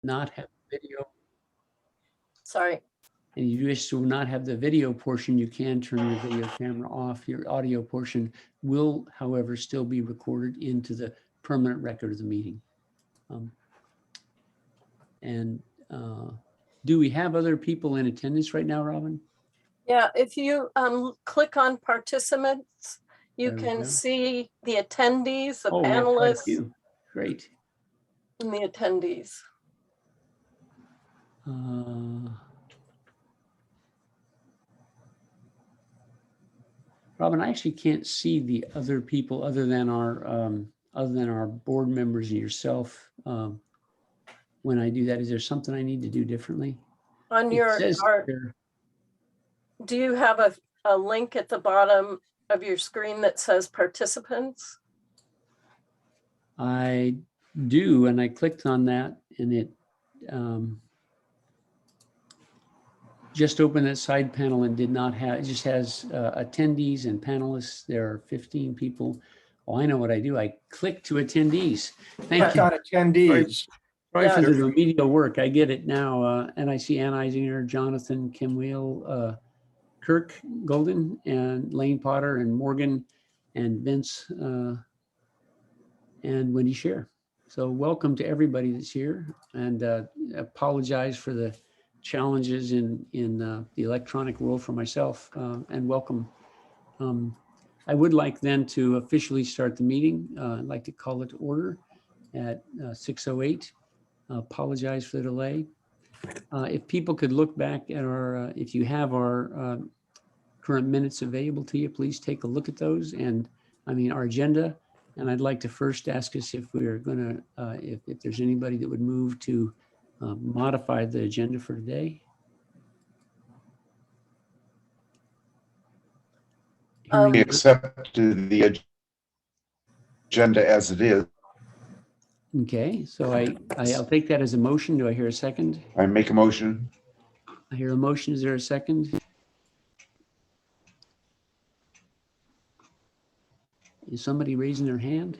not have video, Sorry. and you wish to not have the video portion, you can turn your video camera off. Your audio portion will, however, still be recorded into the permanent record of the meeting. Do we have other people in attendance right now, Robin? Yeah, if you click on participants, you There we can go. see the attendees, the Oh, we have quite a panelists, few. Great. and the attendees. Robin, I actually can't see the other people other than our board members and yourself. When I do that, is there something I need to do differently? On It your, says here, do you have a link at the bottom of your screen that says participants? I do, and I clicked on that, and it just opened that side panel and did not have, it just has attendees and panelists. There are 15 people. Oh, I know what I do. I click to attendees. Thank Click you. on attendees. Sorry for Yeah. the remedial work. I get it now. And I see Ann Eisinger, Jonathan Kim Wheel, Kirk Golden, and Lane Potter, and Morgan, and Vince, and Wendy Scher. So welcome to everybody that's here, and apologize for the challenges in the electronic world for myself, and welcome. I would like then to officially start the meeting. I'd like to call it to order at 6:08. Apologize for the delay. If people could look back at our, if you have our current minutes available to you, please take a look at those, and I mean our agenda. And I'd like to first ask us if we're going to, if there's anybody that would move to modify the agenda for today. We accepted the agenda as it is. Okay, so I'll take that as a motion. Do I hear a second? I make a motion. I hear a motion. Is there a second? Is somebody raising their hand?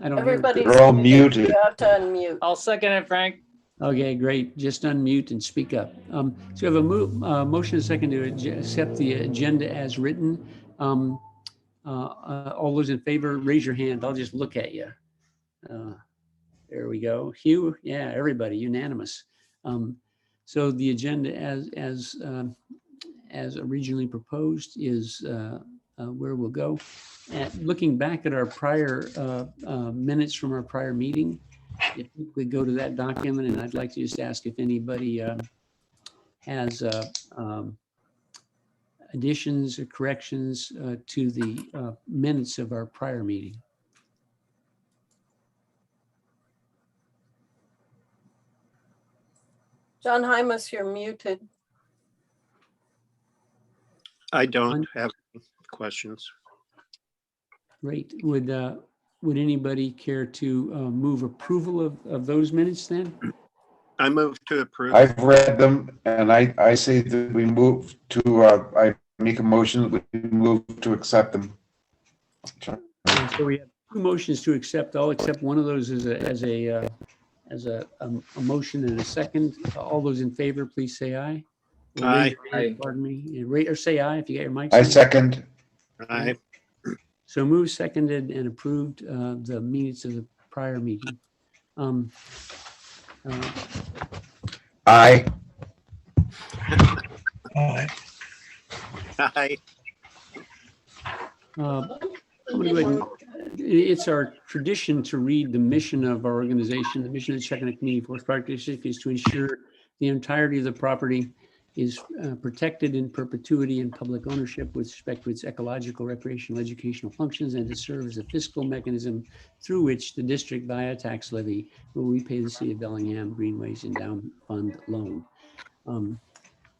I don't hear. Everybody's They're all muted. muted. You have to unmute. I'll second it, Frank. Okay, great. Just unmute and speak up. So we have a motion and a second to accept the agenda as written. All those in favor, raise your hand. I'll just look at you. There we go. Hugh, yeah, everybody, unanimous. So the agenda as originally proposed is where we'll go. And looking back at our prior minutes from our prior meeting, if we go to that document, and I'd like to just ask if anybody has additions or corrections to the minutes of our prior meeting. John Hymas, you're muted. I don't have any questions. Great. Would anybody care to move approval of those minutes then? I move to approve. I've read them, and I say that we move to, I make a motion that we move to accept them. So we have two motions to accept. I'll accept one of those as a motion and a second. All those in favor, please say aye. Aye. Pardon me. Or say aye if you got your mic. I second. Aye. So moved, seconded, and approved the minutes of the prior meeting. Aye. Aye. It's our tradition to read the mission of our organization. The mission of the Chuckanut Community Forest Park District is to ensure the entirety of the property is protected in perpetuity and public ownership with respect to its ecological, recreational, educational functions, and to serve as a fiscal mechanism through which the district via tax levy will repay the city of Bellingham Greenways Endowment Fund loan.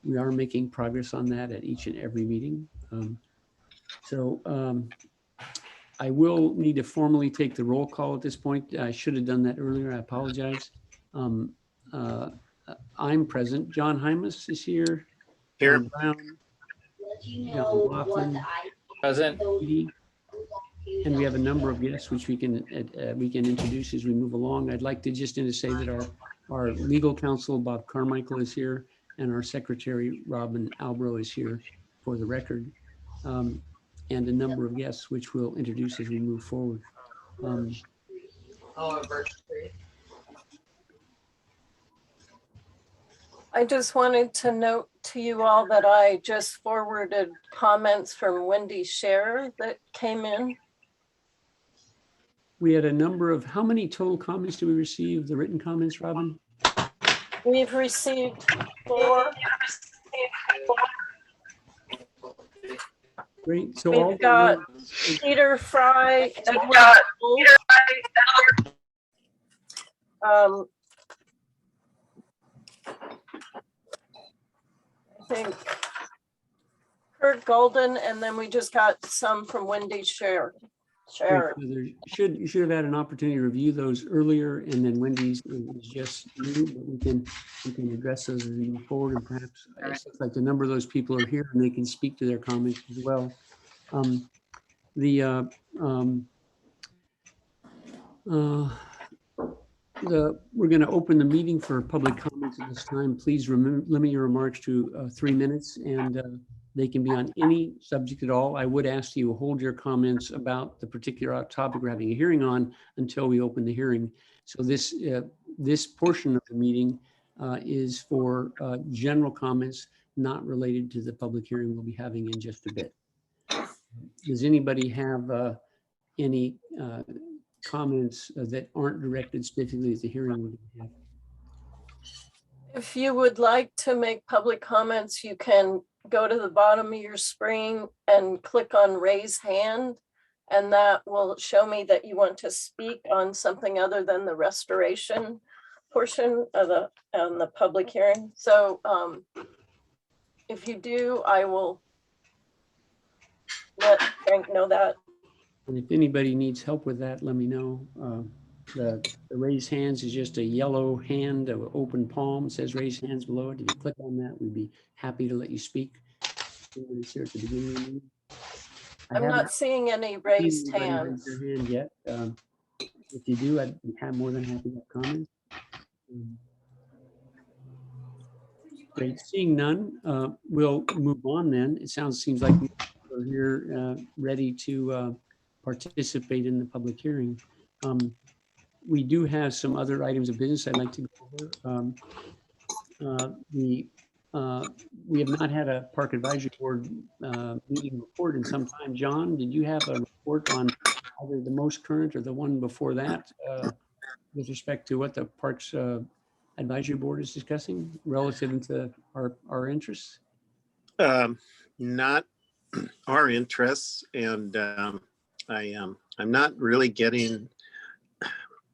We are making progress on that at each and every meeting. I will need to formally take the roll call at this point. I should have done that earlier. I apologize. I'm present. John Hymas is here. Here. John Brown, John Laughlin, Present. and we have a number of guests which we can introduce as we move along. I'd like to just say that Our legal counsel, Bob Carmichael, is here, and our secretary, Robin Albro, is here for the record, and a number of guests, which we'll introduce as we move forward. I just wanted to note to you all that I just forwarded comments from Wendy Scherer that came in. We had a number of, how many total comments do we receive, the written comments, Robin? We've received 4. Great, so all. We've got Peter Fry, Edward Wolf, I think Kurt Golden, and then we just got some from Wendy Scherer. Great, so you should have had an opportunity to review those earlier, and then Wendy's is just new, but we can address those as we move forward, and perhaps it looks like a number of those people are here and they can speak to their comments as well. We're going to open the meeting for public comments at this time. Please limit your remarks to 3 minutes, and they can be on any subject at all. I would ask you hold your comments about the particular topic we're having a hearing on until we open the hearing. So this portion of the meeting is for general comments not related to the public hearing we'll be having in just a bit. Does anybody have any comments that aren't directed specifically at the hearing we're going to have? If you would like to make public comments, you can go to the bottom of your screen and click on raise hand, and that will show me that you want to speak on something other than the restoration portion of the public hearing. So if you do, I will let Frank know that. And if anybody needs help with that, let me know. The raise hands is just a yellow hand, an open palm. It says raise hands below it. If you click on that, we'd be happy to let you speak. Anybody's here at the beginning of the meeting? I'm not seeing any raised hands. Raise your hand yet. If you do, I'd be more than happy to have comments. Great, seeing none, we'll move on then. It seems like we're here ready to participate in the public hearing. We do have some other items of business I'd like to go over. We have not had a Park Advisory Board meeting report in some time. John, did you have a report on either the most current or the one before that with respect to what the Parks Advisory Board is discussing relative to our interests? Not our interests, and I'm not really getting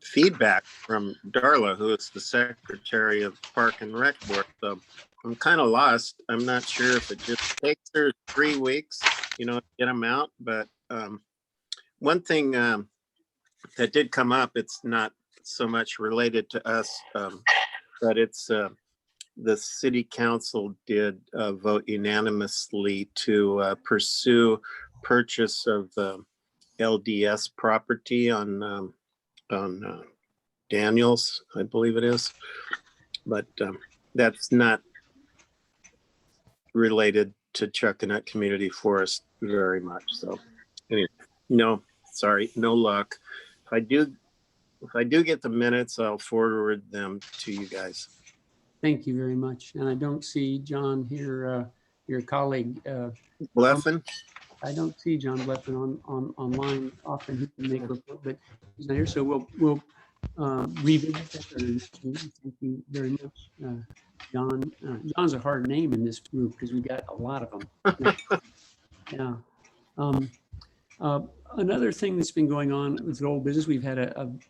feedback from Darla, who is the secretary of Park and Rec Board. So I'm kind of lost. I'm not sure if it just takes her 3 weeks, to get them out. But one thing that did come up, it's not so much related to us, but it's the city council did vote unanimously to pursue purchase of LDS property on Daniels, I believe it is, but that's not related to Chuckanut Community Forest very much. So anyway, sorry, no luck. If I do get the minutes, I'll forward them to you guys. Thank you very much. And I don't see John here, your colleague. Bleffen? I don't see John Bleffen online. Often he can make a report, but he's not here. So we'll revisit that. Thank you very much, John. John's a hard name in this group because we got a lot of them. Yeah. Another thing that's been going on with the old business, we've had an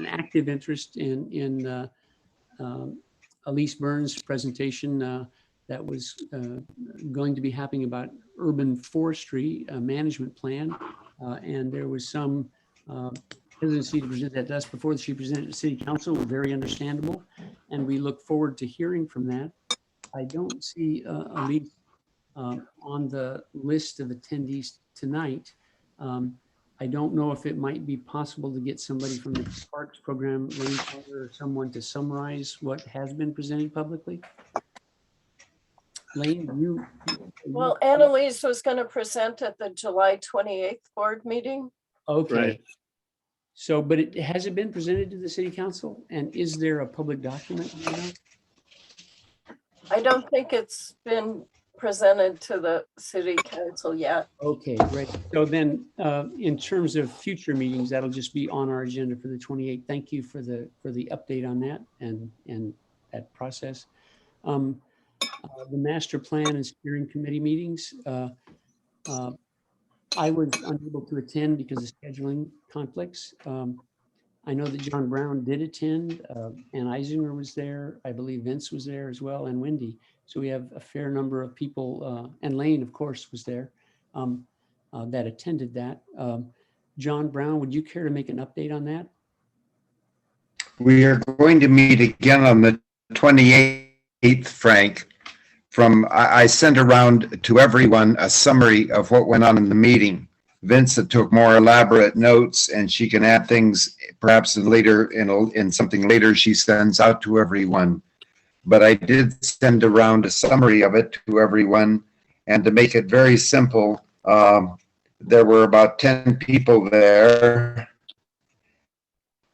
active interest in Elise Burns' presentation that was going to be happening about urban forestry management plan. And there was some hesitancy to present that to us before she presented to City Council. Very understandable. And we look forward to hearing from that. I don't see Elise on the list of attendees tonight. I don't know if it might be possible to get somebody from the Parks Program, Lane Potter, or someone to summarize what has been presented publicly. Lane, Well, Annalise was going to present at the July 28th board meeting. okay. Right. So, but has it been presented to the city council? And is there a public document on that? I don't think it's been presented to the city council yet. Okay, great. So then, in terms of future meetings, that'll just be on our agenda for the 28th. Thank you for the update on that and that process. The master plan and steering committee meetings, I was unable to attend because of scheduling conflicts. I know that John Brown did attend, and Eisinger was there. I believe Vince was there as well, and Wendy. So we have a fair number of people, and Lane, of course, was there, that attended that. John Brown, would you care to make an update on that? We are going to meet again on the 28th, Frank. I sent around to everyone a summary of what went on in the meeting. Vincent took more elaborate notes, and she can add things perhaps in something later she sends out to everyone. But I did send around a summary of it to everyone, and to make it very simple, there were about 10 people there,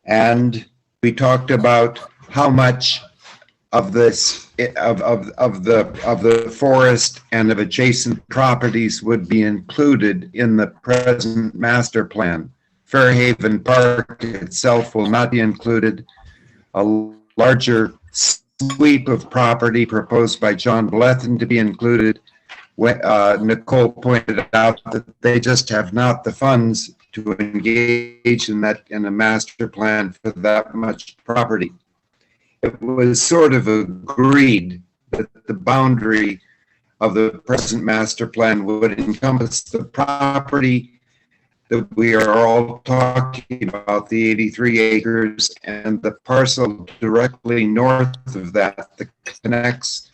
and we talked about how much of this of the forest and of adjacent properties would be included in the present master plan. Fairhaven Park itself will not be included. A larger sweep of property proposed by John Blethen to be included. Nicole pointed out that they just have not the funds to engage in a master plan for that much property. It was sort of agreed that the boundary of the present master plan would encompass the property that we are all talking about, the 83 acres, and the parcel directly north of that connects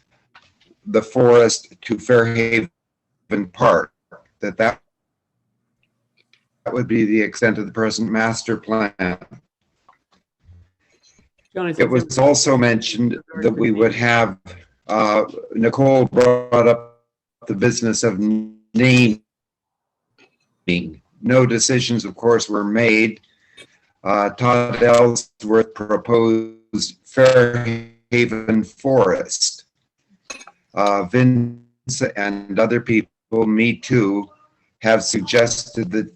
the forest to Fairhaven Park, that would be the extent of the present master plan. It was also mentioned that we would have, Nicole brought up the business of naming. No decisions, of course, were made. Todd Ellsworth proposed Fairhaven Forest. Vince and other people, me too, have suggested that.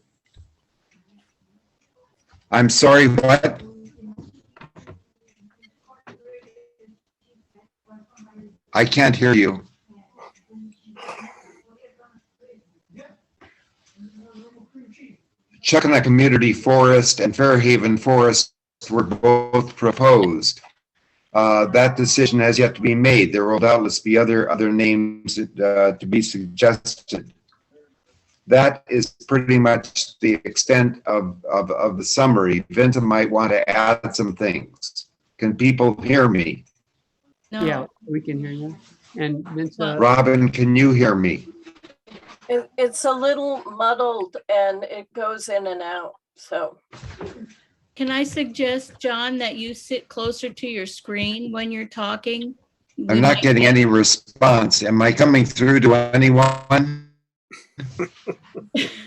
I'm sorry, what? I can't hear you. Chuckanut Community Forest and Fairhaven Forest were both proposed. That decision has yet to be made. There will doubtless be other names to be suggested. That is pretty much the extent of the summary. Vincent might want to add some things. Can people hear me? No. Yeah, we can hear you. And Vince, Robin, can you hear me? It's a little muddled and it goes in and out, so. Can I suggest, John, that you sit closer to your screen when you're talking? I'm not getting any response. Am I coming through to anyone?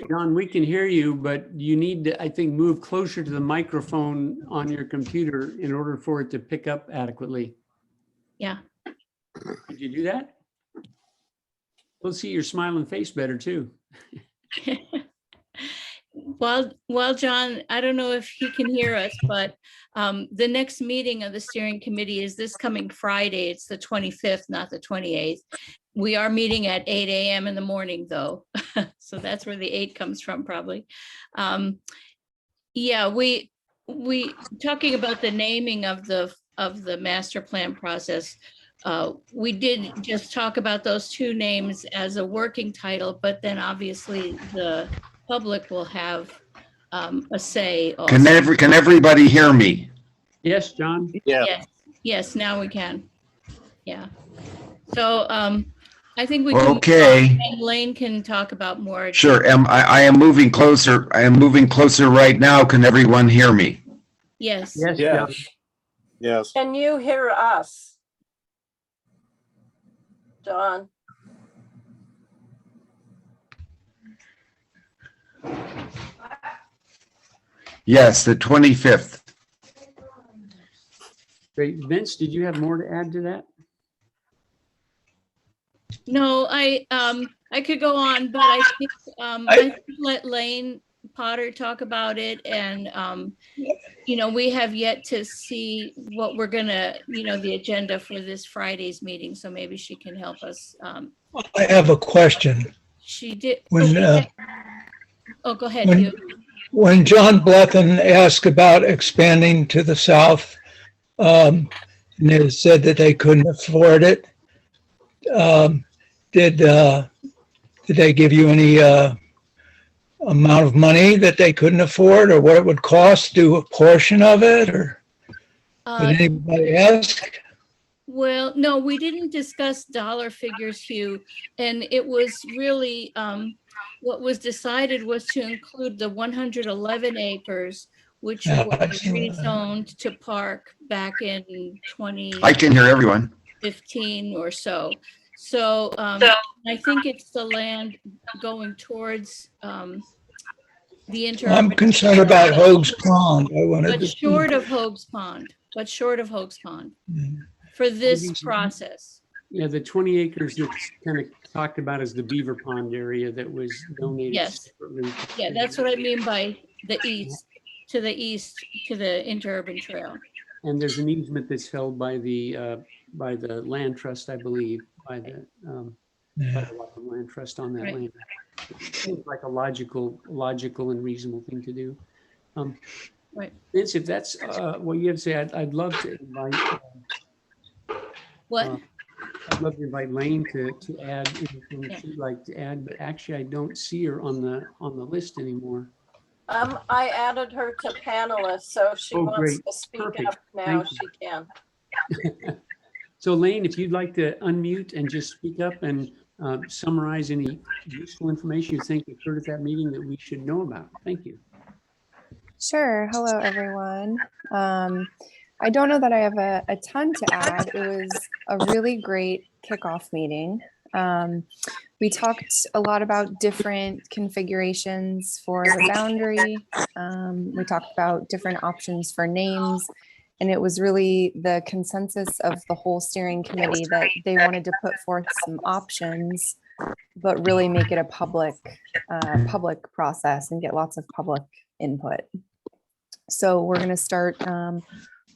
John, we can hear you, but you need to, I think, move closer to the microphone on your computer in order for it to pick up adequately. Yeah. Did you do that? We'll see your smiling face better too. Well, John, I don't know if he can hear us, but the next meeting of the steering committee is this coming Friday. It's the 25th, not the 28th. We are meeting at 8 a.m. in the morning, though. So that's where the 8 comes from, probably. Yeah, we talking about the naming of the master plan process. We did just talk about those 2 names as a working title, but then obviously the public will have a say. Also. Can everybody hear me? Yes, John? Yeah. Yes, now we can. Yeah. So I think we can. move Okay. on, and Lane can talk about more. Sure. I am moving closer. I am moving closer right now. Can everyone hear me? Yes. Yes, John. Yes. Yes. Can you hear us? John? Yes, the 25th. Great. Vince, did you have more to add to that? No, I could go on, but I think, I think let Lane Potter talk about it, and, you know, we have yet to see what we're gonna, you know, the agenda for this Friday's meeting, so maybe she can help us. I have a question. She did, When, oh, go ahead, when- Hugh. when John Blethyn asked about expanding to the south, and they said that they couldn't afford it, did they give you any amount of money that they couldn't afford, or what it would cost to do a portion of it, or Uh, did anybody ask? Well, no, we didn't discuss dollar figures, Hugh, and it was really, what was decided was to include the 111 acres, which Yeah, were I see what- rezoned to park back in I can hear everyone. 2015 or so. So, I think it's the land going towards, the I'm interurban. concerned about Hoag's Pond. I wanted But to. short of Hoag's Pond, for this process. Yeah, the 20 acres that's kind of talked about as the Beaver Pond area that was donated Yes. separately. Yeah, that's what I mean by the east, to the interurban trail. And there's an easement that's held by the land trust, I believe, by the Yeah. land trust on that Right. land. It seems like a logical and reasonable thing to do. Right. Vince, if that's what you have to say, I'd love to invite. What? I'd love to invite Lane to add anything Yeah. she'd like to add, but actually I don't see her on the list anymore. I added her to panelist, so if she Oh, wants great. to speak Perfect. up now, Thank she can. So Lane, if you'd like to unmute and just speak up and summarize any useful information you think occurred at that meeting that we should know about. Thank you. Sure. Hello, everyone. I don't know that I have a ton to add. It was a really great kickoff meeting. We talked a lot about different configurations for the boundary. We talked about different options for names. And it was really the consensus of the whole steering committee that they wanted to put forth some options, but really make it a public process and get lots of public input. So we're going to start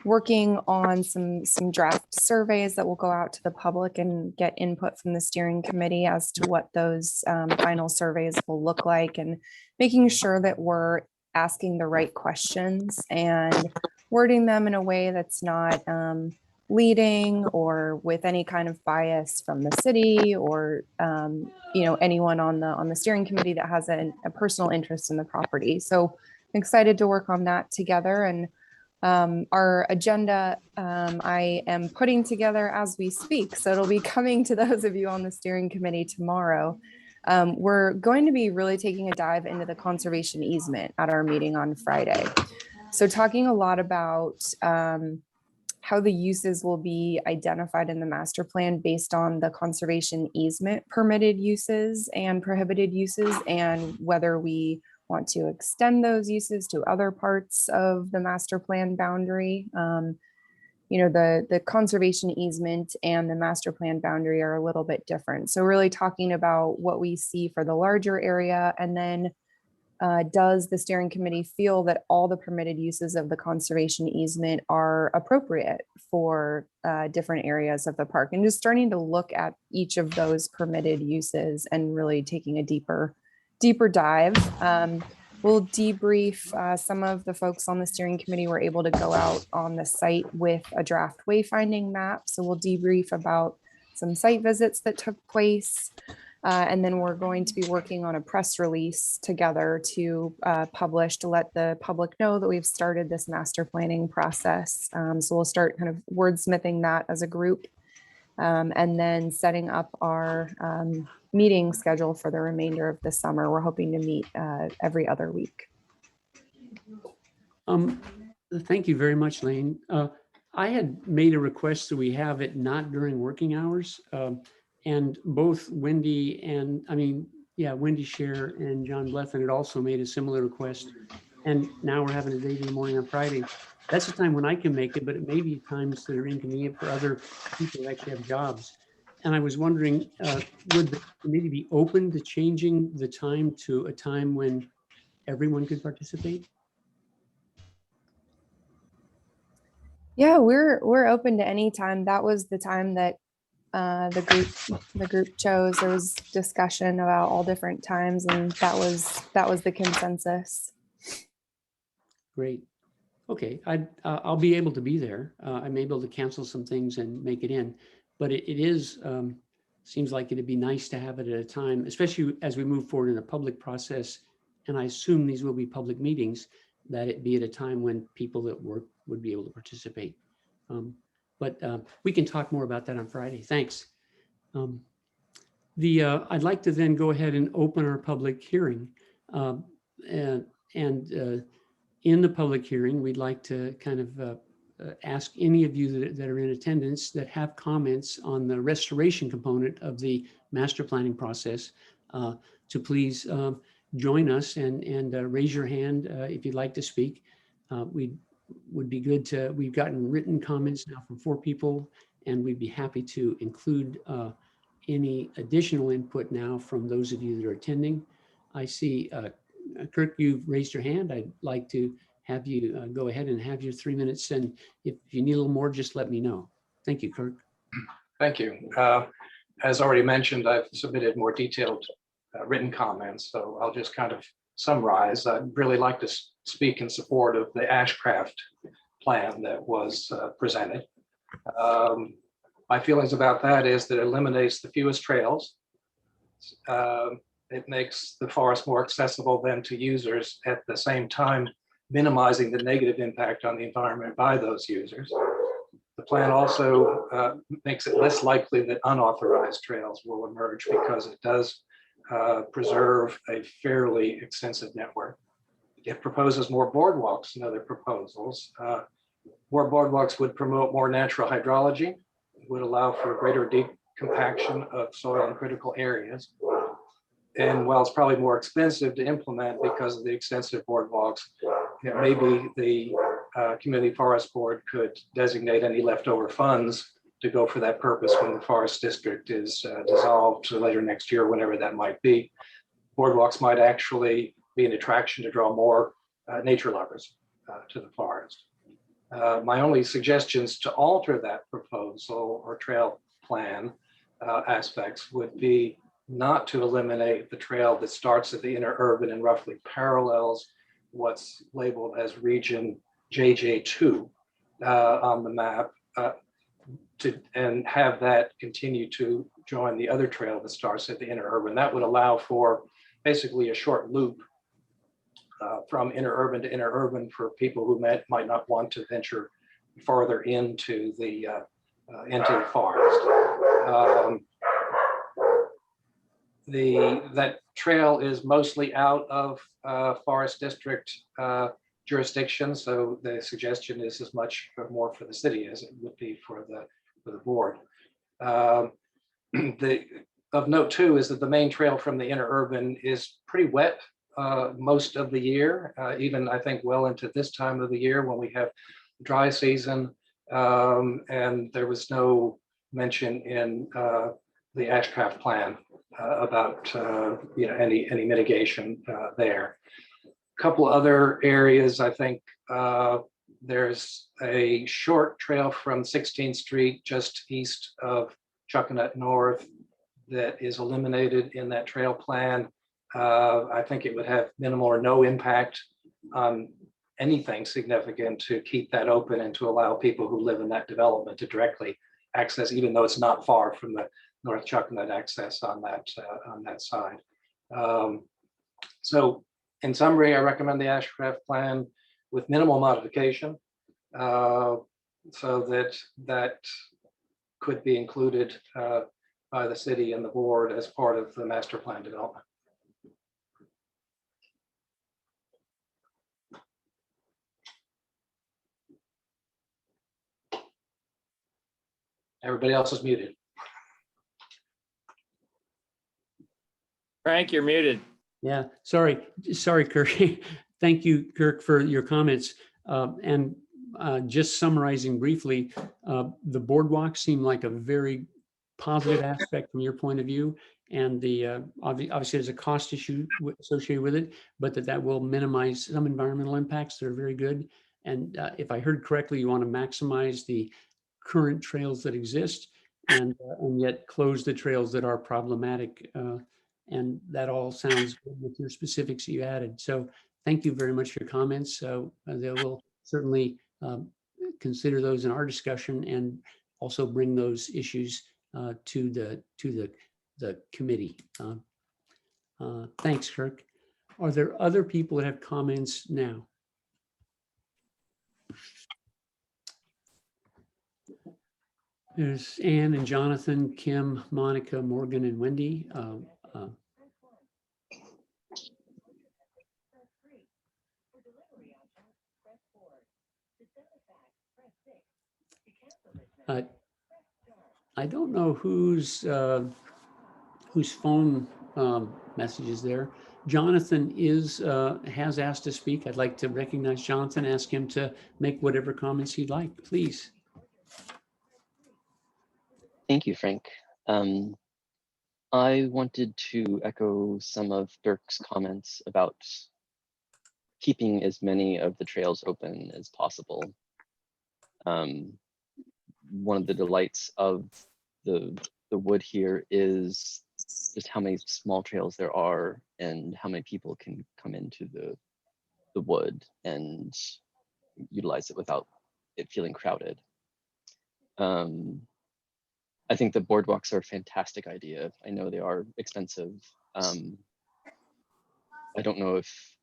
working on some draft surveys that will go out to the public and get input from the steering committee as to what those final surveys will look like, and making sure that we're asking the right questions and wording them in a way that's not leading or with any kind of bias from the city or anyone on the steering committee that has a personal interest in the property. So I'm excited to work on that together. And our agenda I am putting together as we speak, so it'll be coming to those of you on the steering committee tomorrow. We're going to be really taking a dive into the conservation easement at our meeting on Friday. So talking a lot about how the uses will be identified in the master plan based on the conservation easement permitted uses and prohibited uses, and whether we want to extend those uses to other parts of the master plan boundary. The conservation easement and the master plan boundary are a little bit different. So really talking about what we see for the larger area, and then does the steering committee feel that all the permitted uses of the conservation easement are appropriate for different areas of the park, and just starting to look at each of those permitted uses and really taking a deeper dive. We'll debrief. Some of the folks on the steering committee were able to go out on the site with a draft wayfinding map. So we'll debrief about some site visits that took place. And then we're going to be working on a press release together to publish, to let the public know that we've started this master planning process. So we'll start kind of wordsmithing that as a group. and then setting up our meeting schedule for the remainder of the summer. We're hoping to meet every other week. Thank you very much, Lane. I had made a request that we have it not during working hours. And both Wendy and, Wendy Scher and John Blethyn had also made a similar request. And now we're having a date in the morning on Friday. That's the time when I can make it, but it may be times that are inconvenient for other people who actually have jobs. And I was wondering, would the committee be open to changing the time to a time when everyone could participate? Yeah, we're open to any time. That was the time that the group chose. There was discussion about all different times, and that was the consensus. Great. Okay, I'll be able to be there. I'm able to cancel some things and make it in, but it is seems like it'd be nice to have it at a time, especially as we move forward in a public process. And I assume these will be public meetings, that it be at a time when people that work would be able to participate. But we can talk more about that on Friday. Thanks. I'd like to then go ahead and open our public hearing. In the public hearing, we'd like to kind of ask any of you that are in attendance that have comments on the restoration component of the master planning process to please join us and raise your hand if you'd like to speak. Would be good to, we've gotten written comments now from 4 people, and we'd be happy to include any additional input now from those of you that are attending. I see Kirk, you've raised your hand. I'd like to have you go ahead and have your 3 minutes. And if you need a little more, just let me know. Thank you, Kirk. Thank you. As already mentioned, I've submitted more detailed written comments, so I'll just kind of summarize. I'd really like to speak in support of the Ashcraft plan that was presented. My feelings about that is that it eliminates the fewest trails. It makes the forest more accessible then to users, at the same time minimizing the negative impact on the environment by those users. The plan also makes it less likely that unauthorized trails will emerge, because it does preserve a fairly extensive network. It proposes more boardwalks and other proposals. More boardwalks would promote more natural hydrology, would allow for greater decompaction of soil in critical areas. And while it's probably more expensive to implement because of the extensive boardwalks, maybe the Community Forest Board could designate any leftover funds to go for that purpose when the forest district is dissolved later next year, whenever that might be. Boardwalks might actually be an attraction to draw more nature lovers to the forest. My only suggestions to alter that proposal or trail plan aspects would be not to eliminate the trail that starts at the inner urban and roughly parallels what's labeled as region JJ2 on the map, and have that continue to join the other trail that starts at the inner urban. That would allow for basically a short loop from inner urban to inner urban for people who might not want to venture farther into the forest. That trail is mostly out of forest district jurisdiction, so the suggestion is as much or more for the city as it would be for the board. Of note too is that the main trail from the inner urban is pretty wet most of the year, even I think well into this time of the year when we have dry season, and there was no mention in the Ashcraft plan about any mitigation there. A couple other areas, I think there's a short trail from 16th Street just east of Chuckanut North that is eliminated in that trail plan. I think it would have minimal or no impact on anything significant to keep that open and to allow people who live in that development to directly access, even though it's not far from the North Chuckanut access on that side. So in summary, I recommend the Ashcraft plan with minimal modification, so that could be included by the city and the board as part of the master plan development. Everybody else is muted. Frank, you're muted. Yeah, sorry, Kirk. Thank you, Kirk, for your comments. And just summarizing briefly, the boardwalk seemed like a very positive aspect from your point of view. And the obviously there's a cost issue associated with it, but that will minimize some environmental impacts that are very good. And if I heard correctly, you want to maximize the current trails that exist and yet close the trails that are problematic. And that all sounds good with your specifics you added. So thank you very much for your comments. So they will certainly consider those in our discussion and also bring those issues to the committee. Thanks, Kirk. Are there other people that have comments now? There's Ann and Jonathan, Kim, Monica, Morgan, and Wendy. I don't know whose phone message is there. Jonathan has asked to speak. I'd like to recognize Jonathan, ask him to make whatever comments he'd like, please. Thank you, Frank. I wanted to echo some of Dirk's comments about keeping as many of the trails open as possible. One of the delights of the wood here is just how many small trails there are and how many people can come into the wood and utilize it without it feeling crowded. I think the boardwalks are a fantastic idea. I know they are expensive. I don't know if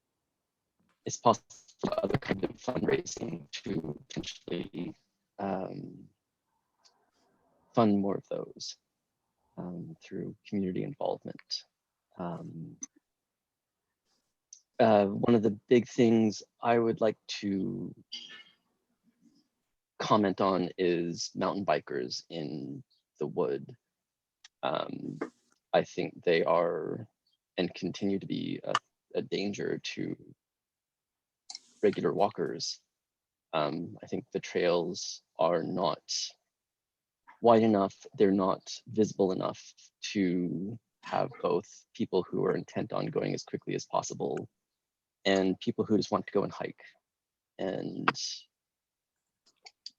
it's possible for other kind of fundraising to potentially fund more of those through community involvement. One of the big things I would like to comment on is mountain bikers in the wood. I think they are and continue to be a danger to regular walkers. I think the trails are not wide enough, they're not visible enough to have both people who are intent on going as quickly as possible and people who just want to go and hike. And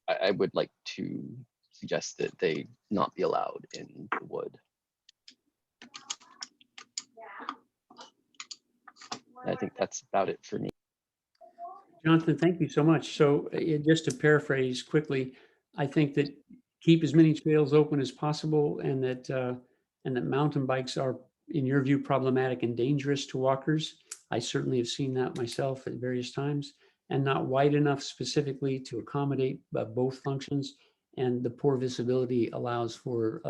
I would like to suggest that they not be allowed in the wood. I think that's about it for me. Jonathan, thank you so much. So just to paraphrase quickly, I think that keep as many trails open as possible and that mountain bikes are, in your view, problematic and dangerous to walkers. I certainly have seen that myself at various times, and not wide enough specifically to accommodate both functions. And the poor visibility allows for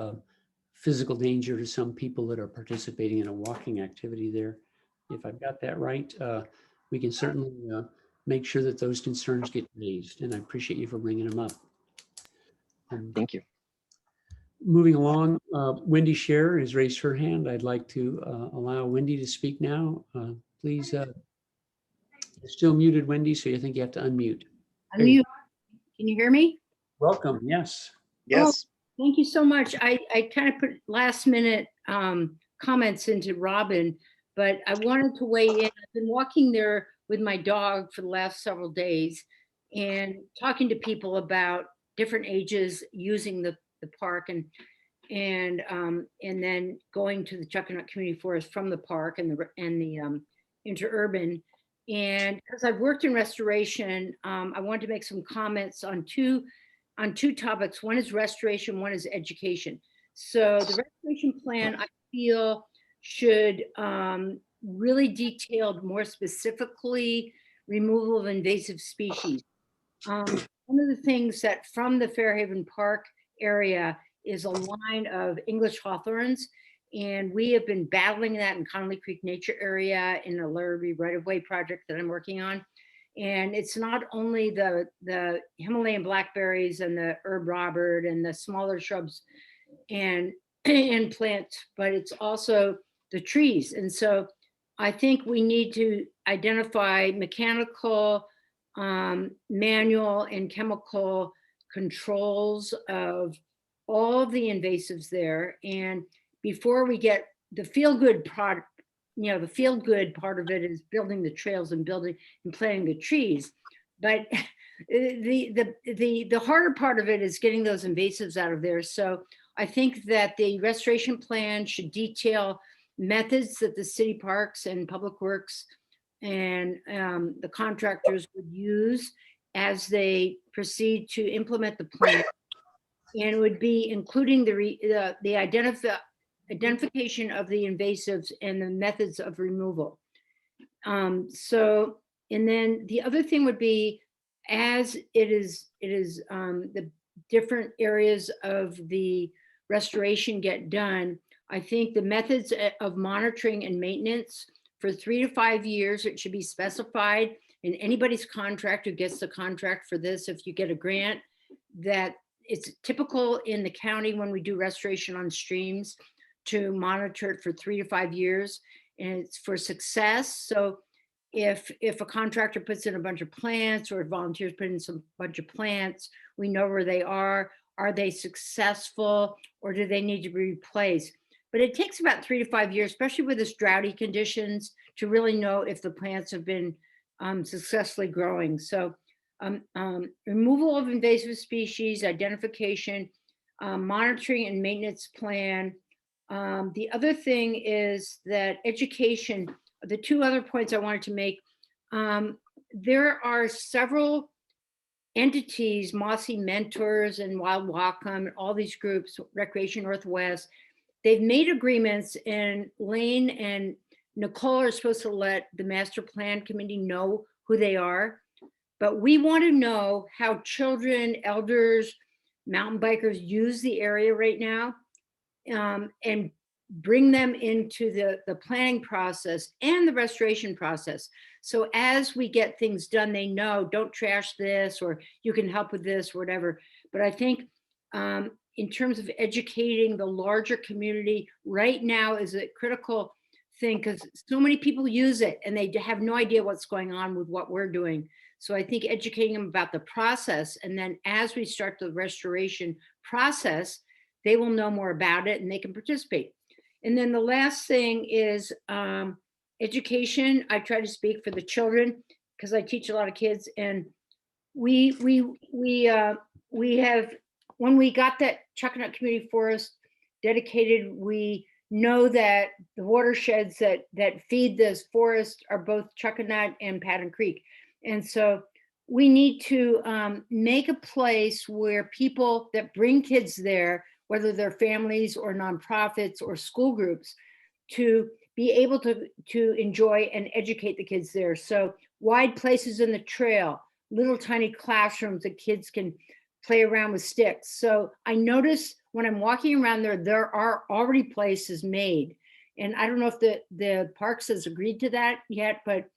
physical danger to some people that are participating in a walking activity there. If I've got that right, we can certainly make sure that those concerns get raised, and I appreciate you for bringing them up. Thank you. Moving along, Wendy Scher has raised her hand. I'd like to allow Wendy to speak now. Please, you're still muted, Wendy, so I think you have to unmute. Unmute. Can you hear me? Welcome, yes. Yes. Oh, thank you so much. I kind of put last minute comments into Robin, but I wanted to weigh in. I've been walking there with my dog for the last several days and talking to people about different ages using the park and then going to the Chuckanut Community Forest from the park and the interurban. And because I've worked in restoration, I wanted to make some comments on two topics. One is restoration, one is education. So the restoration plan, I feel, should really detail more specifically removal of invasive species. One of the things that from the Fairhaven Park area is a line of English hawthorns. And we have been battling that in Connolly Creek Nature Area in the Larrabee right-of-way project that I'm working on. And it's not only the Himalayan blackberries and the herb robert and the smaller shrubs and plants, but it's also the trees. And so I think we need to identify mechanical, manual, and chemical controls of all of the invasives there. And before we get the feel-good product, the feel-good part of it is building the trails and building and planting the trees. But the harder part of it is getting those invasives out of there. So I think that the restoration plan should detail methods that the city parks and public works and the contractors would use as they proceed to implement the plan. And it would be including the identification of the invasives and the methods of removal. And then the other thing would be, as it is the different areas of the restoration get done, I think the methods of monitoring and maintenance for 3 to 5 years, it should be specified in anybody's contract who gets the contract for this. If you get a grant, that it's typical in the county when we do restoration on streams to monitor it for 3 to 5 years, and it's for success. So if a contractor puts in a bunch of plants or volunteers put in some bunch of plants, we know where they are. Are they successful, or do they need to be replaced? But it takes about 3 to 5 years, especially with this droughty conditions, to really know if the plants have been successfully growing. So removal of invasive species, identification, monitoring and maintenance plan. The other thing is that education, the two other points I wanted to make, there are several entities, Mossy Mentors and Wild Wacom, all these groups, Recreation Northwest, they've made agreements, and Lane and Nicole are supposed to let the master plan committee know who they are. But we want to know how children, elders, mountain bikers use the area right now, and bring them into the planning process and the restoration process. So as we get things done, they know, don't trash this, or you can help with this, or whatever. But I think in terms of educating the larger community right now is a critical thing, because so many people use it and they have no idea what's going on with what we're doing. So I think educating them about the process, and then as we start the restoration process, they will know more about it and they can participate. And then the last thing is education. I try to speak for the children because I teach a lot of kids, and we have, when we got that Chuckanut Community Forest dedicated, we know that the watersheds that feed this forest are both Chuckanut and Patton Creek. And so we need to make a place where people that bring kids there, whether they're families or nonprofits or school groups, to be able to enjoy and educate the kids there. So wide places in the trail, little tiny classrooms that kids can play around with sticks. So I notice when I'm walking around there are already places made. And I don't know if the parks has agreed to that yet, but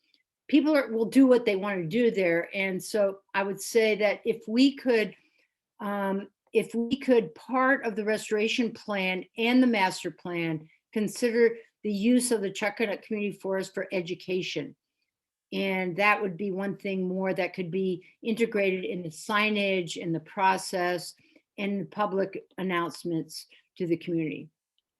people will do what they want to do there. And so I would say that if we could, part of the restoration plan and the master plan, consider the use of the Chuckanut Community Forest for education. And that would be one thing more that could be integrated in the signage and the process and the public announcements to the community.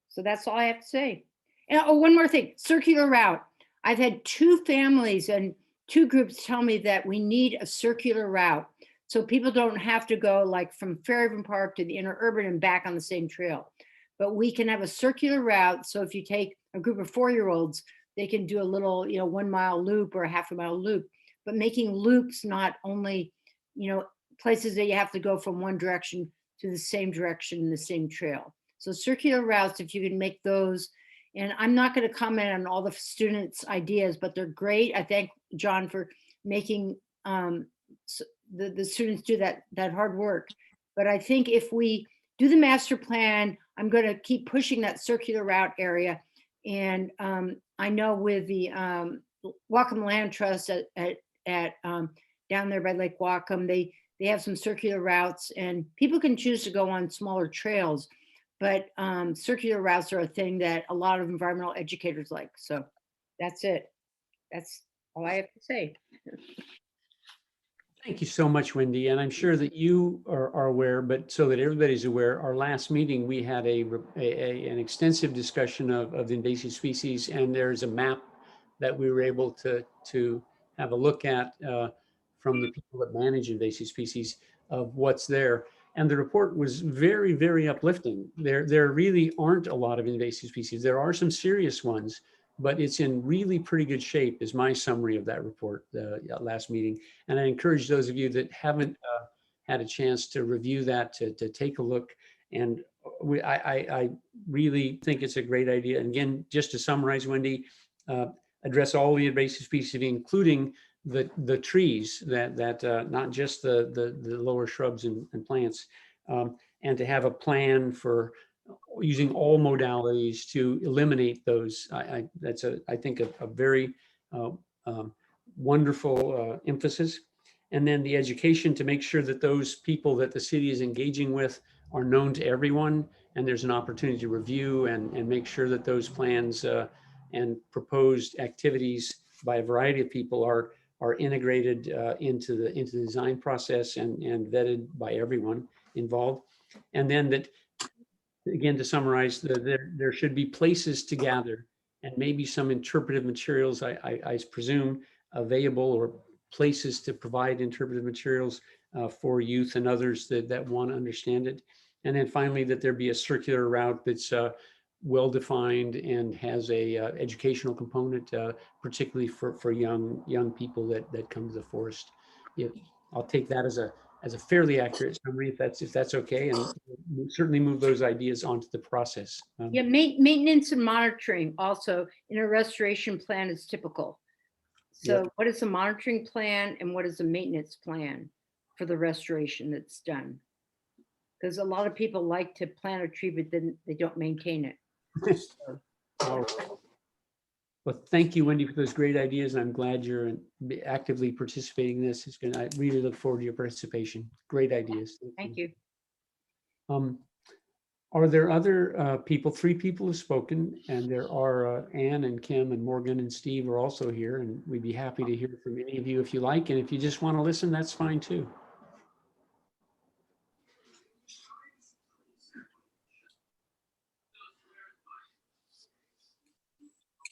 So that's all I have to say. And one more thing, circular route. I've had 2 families and 2 groups tell me that we need a circular route, so people don't have to go like from Fairhaven Park to the interurban and back on the same trail. But we can have a circular route. So if you take a group of 4-year-olds, they can do a little, 1 mile loop or a half a mile loop, but making loops, not only, places that you have to go from one direction to the same direction in the same trail. So circular routes, if you can make those. And I'm not going to comment on all the students' ideas, but they're great. I thank John for making the students do that hard work. But I think if we do the master plan. I'm going to keep pushing that circular route area. And I know with the Wacom Land Trust at down there by Lake Wacom, they have some circular routes, and people can choose to go on smaller trails, but circular routes are a thing that a lot of environmental educators like. So that's it. That's all I have to say. Thank you so much, Wendy. And I'm sure that you are aware, but so that everybody's aware, our last meeting, we had an extensive discussion of the invasive species, and there's a map that we were able to have a look at from the people that manage invasive species of what's there. And the report was very, very uplifting. There really aren't a lot of invasive species. There are some serious ones, but it's in really pretty good shape is my summary of that report last meeting. And I encourage those of you that haven't had a chance to review that, to take a look. And I really think it's a great idea. And again, just to summarize, Wendy, address all the invasive species, including the trees that not just the lower shrubs and plants, and to have a plan for using all modalities to eliminate those. That's I think a very wonderful emphasis. And then the education to make sure that those people that the city is engaging with are known to everyone, and there's an opportunity to review and make sure that those plans and proposed activities by a variety of people are integrated into the design process and vetted by everyone involved. And then that, again, to summarize, there should be places to gather and maybe some interpretive materials, I presume, available, or places to provide interpretive materials for youth and others that want to understand it. And then finally, that there be a circular route that's well-defined and has a educational component, particularly for young people that come to the forest. I'll take that as a fairly accurate summary, if that's okay, and we'll certainly move those ideas onto the process. Yeah, maintenance and monitoring also in a restoration plan is typical. So what is the monitoring plan and what is the maintenance plan for the restoration that's done? Because a lot of people like to plant a tree, but then they don't maintain it. All right. Well, thank you, Wendy, for those great ideas. I'm glad you're actively participating in this. I really look forward to your participation. Great ideas. Thank you. Are there other people? 3 people have spoken, and there are Anne and Kim and Morgan and Steve are also here, and we'd be happy to hear from any of you if you like. And if you just want to listen, that's fine too.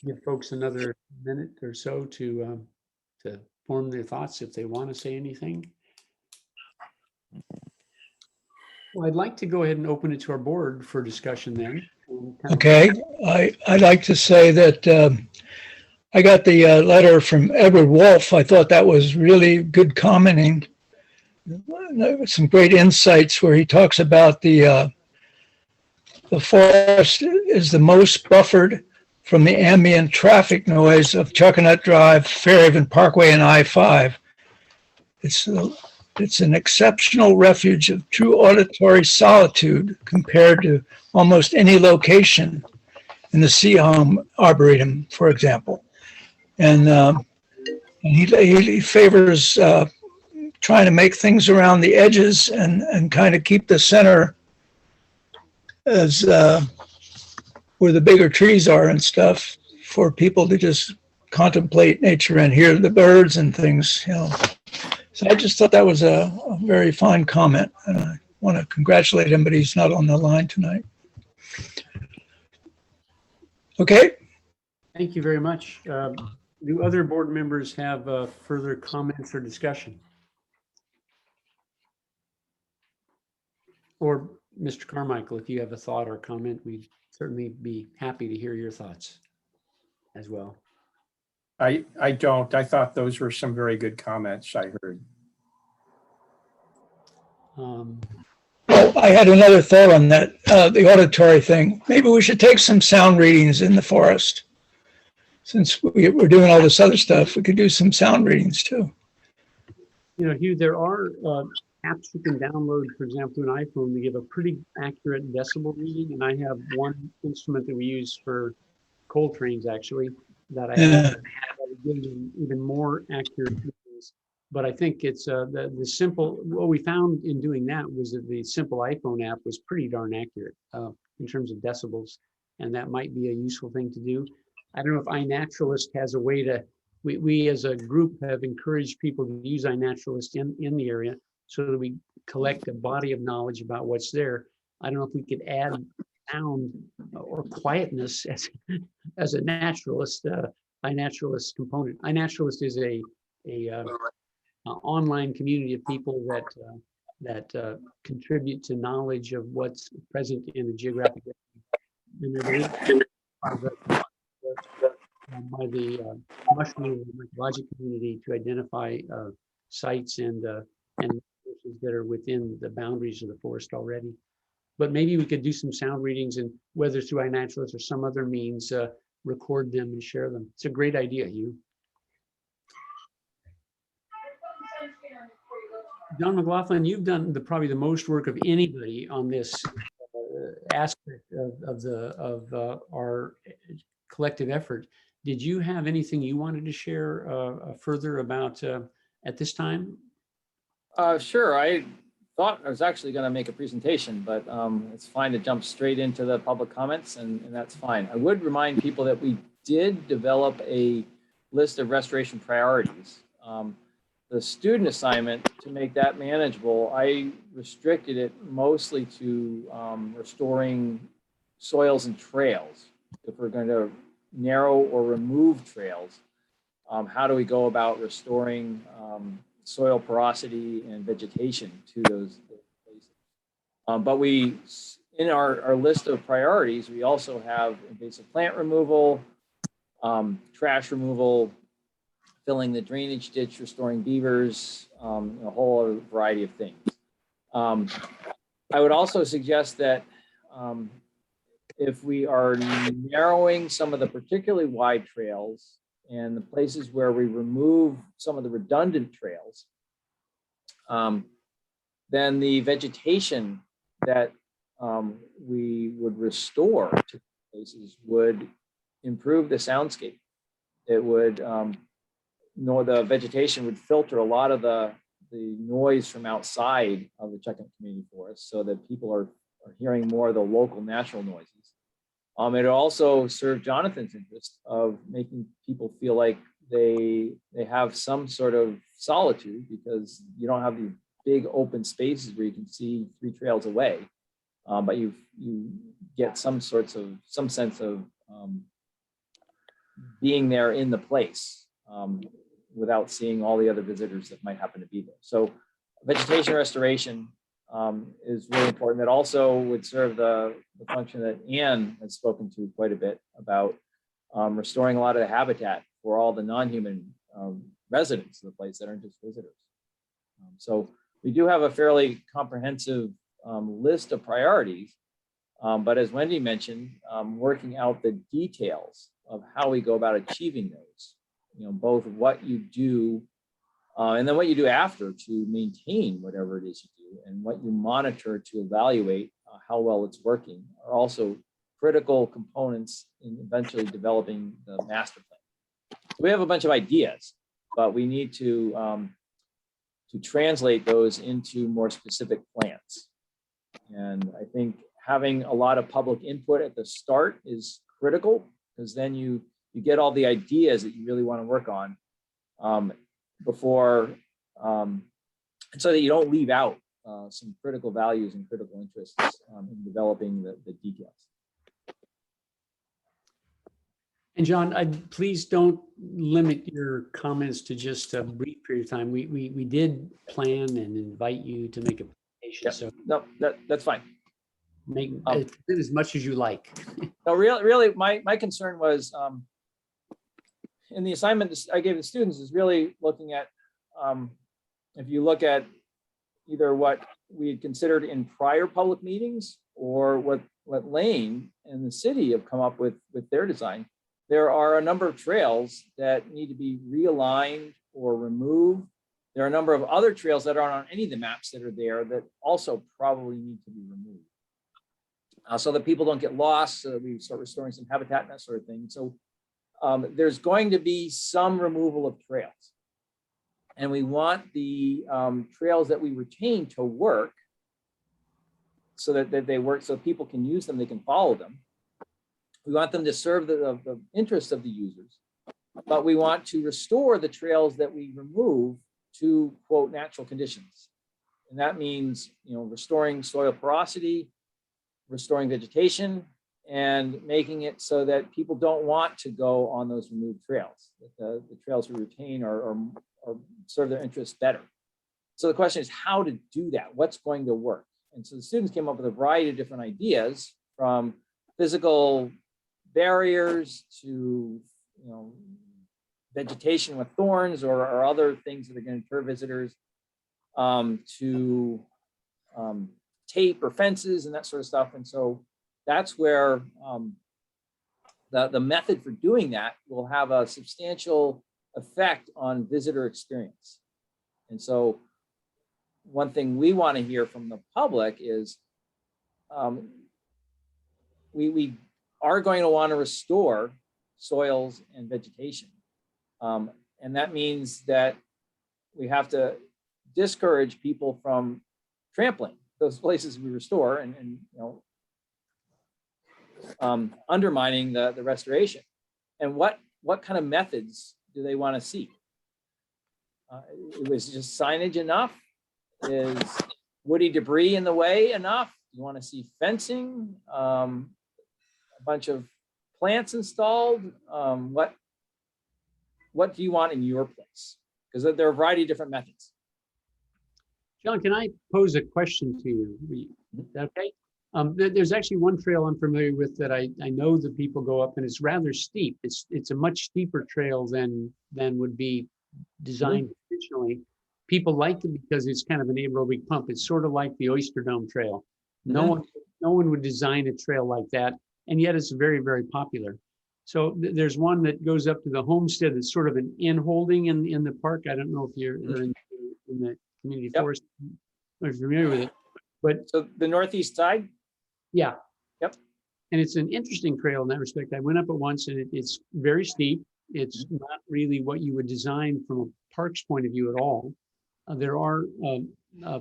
Give folks another minute or so to form their thoughts if they want to say anything. Well, I'd like to go ahead and open it to our board for discussion then. Okay, I'd like to say that I got the letter from Edward Wolf. I thought that was really good commenting. Some great insights where he talks about the forest is the most buffered from the ambient traffic noise of Chuckanut Drive, Fairhaven Parkway, and I-5. It's an exceptional refuge of true auditory solitude compared to almost any location in the Seahome Arboretum, for example. And he favors trying to make things around the edges and kind of keep the center as where the bigger trees are and stuff for people to just contemplate nature and hear the birds and things, you know. So I just thought that was a very fine comment, and I want to congratulate him, but he's not on the line tonight. Okay. Thank you very much. Do other board members have further comments or discussion? Or Mr. Carmichael, if you have a thought or comment, we'd certainly be happy to hear your thoughts as well. I don't. I thought those were some very good comments I heard. Well, I had another thought on that, the auditory thing. Maybe we should take some sound readings in the forest. Since we're doing all this other stuff, we could do some sound readings too. You know, Hugh, there are apps you can download, for example, to an iPhone to give a pretty accurate decibel reading. And I have one instrument that we use for coal trains, actually, that I have that would give you even more accurate readings. But I think it's the simple, what we found in doing that was that the simple iPhone app was pretty darn accurate in terms of decibels. And that might be a useful thing to do. I don't know if iNaturalist has a way to, we as a group have encouraged people to use iNaturalist in the area so that we collect a body of knowledge about what's there. I don't know if we could add sound or quietness as a naturalist, iNaturalist component. iNaturalist is a online community of people that contribute to knowledge of what's present in the geographic area. And by the mushroom and mycologic community to identify sites and resources that are within the boundaries of the forest already. But maybe we could do some sound readings, and whether through iNaturalist or some other means, record them and share them. It's a great idea, Hugh. John McLaughlin, you've done probably the most work of anybody on this aspect of our collective effort. Did you have anything you wanted to share further about at this time? Sure. I thought I was actually going to make a presentation, but it's fine to jump straight into the public comments, and that's fine. I would remind people that we did develop a list of restoration priorities. The student assignment, to make that manageable, I restricted it mostly to restoring soils and trails. If we're going to narrow or remove trails, how do we go about restoring soil porosity and vegetation to those places? But we, in our list of priorities, we also have invasive plant removal, trash removal, filling the drainage ditch, restoring beavers, a whole other variety of things. I would also suggest that if we are narrowing some of the particularly wide trails and the places where we remove some of the redundant trails, then the vegetation that we would restore to places would improve the soundscape. It would, the vegetation would filter a lot of the noise from outside of the Chuckanut Community Forest so that people are hearing more of the local natural noises. It also served Jonathan's interest of making people feel like they have some sort of solitude, because you don't have these big open spaces where you can see 3 trails away, but you get some sense of being there in the place without seeing all the other visitors that might happen to be there. So vegetation restoration is really important. That also would serve the function that Anne has spoken to quite a bit about, restoring a lot of the habitat for all the non-human residents of the place that aren't just visitors. So we do have a fairly comprehensive list of priorities, but as Wendy mentioned, working out the details of how we go about achieving those, both what you do and then what you do after to maintain whatever it is you do, and what you monitor to evaluate how well it's working, are also critical components in eventually developing the master plan. We have a bunch of ideas, but we need to translate those into more specific plans. And I think having a lot of public input at the start is critical, because then you get all the ideas that you really want to work on before, so that you don't leave out some critical values and critical interests in developing the details. And John, please don't limit your comments to just a brief period of time. We did plan and invite you to make a presentation. Yeah. So no, that's fine. Make as much as you like. No, really, my concern was in the assignment I gave the students is really looking at, if you look at either what we had considered in prior public meetings or what Lane and the city have come up with their design, there are a number of trails that need to be realigned or removed. There are a number of other trails that aren't on any of the maps that are there that also probably need to be removed. So that people don't get lost, so that we start restoring some habitat and that sort of thing. So there's going to be some removal of trails. And we want the trails that we retain to work so that they work, so people can use them, they can follow them. We want them to serve the interests of the users, but we want to restore the trails that we remove to, quote, natural conditions. And that means, restoring soil porosity, restoring vegetation, and making it so that people don't want to go on those removed trails. The trails we retain are serve their interests better. So the question is how to do that. What's going to work? And so the students came up with a variety of different ideas, from physical barriers to vegetation with thorns or other things that are going to deter visitors, to tape or fences and that sort of stuff. And so that's where the method for doing that will have a substantial effect on visitor experience. And so one thing we want to hear from the public is we are going to want to restore soils and vegetation. And that means that we have to discourage people from trampling those places we restore and undermining the restoration. And what kind of methods do they want to see? Was just signage enough? Is woody debris in the way enough? You want to see fencing? A bunch of plants installed? What do you want in your place? Because there are a variety of different methods. John, can I pose a question to you? Is that okay? There's actually one trail I'm familiar with that I know that people go up, and it's rather steep. It's a much steeper trail than would be designed traditionally. People like it because it's kind of an aerobic pump. It's sort of like the Oyster Dome Trail. No one would design a trail like that, and yet it's very, very popular. So there's one that goes up to the homestead that's sort of an in-holding in the park. I don't know if you're in the community forest, or familiar with it. But so the northeast side? Yeah. Yep. And it's an interesting trail in that respect. I went up it once, and it's very steep. It's not really what you would design from a park's point of view at all. There are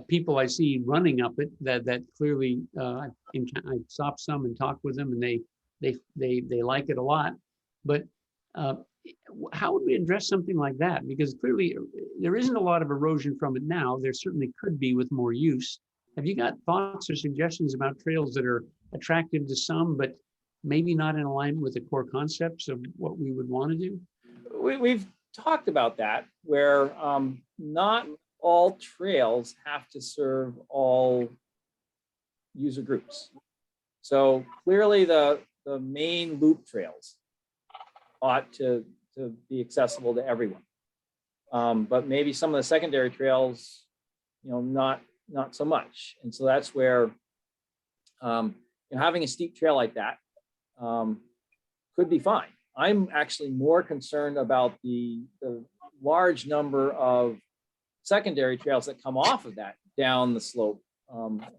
people I see running up it that clearly I stopped some and talked with them, and they like it a lot. But how would we address something like that? Because clearly there isn't a lot of erosion from it now. There certainly could be with more use. Have you got thoughts or suggestions about trails that are attractive to some, but maybe not in alignment with the core concepts of what we would want to do? We've talked about that, where not all trails have to serve all user groups. So clearly the main loop trails ought to be accessible to everyone. But maybe some of the secondary trails, not so much. And so that's where having a steep trail like that could be fine. I'm actually more concerned about the large number of secondary trails that come off of that down the slope,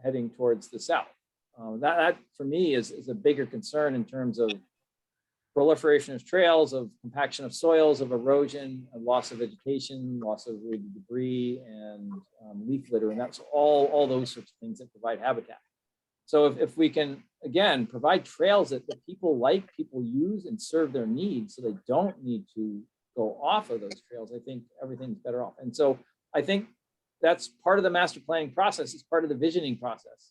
heading towards the south. That for me is a bigger concern in terms of proliferation of trails, of compaction of soils, of erosion, of loss of vegetation, loss of debris, and leaf litter, and that's all those sorts of things that provide habitat. So if we can, again, provide trails that people like, people use, and serve their needs, so they don't need to go off of those trails, I think everything's better off. And so I think that's part of the master planning process. It's part of the visioning process.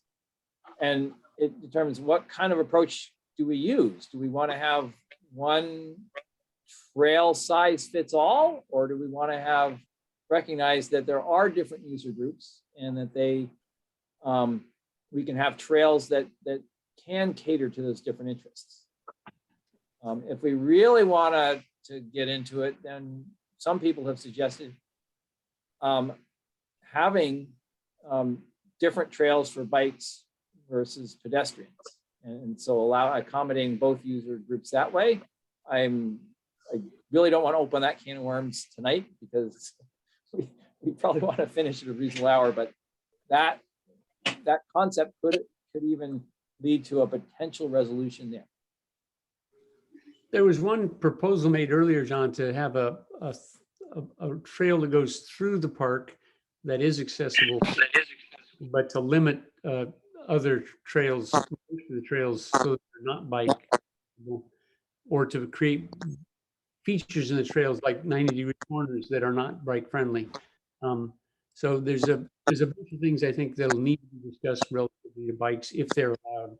And it determines what kind of approach do we use? Do we want to have one trail size fits all, or do we want to recognize that there are different user groups and that we can have trails that can cater to those different interests? If we really want to get into it, then some people have suggested having different trails for bikes versus pedestrians, and so accommodating both user groups that way. I really don't want to open that can of worms tonight, because we we probably want to finish at a reasonable hour, but that concept could even lead to a potential resolution there. There was one proposal made earlier, John, to have a trail that goes through the park that is accessible, but to limit other trails, the trails, so that they're not bike, or to create features in the trails like 90-degree corners that are not bike friendly. So there's a bunch of things I think that'll need to be discussed relatively to bikes if they're allowed.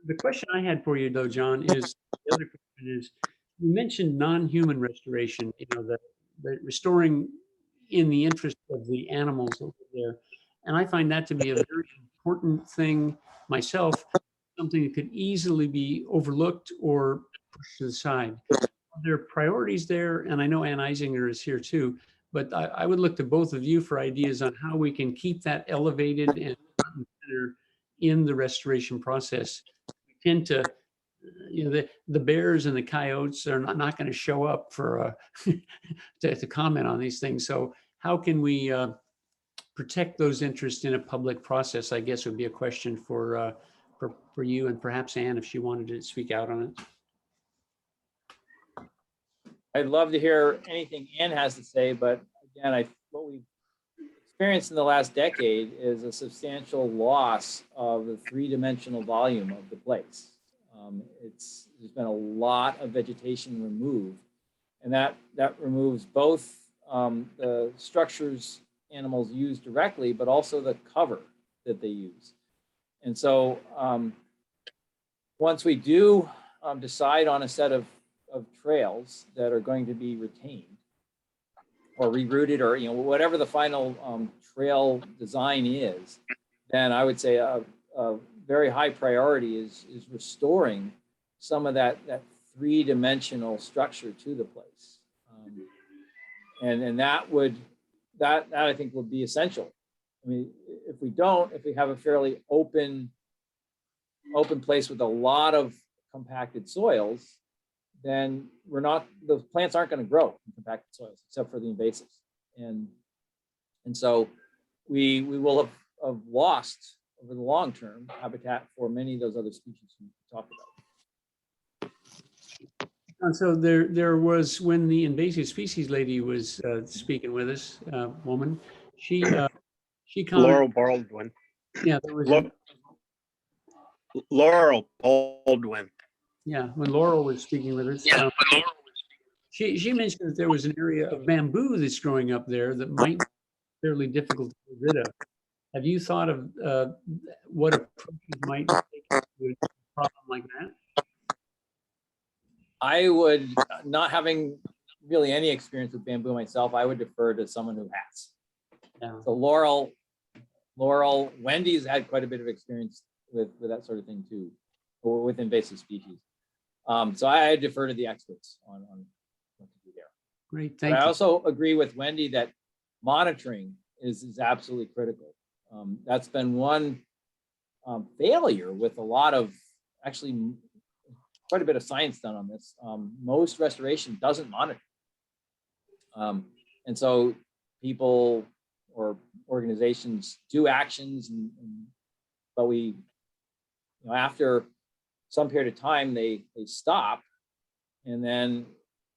The question I had for you though, John, is the other question is, you mentioned non-human restoration, the restoring in the interest of the animals over there. And I find that to be a very important thing myself, something that could easily be overlooked or pushed to the side. There are priorities there, and I know Ann Eisinger is here too, but I would look to both of you for ideas on how we can keep that elevated and front and center in the restoration process. We tend to, the bears and the coyotes are not going to show up for to comment on these things. So how can we protect those interests in a public process, I guess would be a question for you and perhaps Ann if she wanted to speak out on it. I'd love to hear anything Ann has to say, but again, what we've experienced in the last decade is a substantial loss of the three-dimensional volume of the place. There's been a lot of vegetation removed, and that removes both the structures animals use directly, but also the cover that they use. And so once we do decide on a set of trails that are going to be retained or rerouted, or whatever the final trail design is, then I would say a very high priority is restoring some of that three-dimensional structure to the place, and that I think would be essential. I mean, if we have a fairly open place with a lot of compacted soils, then the plants aren't going to grow in compacted soils except for the invasives. And so we will have lost over the long term habitat for many of those other species we talked about. And so there was, when the invasive species lady was speaking with us, woman, she commented, Laurel Baldwin. Yeah, there was Laurel Baldwin. Yeah, when Laurel was speaking with us, she mentioned that there was an area of bamboo that's growing up there that might be fairly difficult to get rid of. Have you thought of what approaches might take to a problem like that? I would, not having really any experience with bamboo myself, I would defer to someone who has. Yeah. So Laurel, Wendy's had quite a bit of experience with that sort of thing too, or with invasive species. So I defer to the experts on what to do there. Great, thank you. I you. also agree with Wendy that monitoring is absolutely critical. That's been one failure with a lot of, actually quite a bit of science done on this. Most restoration doesn't monitor. And so people or organizations do actions, but after some period of time, they stop, and then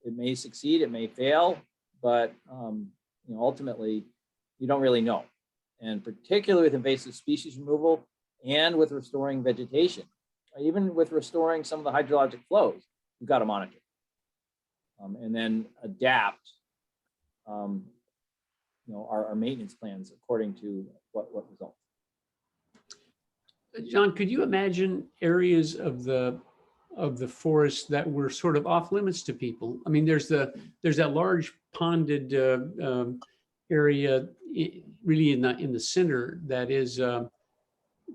it may succeed, it may fail, but ultimately you don't really know. And particularly with invasive species removal and with restoring vegetation, even with restoring some of the hydrologic flows, you've got to monitor and then adapt our maintenance plans according to what results. John, could you imagine areas of the forest that were sort of off limits to people? I mean, there's that large ponded area really in the center that is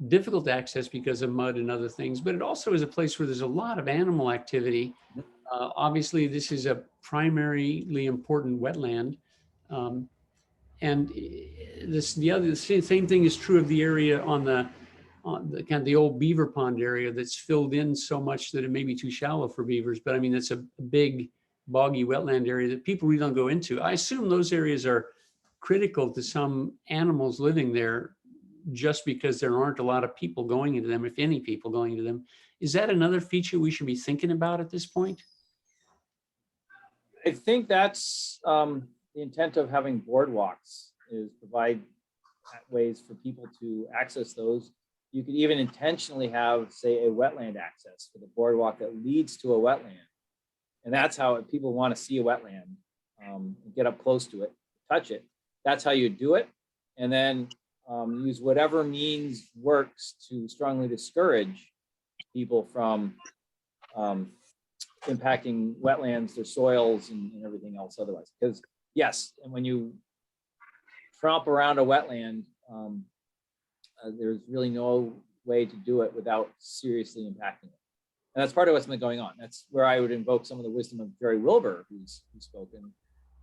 difficult to access because of mud and other things, but it also is a place where there's a lot of animal activity. Obviously, this is a primarily important wetland. And the same thing is true of the area on the kind of the old beaver pond area that's filled in so much that it may be too shallow for beavers. But I mean, it's a big boggy wetland area that people really don't go into. I assume those areas are critical to some animals living there just because there aren't a lot of people going into them, if any people going into them. Is that another feature we should be thinking about at this point? I think that's the intent of having boardwalks, is provide ways for people to access those. You could even intentionally have, say, a wetland access for the boardwalk that leads to a wetland. And that's how people want to see a wetland, get up close to it, touch it. That's how you do it. And then use whatever means works to strongly discourage people from impacting wetlands, their soils, and everything else otherwise. Because yes, and when you tromp around a wetland, there's really no way to do it without seriously impacting it. And that's part of what's been going on. That's where I would invoke some of the wisdom of Jerry Wilbur, who's spoken,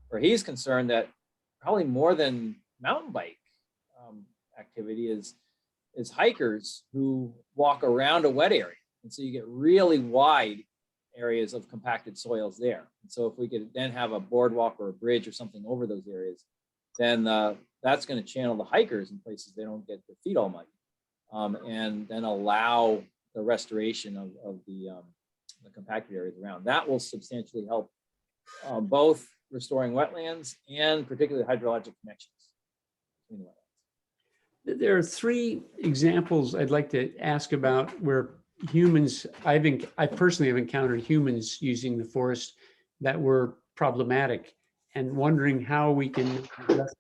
where he's concerned that probably more than mountain bike activity is hikers who walk around a wet area. And so you get really wide areas of compacted soils there. And so if we could then have a boardwalk or a bridge or something over those areas, then that's going to channel the hikers in places they don't get their feet all muddy, and then allow the restoration of the compacted areas around. That will substantially help both restoring wetlands and particularly hydrologic connections between the wetlands. There are three examples I'd like to ask about where humans, I personally have encountered humans using the forest that were problematic, and wondering how we can address.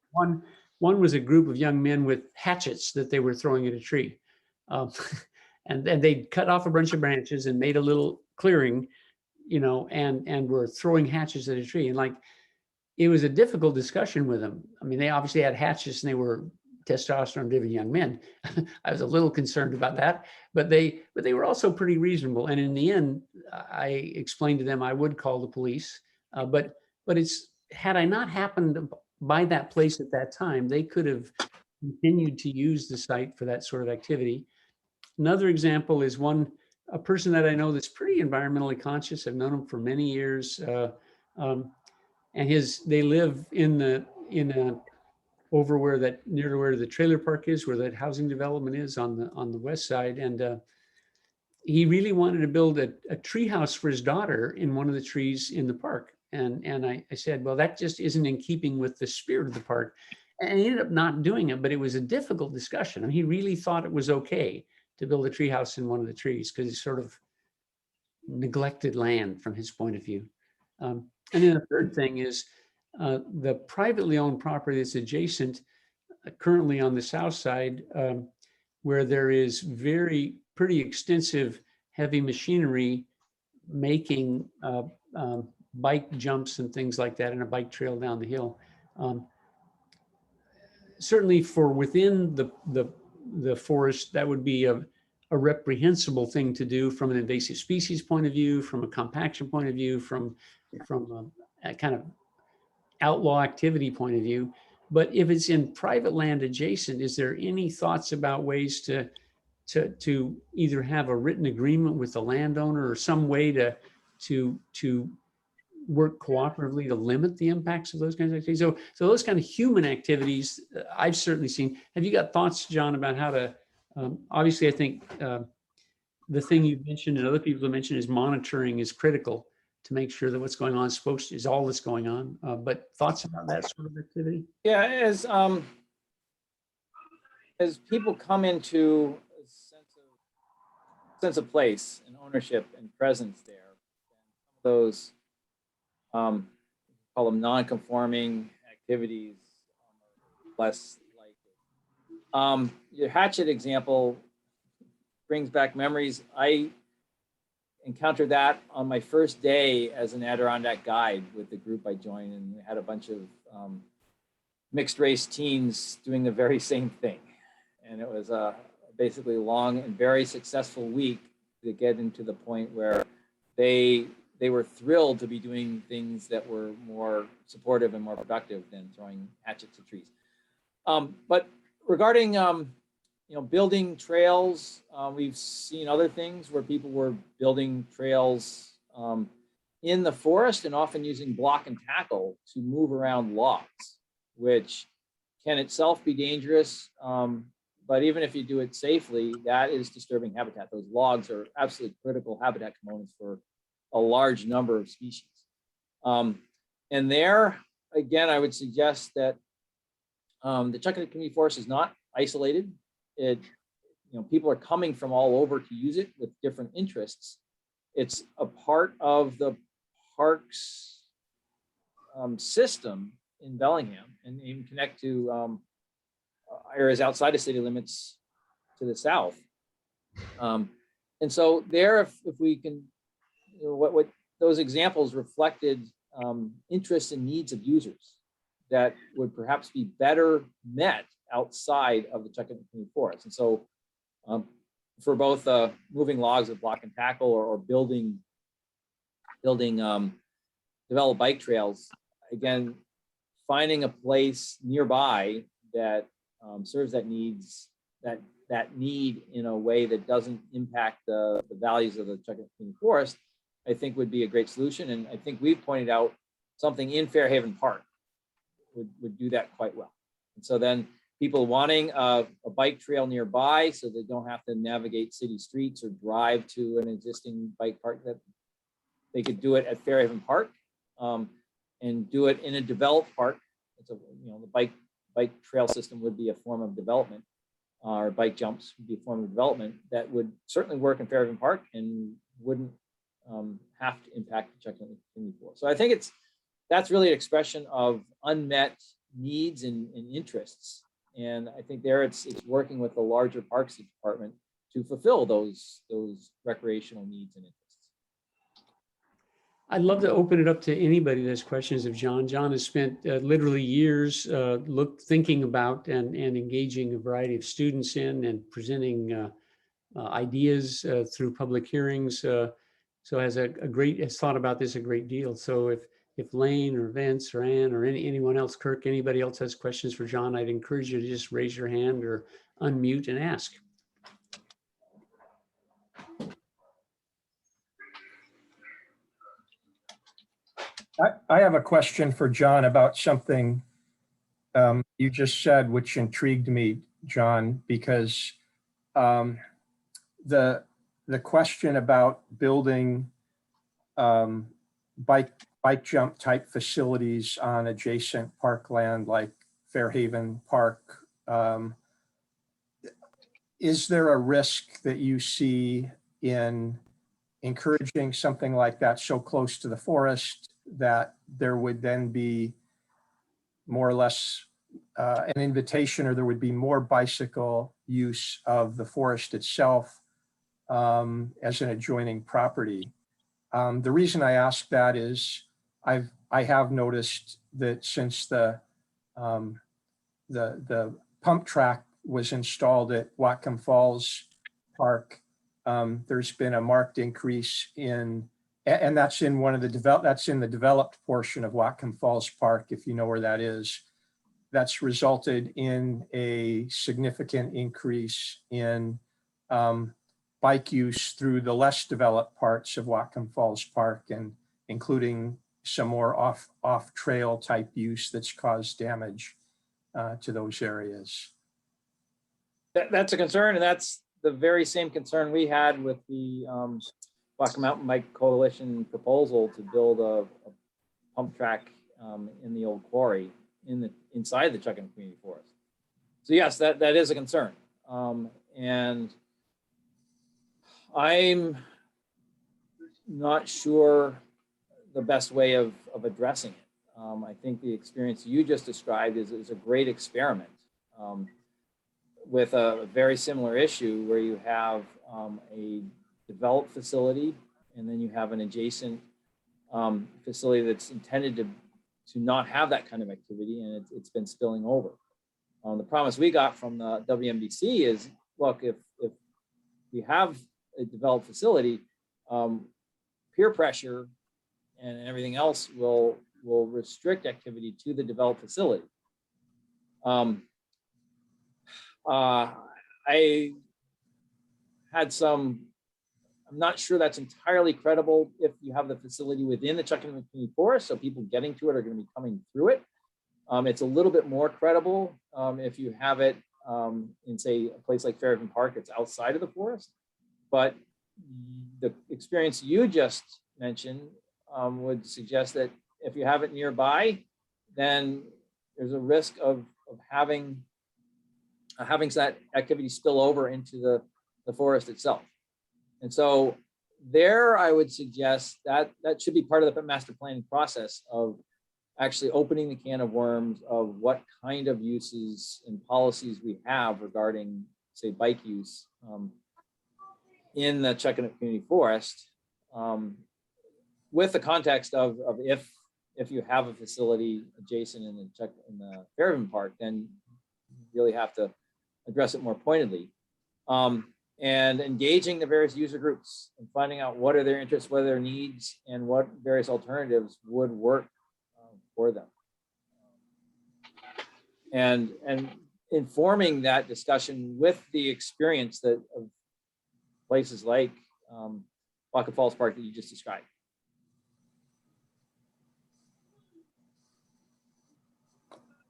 One was a group of young men with hatchets that they were throwing at a tree. And then they'd cut off a bunch of branches and made a little clearing, and were throwing hatchets at a tree. And it was a difficult discussion with them. I mean, they obviously had hatchets and they were testosterone-driven young men. I was a little concerned about that, but they were also pretty reasonable. And in the end, I explained to them I would call the police, but it's, had I not happened by that place at that time, they could have continued to use the site for that sort of activity. Another example is a person that I know that's pretty environmentally conscious. I've known him for many years, and they live over near to where the trailer park is, where that housing development is on the west side, and he really wanted to build a tree house for his daughter in one of the trees in the park. And I said, well, that just isn't in keeping with the spirit of the park. And he ended up not doing it, but it was a difficult discussion. And he really thought it was okay to build a tree house in one of the trees because it's sort of neglected land from his point of view. And then the third thing is the privately owned property that's adjacent currently on the south side, where there is pretty extensive heavy machinery making bike jumps and things like that, and a bike trail down the hill. Certainly for within the forest, that would be a reprehensible thing to do from an invasive species point of view, from a compaction point of view, from a kind of outlaw activity point of view. But if it's in private land adjacent, is there any thoughts about ways to either have a written agreement with the landowner or some way to work cooperatively to limit the impacts of those kinds of activities? So those kind of human activities I've certainly seen. Have you got thoughts, John, about how to, obviously I think the thing you mentioned and other people have mentioned is monitoring is critical to make sure that what's going on is all that's going on. But thoughts about that sort of activity? Yeah, as people come into a sense of place and ownership and presence there, those call them non-conforming activities less likely. Your hatchet example brings back memories. I encountered that on my first day as an Adirondack guide with the group I joined, and we had a bunch of mixed race teens doing the very same thing. And it was a basically long and very successful week to get into the point where they were thrilled to be doing things that were more supportive and more productive than throwing hatchets at trees. But regarding building trails, we've seen other things where people were building trails in the forest and often using block and tackle to move around logs, which can itself be dangerous. But even if you do it safely, that is disturbing habitat. Those logs are absolutely critical habitat components for a large number of species. And there, again, I would suggest that the Chuckanut Community Forest is not isolated. People are coming from all over to use it with different interests. It's a part of the parks system in Bellingham, and even connect to areas outside of city limits to the south. And so there, if we can, what those examples reflected interests and needs of users that would perhaps be better met outside of the Chuckanut Community Forest. And so for both moving logs with block and tackle or building developed bike trails, again, finding a place nearby that serves that need in a way that doesn't impact the values of the Chuckanut Community Forest, I think would be a great solution. And I think we've pointed out something in Fairhaven Park would do that quite well. And so then people wanting a bike trail nearby so they don't have to navigate city streets or drive to an existing bike park, that they could do it at Fairhaven Park and do it in a developed park. It's the bike trail system would be a form of development, or bike jumps would be a form of development that would certainly work in Fairhaven Park and wouldn't have to impact the Chuckanut Community Forest. So I think that's really an expression of unmet needs and interests. And I think there it's working with the larger Parks Department to fulfill those recreational needs and interests. I'd love to open it up to anybody that has questions of John. John has spent literally years thinking about and engaging a variety of students in and presenting ideas through public hearings. So has has thought about this a great deal. So if Lane or Vince or Ann or anyone else, Kirk, anybody else has questions for John, I'd encourage you to just raise your hand or unmute and ask. I have a question for John about something you just said, which intrigued me, John, because the question about building bike jump type facilities on adjacent parkland like Fairhaven Park, is there a risk that you see in encouraging something like that so close to the forest that there would then be more or less an invitation, or there would be more bicycle use of the forest itself as an adjoining property? The reason I ask that is I have noticed that since the pump track was installed at Whatcom Falls Park, there's been a marked increase in, and that's in the developed portion of Whatcom Falls Park, if you know where that is. That's resulted in a significant increase in bike use through the less developed parts of Whatcom Falls Park, and including some more off trail type use that's caused damage to those areas. That's a concern, and that's the very same concern we had with the Whatcom Mountain Bike Coalition proposal to build a pump track in the old quarry inside the Chuckanut Community Forest. So yes, that is a concern, and I'm not sure the best way of addressing it. I think the experience you just described is a great experiment with a very similar issue where you have a developed facility and then you have an adjacent facility that's intended to not have that kind of activity, and it's been spilling over. The promise we got from the WMDC is, look, if we have a developed facility, peer pressure and everything else will restrict activity to the developed facility. I had I'm not sure that's entirely credible if you have the facility within the Chuckanut Community Forest, so people getting to it are going to be coming through it. It's a little bit more credible if you have it in, say, a place like Fairhaven Park. It's outside of the forest. But the experience you just mentioned would suggest that if you have it nearby, then there's a risk of having that activity spill over into the forest itself. And so there, I would suggest that that should be part of the master planning process of actually opening the can of worms of what kind of uses and policies we have regarding, say, bike use in the Chuckanut Community Forest, with the context of if you have a facility adjacent in the Fairhaven Park, then you really have to address it more pointedly. And engaging the various user groups and finding out what are their interests, what are their needs, and what various alternatives would work for them. And informing that discussion with the experience of places like Whatcom Falls Park that you just described.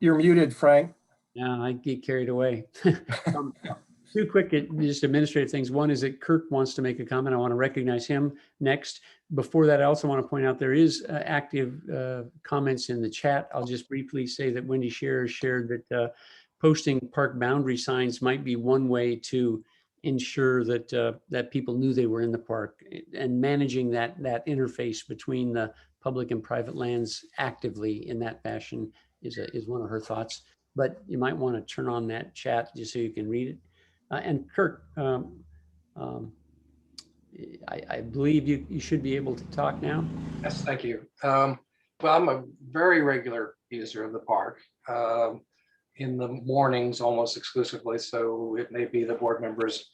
You're muted, Frank. Yeah, I get carried away. Two quick, just administrative things. One is that Kirk wants to make a comment. I want to recognize him next. Before that, I also want to point out there is active comments in the chat. I'll just briefly say that Wendy Scherer shared that posting park boundary signs might be one way to ensure that that people knew they were in the park, and managing that interface between the public and private lands actively in that fashion is one of her thoughts. But you might want to turn on that chat just so you can read it. And Kirk, I believe you should be able to talk now. Yes, thank you. Well, I'm a very regular user of the park in the mornings almost exclusively. So it may be the board members,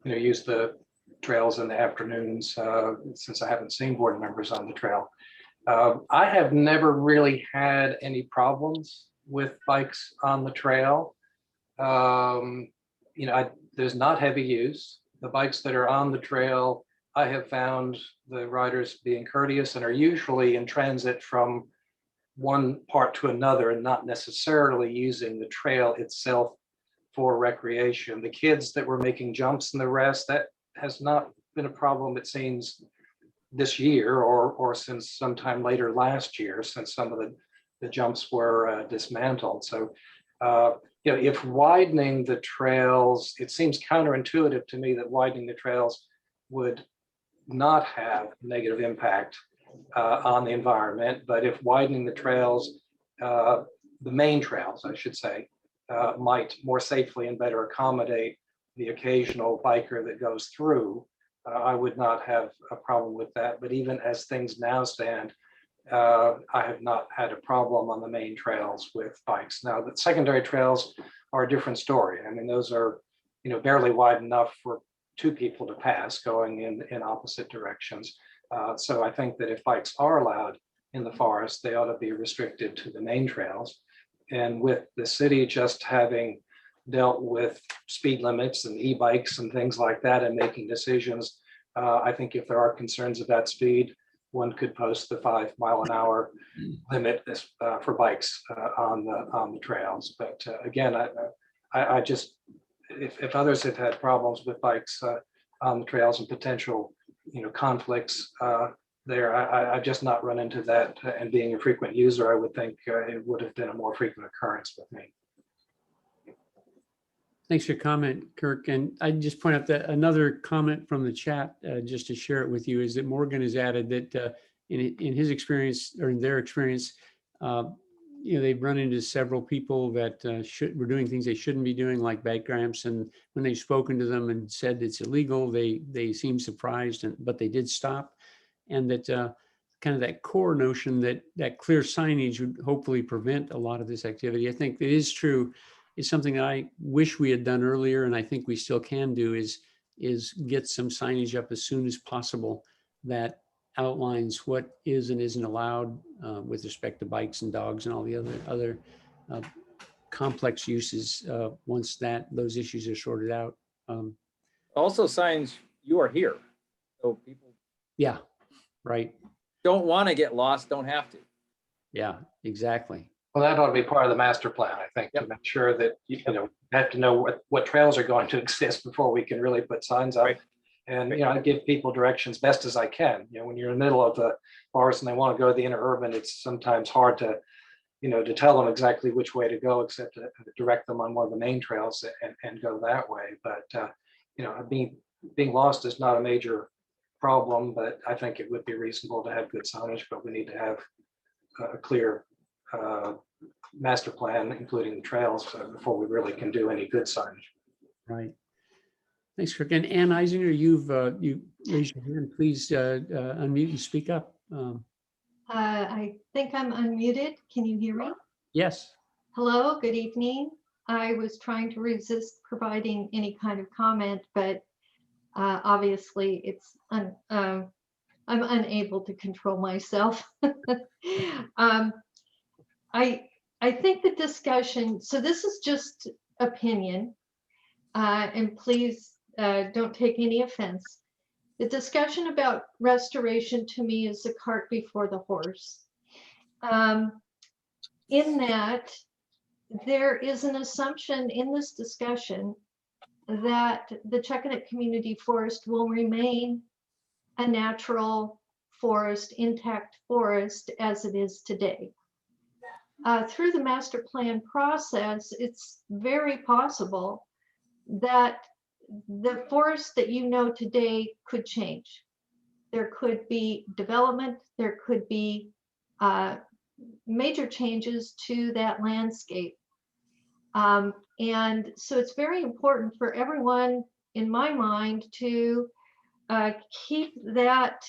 use the trails in the afternoons since I haven't seen board members on the trail. I have never really had any problems with bikes on the trail. There's not heavy use. The bikes that are on the trail, I have found the riders being courteous and are usually in transit from one part to another and not necessarily using the trail itself for recreation. The kids that were making jumps and the rest, that has not been a problem, it seems, this year or since sometime later last year, since some of the jumps were dismantled. So if widening the trails, it seems counterintuitive to me that widening the trails would not have negative impact on the environment. But if widening the trails, the main trails, I should say, might more safely and better accommodate the occasional biker that goes through, I would not have a problem with that. But even as things now stand, I have not had a problem on the main trails with bikes. Now, the secondary trails are a different story. I mean, those are, barely wide enough for two people to pass going in opposite directions. So I think that if bikes are allowed in the forest, they ought to be restricted to the main trails. And with the city just having dealt with speed limits and e-bikes and things like that and making decisions, I think if there are concerns of that speed, one could post the 5 mile an hour limit for bikes on the trails. But again, I just, if others have had problems with bikes on the trails and potential, conflicts there, I've just not run into that. And being a frequent user, I would think it would have been a more frequent occurrence with me. Thanks for your comment, Kirk. And I just point out that another comment from the chat, just to share it with you, is that Morgan has added that in his experience, or in their experience, they've run into several people that were doing things they shouldn't be doing, like bike ramps. And when they've spoken to them and said it's illegal, they seem surprised, but they did stop. And that kind of that core notion that clear signage would hopefully prevent a lot of this activity. I think it is true. It's something that I wish we had done earlier, and I think we still can do, is get some signage up as soon as possible that outlines what is and isn't allowed with respect to bikes and dogs and all the other complex uses once those issues are sorted out. Also signs, you are here. So people Yeah, right. don't want to get lost, don't have to. Yeah, exactly. Well, that ought to be part of the master plan, I think, to make sure that, you know, have to know what trails are going to exist before we can really put signs up. Right. And, you know, I give people directions best as I can. You know, when you're in the middle of the forest and they want to go to the interurban, it's sometimes hard to, you know, to tell them exactly which way to go, except to direct them on one of the main trails and go that way. But, you know, being lost is not a major problem, but I think it would be reasonable to have good signage, but we need to have a clear master plan, including the trails, before we really can do any good signage. Right. Thanks, Kirk. And Ann Eisinger, you raised your hand. Please unmute and speak up. I think I'm unmuted. Can you hear me? Yes. Hello, good evening. I was trying to resist providing any kind of comment, but obviously I'm unable to control myself. I think the discussion, so this is just opinion, and please don't take any offense. The discussion about restoration to me is the cart before the horse. In that there is an assumption in this discussion that the Chuckanut Community Forest will remain a natural forest, intact forest as it is today. Through the master plan process, it's very possible that the forest that you know today could change. There could be development, there could be major changes to that landscape. And so it's very important for everyone, in my mind, to keep that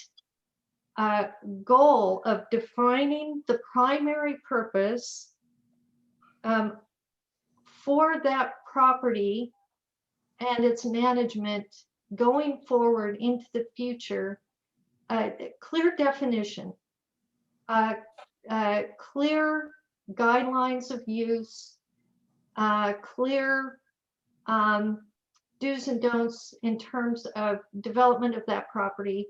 goal of defining the primary purpose for that property and its management going forward into the future. Clear definition, clear guidelines of use, clear do's and don'ts in terms of development of that property.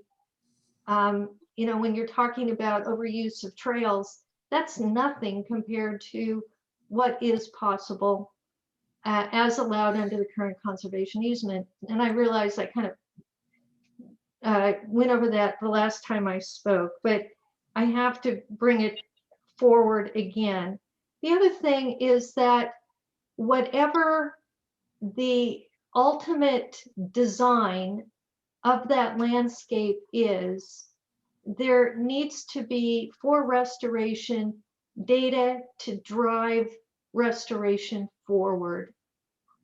You know, when you're talking about overuse of trails, that's nothing compared to what is possible as allowed under the current conservation easement. And I realize I kind of went over that the last time I spoke, but I have to bring it forward again. The other thing is that whatever the ultimate design of that landscape is, there needs to be, for restoration, data to drive restoration forward.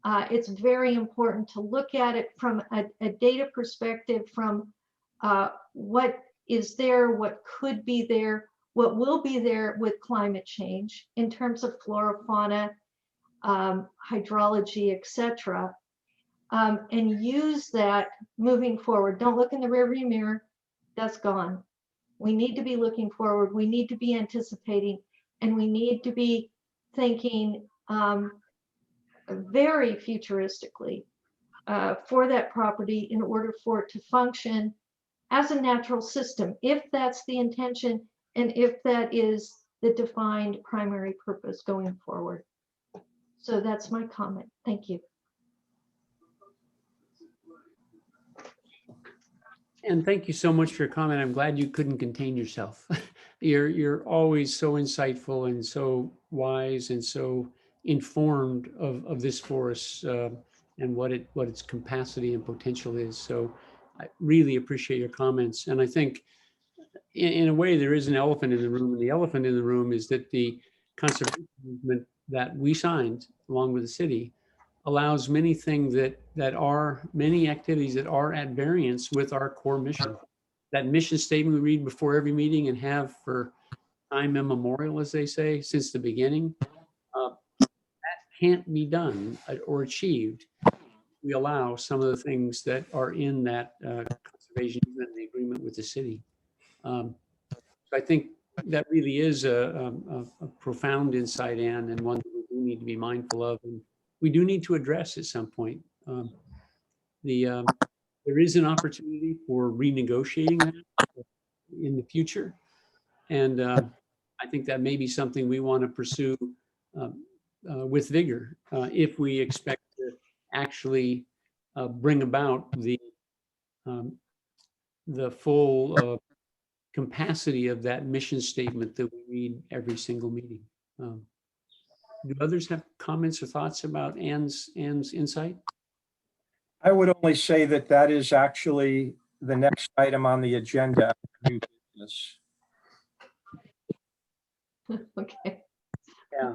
It's very important to look at it from a data perspective, from what is there, what could be there, what will be there with climate change in terms of flora, fauna, hydrology, etc. And use that moving forward. Don't look in the rearview mirror, that's gone. We need to be looking forward, we need to be anticipating, and we need to be thinking very futuristically for that property in order for it to function as a natural system, if that's the intention and if that is the defined primary purpose going forward. So that's my comment. Thank you. And thank you so much for your comment. I'm glad you couldn't contain yourself. You're always so insightful and so wise and so informed of this forest and what its capacity and potential is. So I really appreciate your comments. And I think in a way there is an elephant in the room, and the elephant in the room is that the conservation movement that we signed along with the city allows many things many activities that are at variance with our core mission. That mission statement we read before every meeting and have for time immemorial, as they say, since the beginning, that can't be done or achieved. We allow some of the things that are in that conservation and the agreement with the city. So I think that really is a profound insight, Anne, and one that we do need to be mindful of. And we do need to address at some point. There is an opportunity for renegotiating that in the future. And I think that may be something we want to pursue with vigor if we expect to actually bring about the full capacity of that mission statement that we read every single meeting. Do others have comments or thoughts about Ann's insight? I would only say that that is actually the next item on the agenda. New business. Okay. Yeah.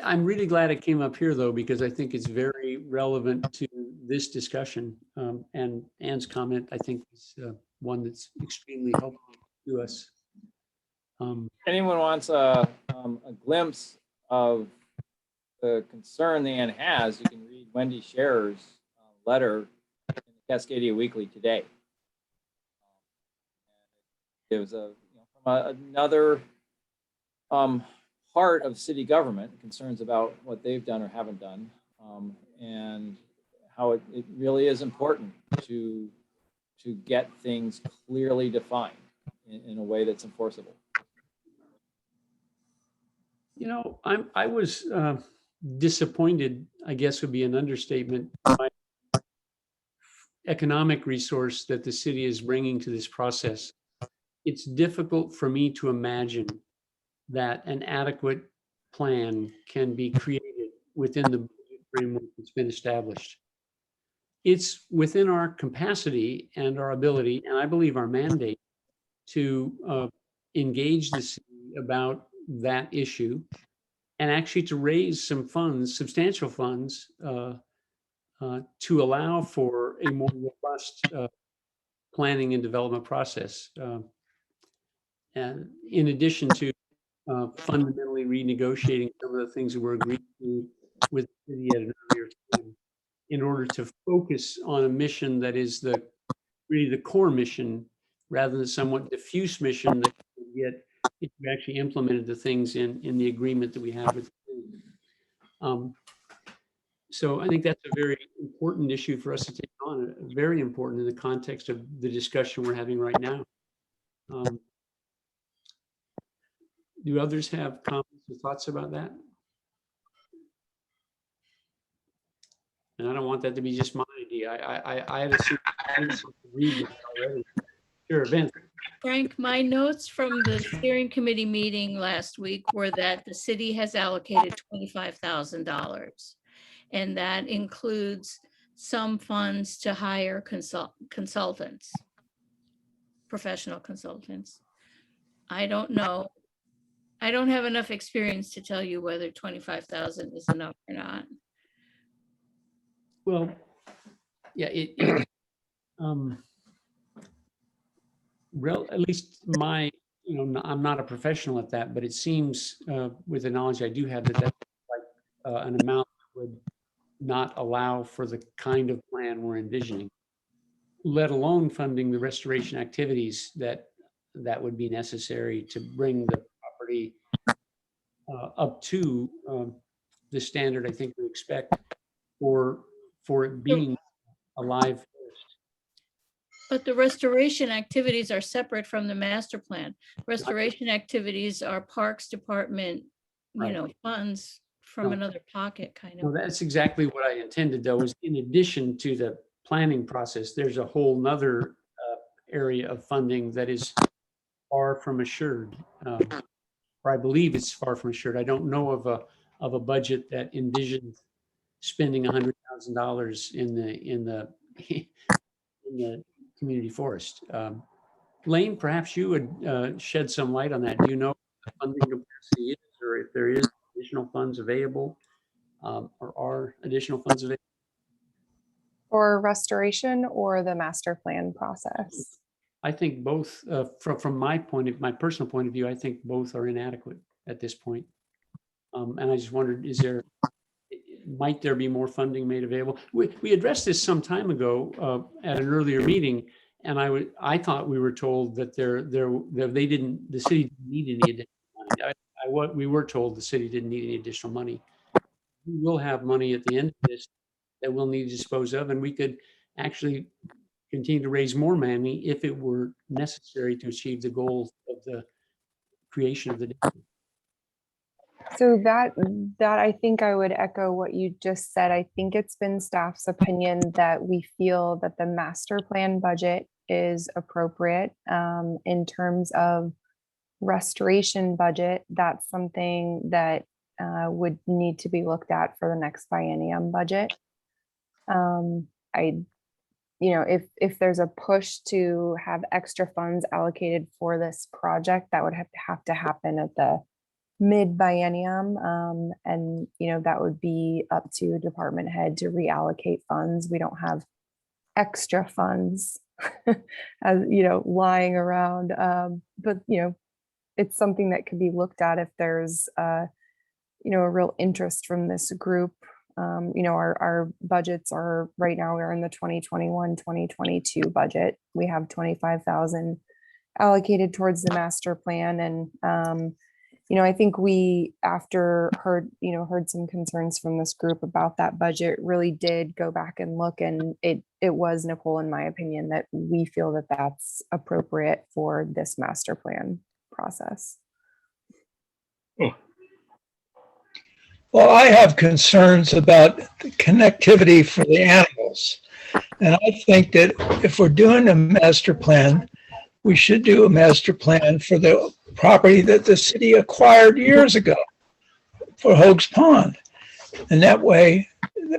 I'm really glad it came up here though, because I think it's very relevant to this discussion. And Ann's comment, I think, is one that's extremely helpful to us. Anyone wants a glimpse of the concern that Ann has, you can read Wendy Scherer's letter in the Cascadia Weekly today. It was from another part of city government, concerns about what they've done or haven't done, and how it really is important to get things clearly defined in a way that's enforceable. You know, I was disappointed, I guess would be an understatement, by economic resource that the city is bringing to this process. It's difficult for me to imagine that an adequate plan can be created within the framework that's been established. It's within our capacity and our ability, and I believe our mandate, to engage the city about that issue and actually to raise some funds, substantial funds, to allow for a more robust planning and development process. And in addition to fundamentally renegotiating some of the things that were agreed to with the city at an earlier time, in order to focus on a mission that is really the core mission, rather than somewhat diffuse mission that you get if you actually implemented the things in the agreement that we have with the city. So I think that's a very important issue for us to take on, very important in the context of the discussion we're having right now. Do others have comments or thoughts about that? And I don't want that to be just my idea. I had assumed to read this already. Sure, Vince. Frank, my notes from the steering committee meeting last week were that the city has allocated $25,000. And that includes some funds to hire consultants, professional consultants. I don't know. I don't have enough experience to tell you whether 25,000 is enough or not. Well, yeah, at least my, I'm not a professional at that, but it seems with the knowledge I do have that that's like an amount that would not allow for the kind of plan we're envisioning, let alone funding the restoration activities that would be necessary to bring the property up to the standard I think we expect for it being a live forest. But the restoration activities are separate from the master plan. Restoration activities are Parks Department, funds from another pocket kind No, of. that's exactly what I intended, though, is in addition to the planning process, there's a whole nother area of funding that is far from assured. Or I believe it's far from assured. I don't know of a budget that envisions spending $100,000 in the community forest. Lane, perhaps you would shed some light on that. Do you know what the funding capacity is, or if there is additional funds available, or are additional funds available? For restoration or the master plan process? I think both, from my personal point of view, I think both are inadequate at this point. And I just wondered, might there be more funding made available? We addressed this some time ago at an earlier meeting, and I thought we were told that the city didn't need any additional money. We were told the city didn't need any additional money. We will have money at the end of this that we'll need to dispose of, and we could actually continue to raise more money if it were necessary to achieve the goals of the creation of the dam. So that I think I would echo what you just said. I think it's been staff's opinion that we feel that the master plan budget is appropriate in terms of restoration budget. That's something that would need to be looked at for the next biennium budget. If there's a push to have extra funds allocated for this project, that would have to happen at the mid biennium. And that would be up to a department head to reallocate funds. We don't have extra funds as lying around. But it's something that could be looked at if there's a real interest from this group. Our budgets are right now, we're in the 2021-2022 budget. We have 25,000 allocated towards the master plan. And I think we, after heard some concerns from this group about that budget, really did go back and look, and it was, Nicole, in my opinion, that we feel that that's appropriate for this master plan process. Well, I have concerns about the connectivity for the animals. And I think that if we're doing a master plan, we should do a master plan for the property that the city acquired years ago for Hoag's Pond. And that way,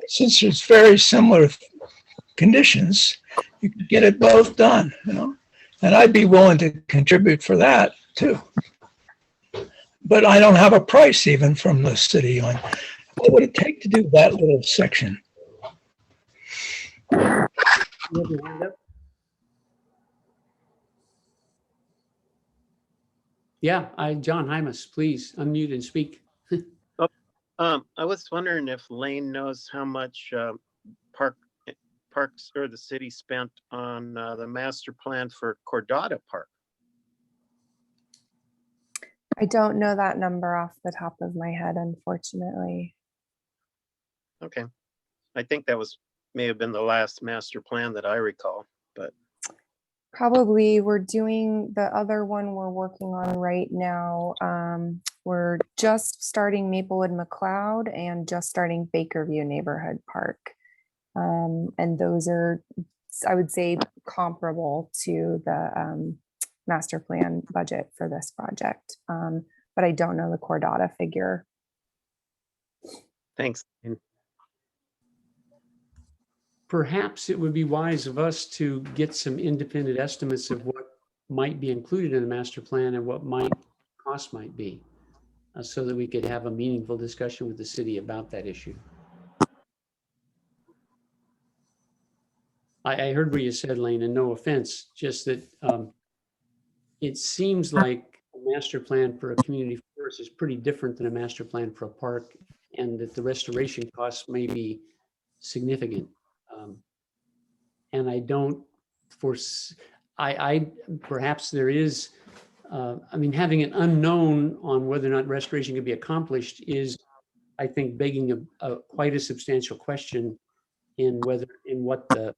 since it's very similar conditions, you can get it both done, And I'd be willing to contribute for that too. But I don't have a price even from the city on what would it take to do that little section. Yeah, John Hymas, please unmute and speak. I was wondering if Lane knows how much parks or the city spent on the master plan for Cordata Park. I don't know that number off the top of my head, unfortunately. Okay. I think that may have been the last master plan that I recall, but. Probably. We're doing the other one we're working on right now. We're just starting Maplewood McLeod and just starting Bakerview Neighborhood Park. And those are, I would say, comparable to the master plan budget for this project. But I don't know the Cordata figure. Thanks. Perhaps it would be wise of us to get some independent estimates of what might be included in the master plan and what cost might be, so that we could have a meaningful discussion with the city about that issue. I heard what you said, Lane, and no offense, just that it seems like a master plan for a community forest is pretty different than a master plan for a park, and that the restoration costs may be significant. And I don't foresee, perhaps there is, having an unknown on whether or not restoration can be accomplished is, I think, begging quite a substantial question in what the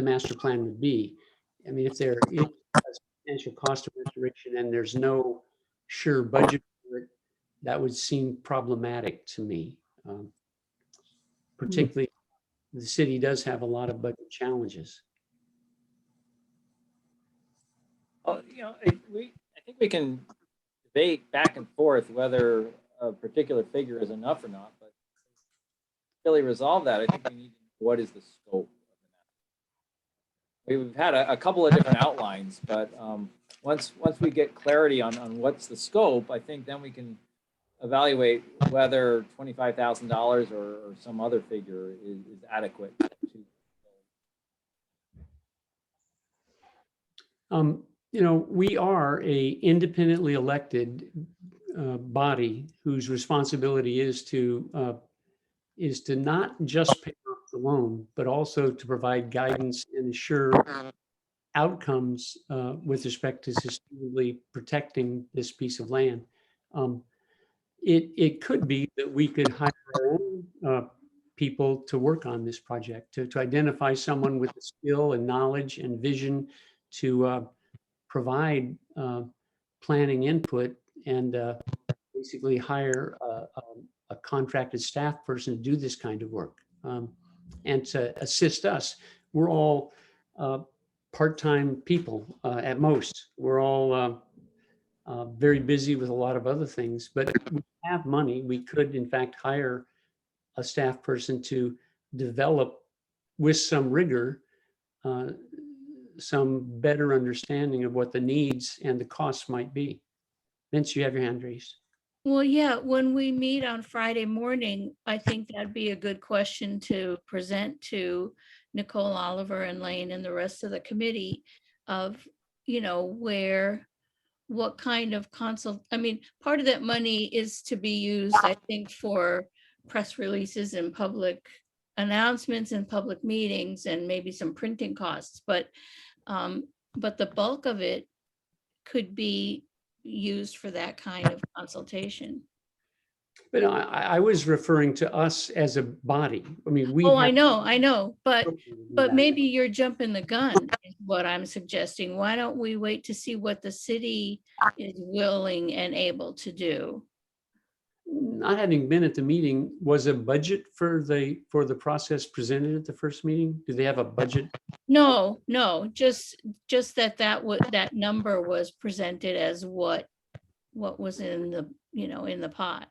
master plan would be. If there is a substantial cost of restoration and there's no sure budget for it, that would seem problematic to me. Particularly, the city does have a lot of budget challenges. Well, I think we can debate back and forth whether a particular figure is enough or not, but to really resolve that, I think we need to know what is the scope of the matter. We've had a couple of different outlines, but once we get clarity on what's the scope, I think then we can evaluate whether $25,000 or some other figure is adequate. We are a independently elected body whose responsibility is to not just pay off the loan, but also to provide guidance and ensure outcomes with respect to sustainably protecting this piece of land. It could be that we could hire our own people to work on this project, to identify someone with the skill and knowledge and vision to provide planning input and basically hire a contracted staff person to do this kind of work and to assist us. We're all part-time people at most. We're all very busy with a lot of other things, but we have money. We could, in fact, hire a staff person to develop with some rigor some better understanding of what the needs and the costs might be. Vince, you have your hand raised. Well, yeah, when we meet on Friday morning, I think that'd be a good question to present to Nicole Oliver and Lane and the rest of the committee of, you know, what kind of I mean, part of that money is to be used, I think, for press releases and public announcements and public meetings and maybe some printing costs, but the bulk of it could be used for that kind of consultation. But I was referring to us as a body. I mean, we. Oh, have- I know, but maybe you're jumping the gun is what I'm suggesting. Why don't we wait to see what the city is willing and able to do? Not having been at the meeting, was a budget for the process presented at the first meeting? Do they have a budget? No, just that number was presented as what was in the, you know, in the pot.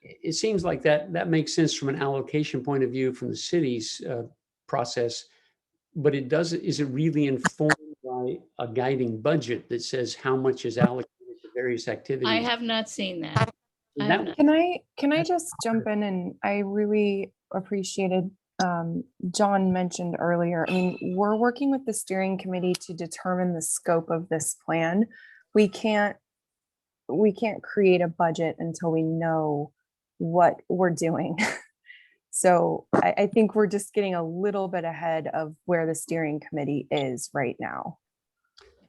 It seems like that makes sense from an allocation point of view from the city's process, but is it really informed by a guiding budget that says how much is allocated to various activities? I have not seen that. Can I just jump in? And I really appreciated John mentioned earlier. I mean, we're working with the steering committee to determine the scope of this plan. We can't create a budget until we know what we're doing. So I think we're just getting a little bit ahead of where the steering committee is right now.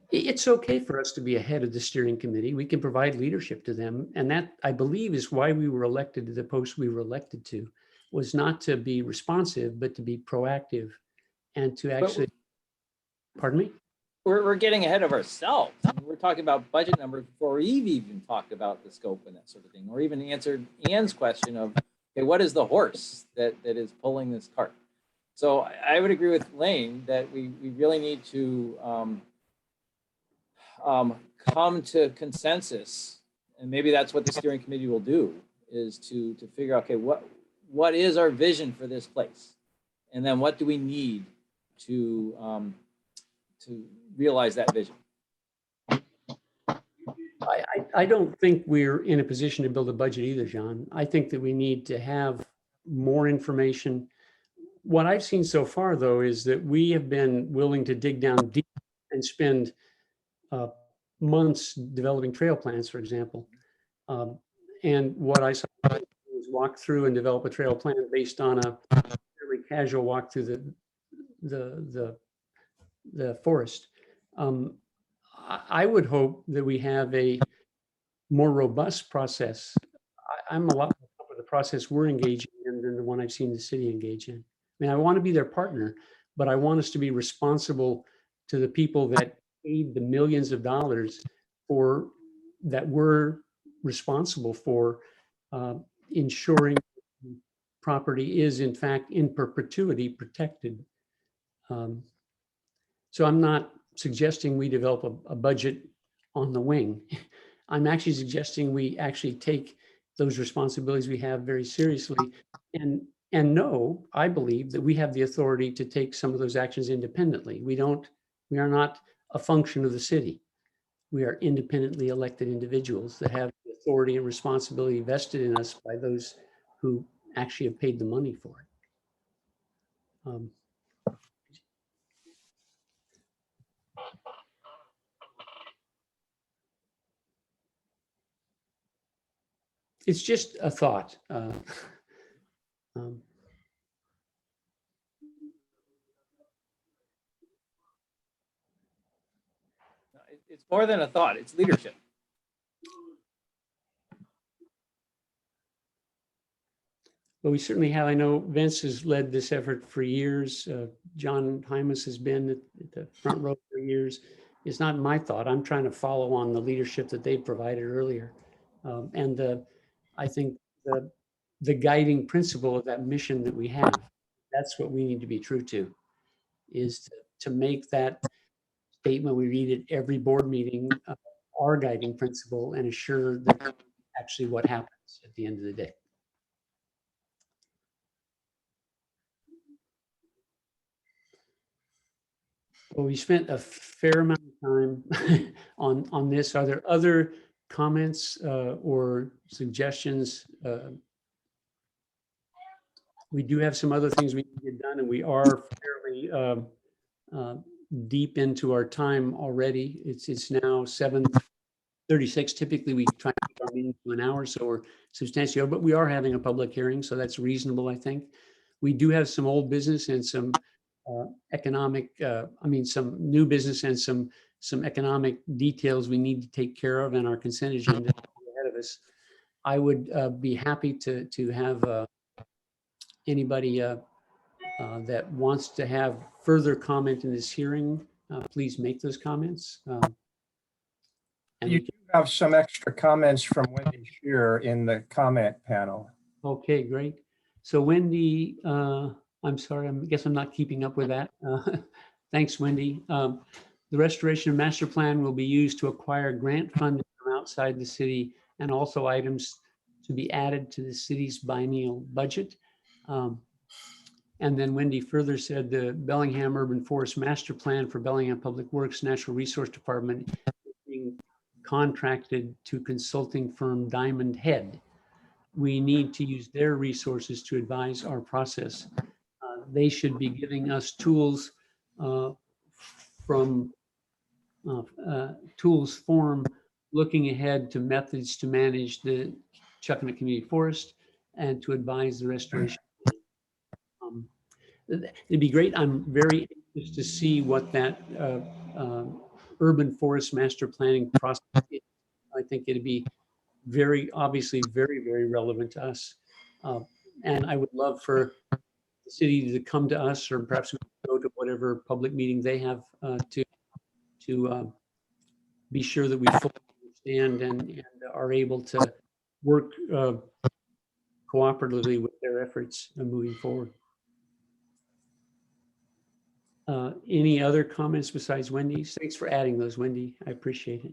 It's okay for us to be ahead of the steering committee. We can provide leadership to them. And that, I believe, is why we were elected to the post we were elected to, was not to be responsive, but to be proactive and to actually, pardon me? We're getting ahead of ourselves. I mean, we're talking about budget numbers before we've even talked about the scope and that sort of thing, or even answered Ann's question of, okay, what is the horse that is pulling this cart? So I would agree with Lane that we really need to come to consensus, and maybe that's what the steering committee will do, is to figure out, okay, what is our vision for this place, and then what do we need to realize that vision. I don't think we're in a position to build a budget either, John. I think that we need to have more information. What I've seen so far, though, is that we have been willing to dig down deep and spend months developing trail plans, for example. And what I saw was walk through and develop a trail plan based on a fairly casual walk through the forest. I would hope that we have a more robust process. I'm a lot more comfortable with the process we're engaging in than the one I've seen the city engage in. I mean, I want to be their partner, but I want us to be responsible to the people that paid the millions of dollars that we're responsible for ensuring property is in fact in perpetuity protected. So I'm not suggesting we develop a budget on the wing. I'm actually suggesting we actually take those responsibilities we have very seriously and know, I believe, that we have the authority to take some of those actions independently. We are not a function of the city. We are independently elected individuals that have the authority and responsibility vested in us by those who actually have paid the money for it. It's just a thought. It's more than a thought, it's leadership. But we certainly have, I know Vince has led this effort for years. John Hymas has been at the front row for years. It's not my thought. I'm trying to follow on the leadership that they provided earlier. And I think the guiding principle of that mission that we have, that's what we need to be true to, is to make that statement we read at every board meeting our guiding principle and assure that that's actually what happens at the end of the day. Well, we spent a fair amount of time on this. Are there other comments or suggestions? We do have some other things we need to get done, and we are fairly deep into our time already. It's now 7:36. Typically, we try to keep our meeting to an hour, so we're substantially over, but we are having a public hearing, so that's reasonable, I think. We do have some old business and some economic, some new business and some economic details we need to take care of, and our consent agenda ahead of us. I would be happy to have anybody that wants to have further comment in this hearing, please make those comments. And You do have some extra comments from Wendy Shearer in the comment panel. okay, great. So Wendy, I'm sorry, I guess I'm not keeping up with that. Thanks, Wendy. The restoration of master plan will be used to acquire grant funding from outside the city and also items to be added to the city's biennial budget. And then Wendy further said the Bellingham Urban Forest Master Plan for Bellingham Public Works Natural Resource Department is being contracted to consulting firm Diamond Head. We need to use their resources to advise our process. They should be giving us tools from tools form looking ahead to methods to manage the Chuckanut Community Forest and to advise the restoration. It'd be great. I'm very anxious to see what that urban forest master planning process is. I think it'd be very, obviously, very, very relevant to us. And I would love for the city to come to us, or perhaps we go to whatever public meeting they have to be sure that we fully understand and are able to work cooperatively with their efforts moving forward. Any other comments besides Wendy's? Thanks for adding those, Wendy. I appreciate it.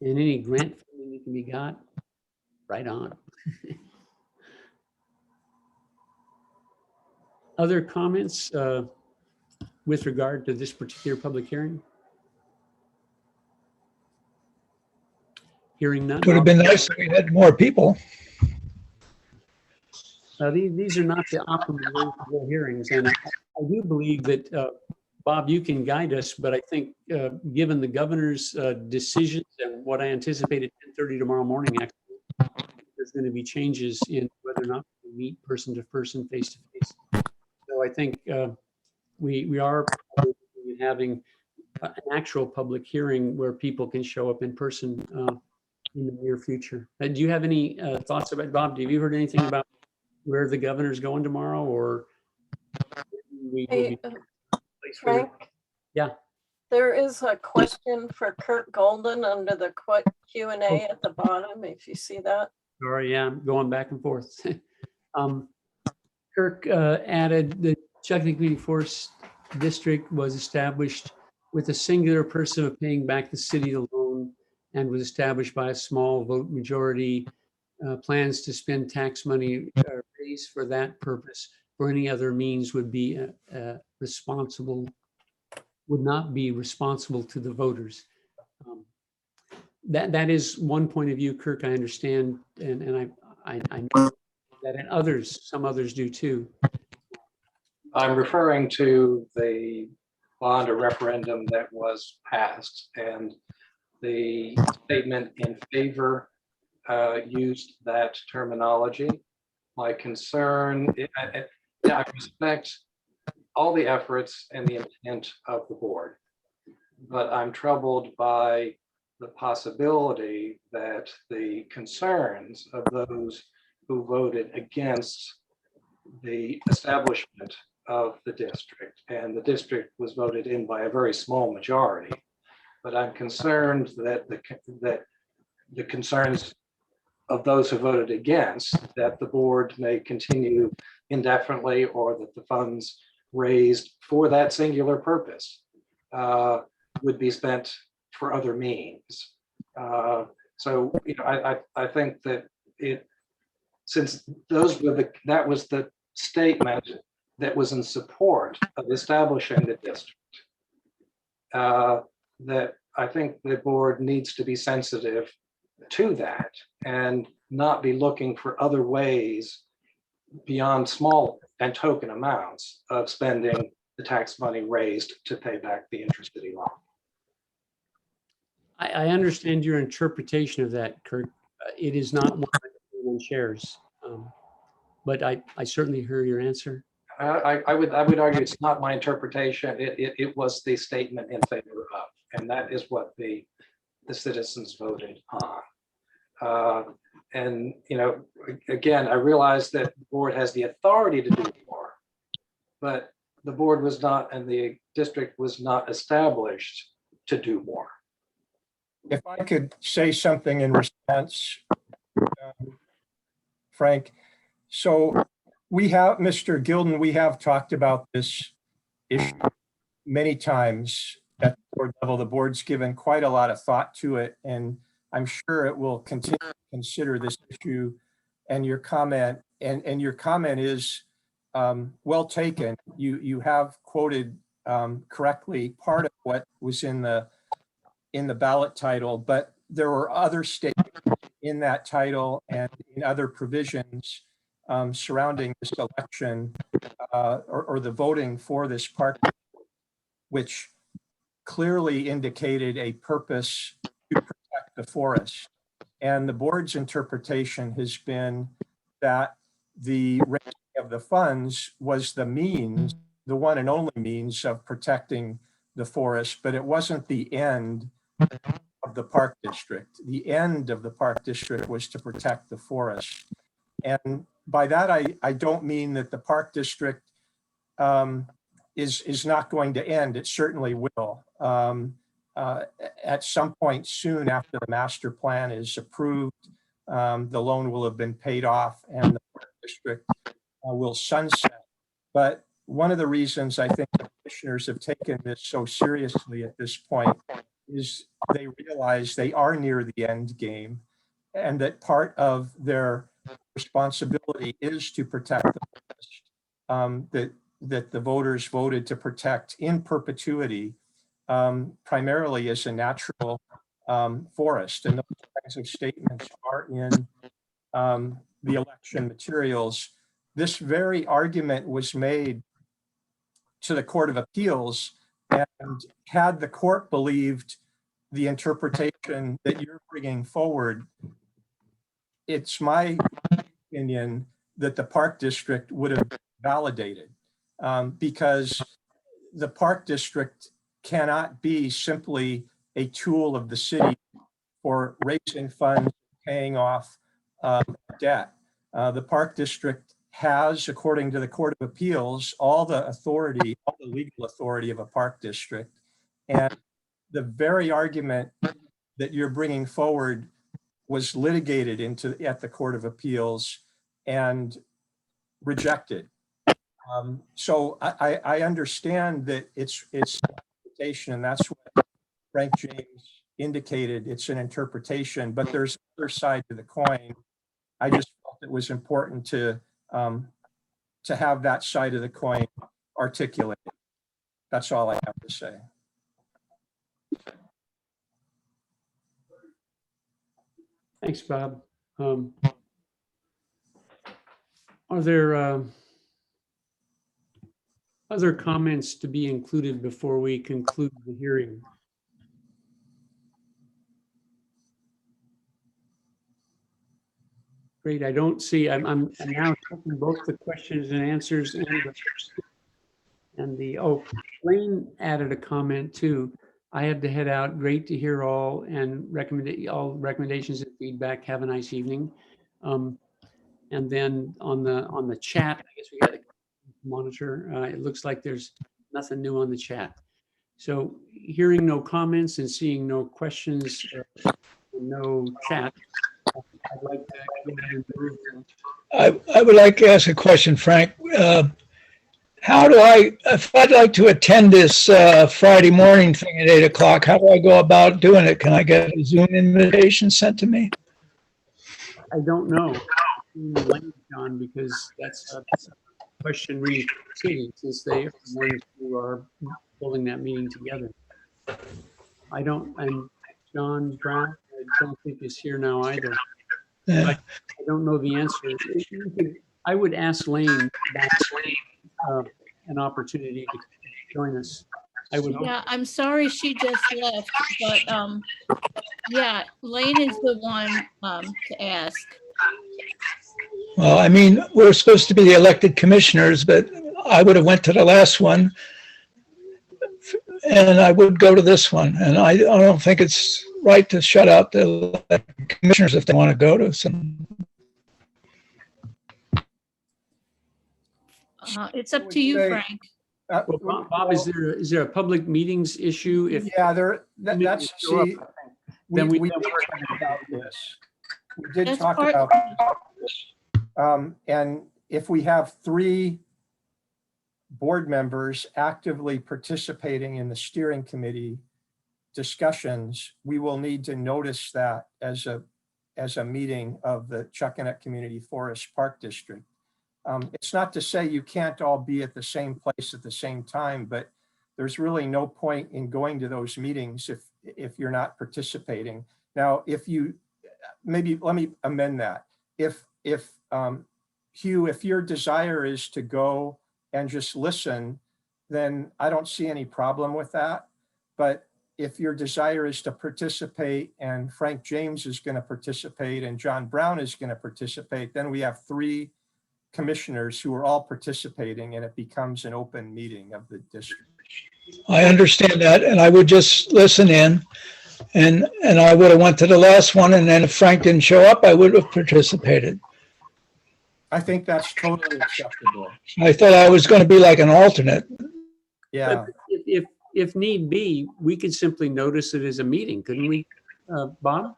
And any grant funding that can be got, right on. Other comments with regard to this particular public hearing? Hearing none. It would have been nice if we had more people. These are not the optimal hearings, and I do believe that, Bob, you can guide us, but I think given the governor's decisions and what I anticipate at 10:30 tomorrow morning, actually, there's going to be changes in whether or not we meet person to person, face to face. So I think we are having an actual public hearing where people can show up in person in the near future. Do you have any thoughts about, Bob, have you heard anything about where the governor's going tomorrow, or we will be Frank? Yeah. There is a question for Kurt Golden under the Q&A at the bottom, if you see that. Sorry, yeah, I'm going back and forth. Kirk added the Chuckanut Community Forest District was established with a singular person of paying back the city alone and was established by a small vote majority. Plans to spend tax money raised for that purpose for any other means would be would not be responsible to the voters. That is one point of view, Kirk, I understand, and I know that, and some others do too. I'm referring to the bond or referendum that was passed, and the statement in favor used that terminology. My concern, I respect all the efforts and the intent of the board, but I'm troubled by the possibility that the concerns of those who voted against the establishment of the district, and the district was voted in by a very small majority. But I'm concerned that the concerns of those who voted against, that the board may continue indefinitely, or that the funds raised for that singular purpose would be spent for other means. So, you know, I think that since that was the statement that was in support of establishing the district, that I think the board needs to be sensitive to that and not be looking for other ways beyond small and token amounts of spending the tax money raised to pay back the intercity loan. I understand your interpretation of that, Kirk. It is not 1 shares, but I certainly hear your answer. I would argue it's not my interpretation. It was the statement in favor of, and that is what the citizens voted on. And, you know, again, I realize that the board has the authority to do more, but the board was not, and the district was not established to do more. If I could say something in response, Frank. So we have, Mr. Gilden, we have talked about this issue many times at the board level. The board's given quite a lot of thought to it, and I'm sure it will continue to consider this issue and your comment. And your comment is well taken. You have quoted correctly part of what was in the ballot title, but there were other statements in that title and in other provisions surrounding this election or the voting for this park, which clearly indicated a purpose to protect the forest. And the board's interpretation has been that the raising of the funds was the means, the one and only means of protecting the forest, but it wasn't the end of the park district. The end of the park district was to protect the forest. And by that, I don't mean that the park district is not going to end. It certainly will. At some point soon after the master plan is approved, the loan will have been paid off and the park district will sunset. But one of the reasons I think the commissioners have taken this so seriously at this point is they realize they are near the end game, and that part of their responsibility is to protect the forest that the voters voted to protect in perpetuity, primarily as a natural forest. And those kinds of statements are in the election materials. This very argument was made to the Court of Appeals, and had the court believed the interpretation that you're bringing forward, it's my opinion that the park district would have validated, because the park district cannot be simply a tool of the city for raising funds, paying off debt. The park district has, according to the Court of Appeals, all the authority, all the legal authority of a park district. And the very argument that you're bringing forward was litigated at the Court of Appeals and rejected. So I understand that it's an interpretation, and that's what Frank James indicated. It's an interpretation, but there's another side to the coin. I just felt it was important to have that side of the coin articulated. That's all I have to say. Thanks, Bob. Are there other comments to be included before we conclude the hearing? Great, I don't see, I'm now checking both the questions and answers and the, oh, Lane added a comment too. I had to head out. Great to hear all and all recommendations and feedback. Have a nice evening. And then on the chat, I guess we got monitor. It looks like there's nothing new on the chat. So hearing no comments and seeing no questions, no chat, I'd like to go ahead and move. I would like to ask a question, Frank. How do if I'd like to attend this Friday morning thing at 8 o'clock, how do I go about doing it? Can I get a Zoom invitation sent to me? I don't know, John, because that's a question really for the city, since they are the ones who are holding that meeting together. I don't, and John Brown, I don't think is here now either. Yeah. I don't know the answer. I would ask Lane about an opportunity to join us. I would. Yeah, I'm sorry she just left, but yeah, Lane is the one to ask. Well, I mean, we're supposed to be the elected commissioners, but I would have went to the last one and I would go to this one. And I don't think it's right to shut out the commissioners if they want to go to some. It's up to you, Frank. Well, Bob, is there a public meetings issue? If Yeah, that's, see, then we did don't talk about this. We did That's talk part- about this. And if we have 3 board members actively participating in the steering committee discussions, we will need to notice that as a meeting of the Chuckanut Community Forest Park District. It's not to say you can't all be at the same place at the same time, but there's really no point in going to those meetings if you're not participating. Now, maybe let me amend that. Hugh, if your desire is to go and just listen, then I don't see any problem with that. But if your desire is to participate and Frank James is going to participate and John Brown is going to participate, then we have 3 commissioners who are all participating and it becomes an open meeting of the district. I understand that, and I would just listen in, and I would have went to the last one, and then if Frank didn't show up, I would have participated. I think that's totally acceptable. I thought I was going to be like an alternate. Yeah. But if need be, we could simply notice it as a meeting, couldn't we, Bob?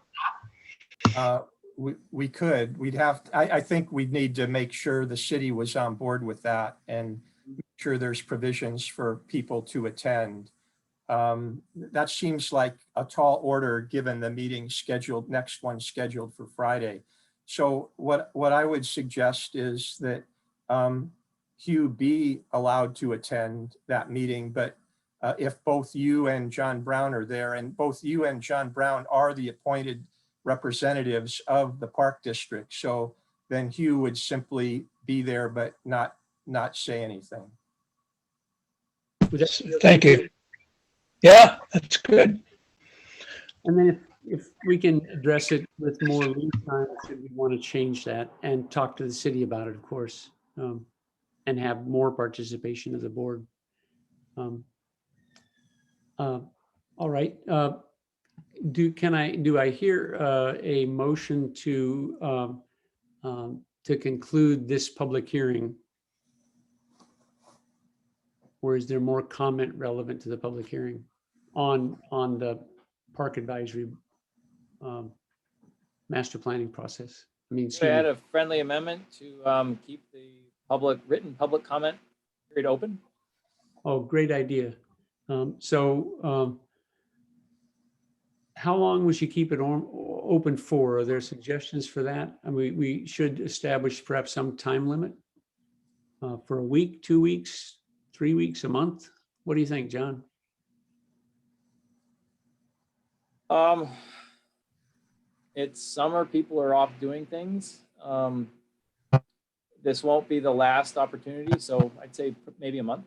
We could. I think we'd need to make sure the city was on board with that and make sure there's provisions for people to attend. That seems like a tall order given the meeting scheduled, next one scheduled for Friday. So what I would suggest is that Hugh be allowed to attend that meeting, but if both you and John Brown are there, and both you and John Brown are the appointed representatives of the park district, so then Hugh would simply be there but not say anything. Thank you. Yeah, that's good. And then if we can address it with more lead time, should we want to change that and talk to the city about it, of course, and have more participation of the board. All right. Do I hear a motion to conclude this public hearing? Or is there more comment relevant to the public hearing on the park advisory master planning process? I mean, Should I add a friendly amendment to keep the written public comment period open? Oh, great idea. How long would you keep it open for? Are there suggestions for that? I mean, we should establish perhaps some time limit for a week, 2 weeks, 3 weeks, a month. What do you think, John? It's summer, people are off doing things. This won't be the last opportunity, so I'd say maybe a month.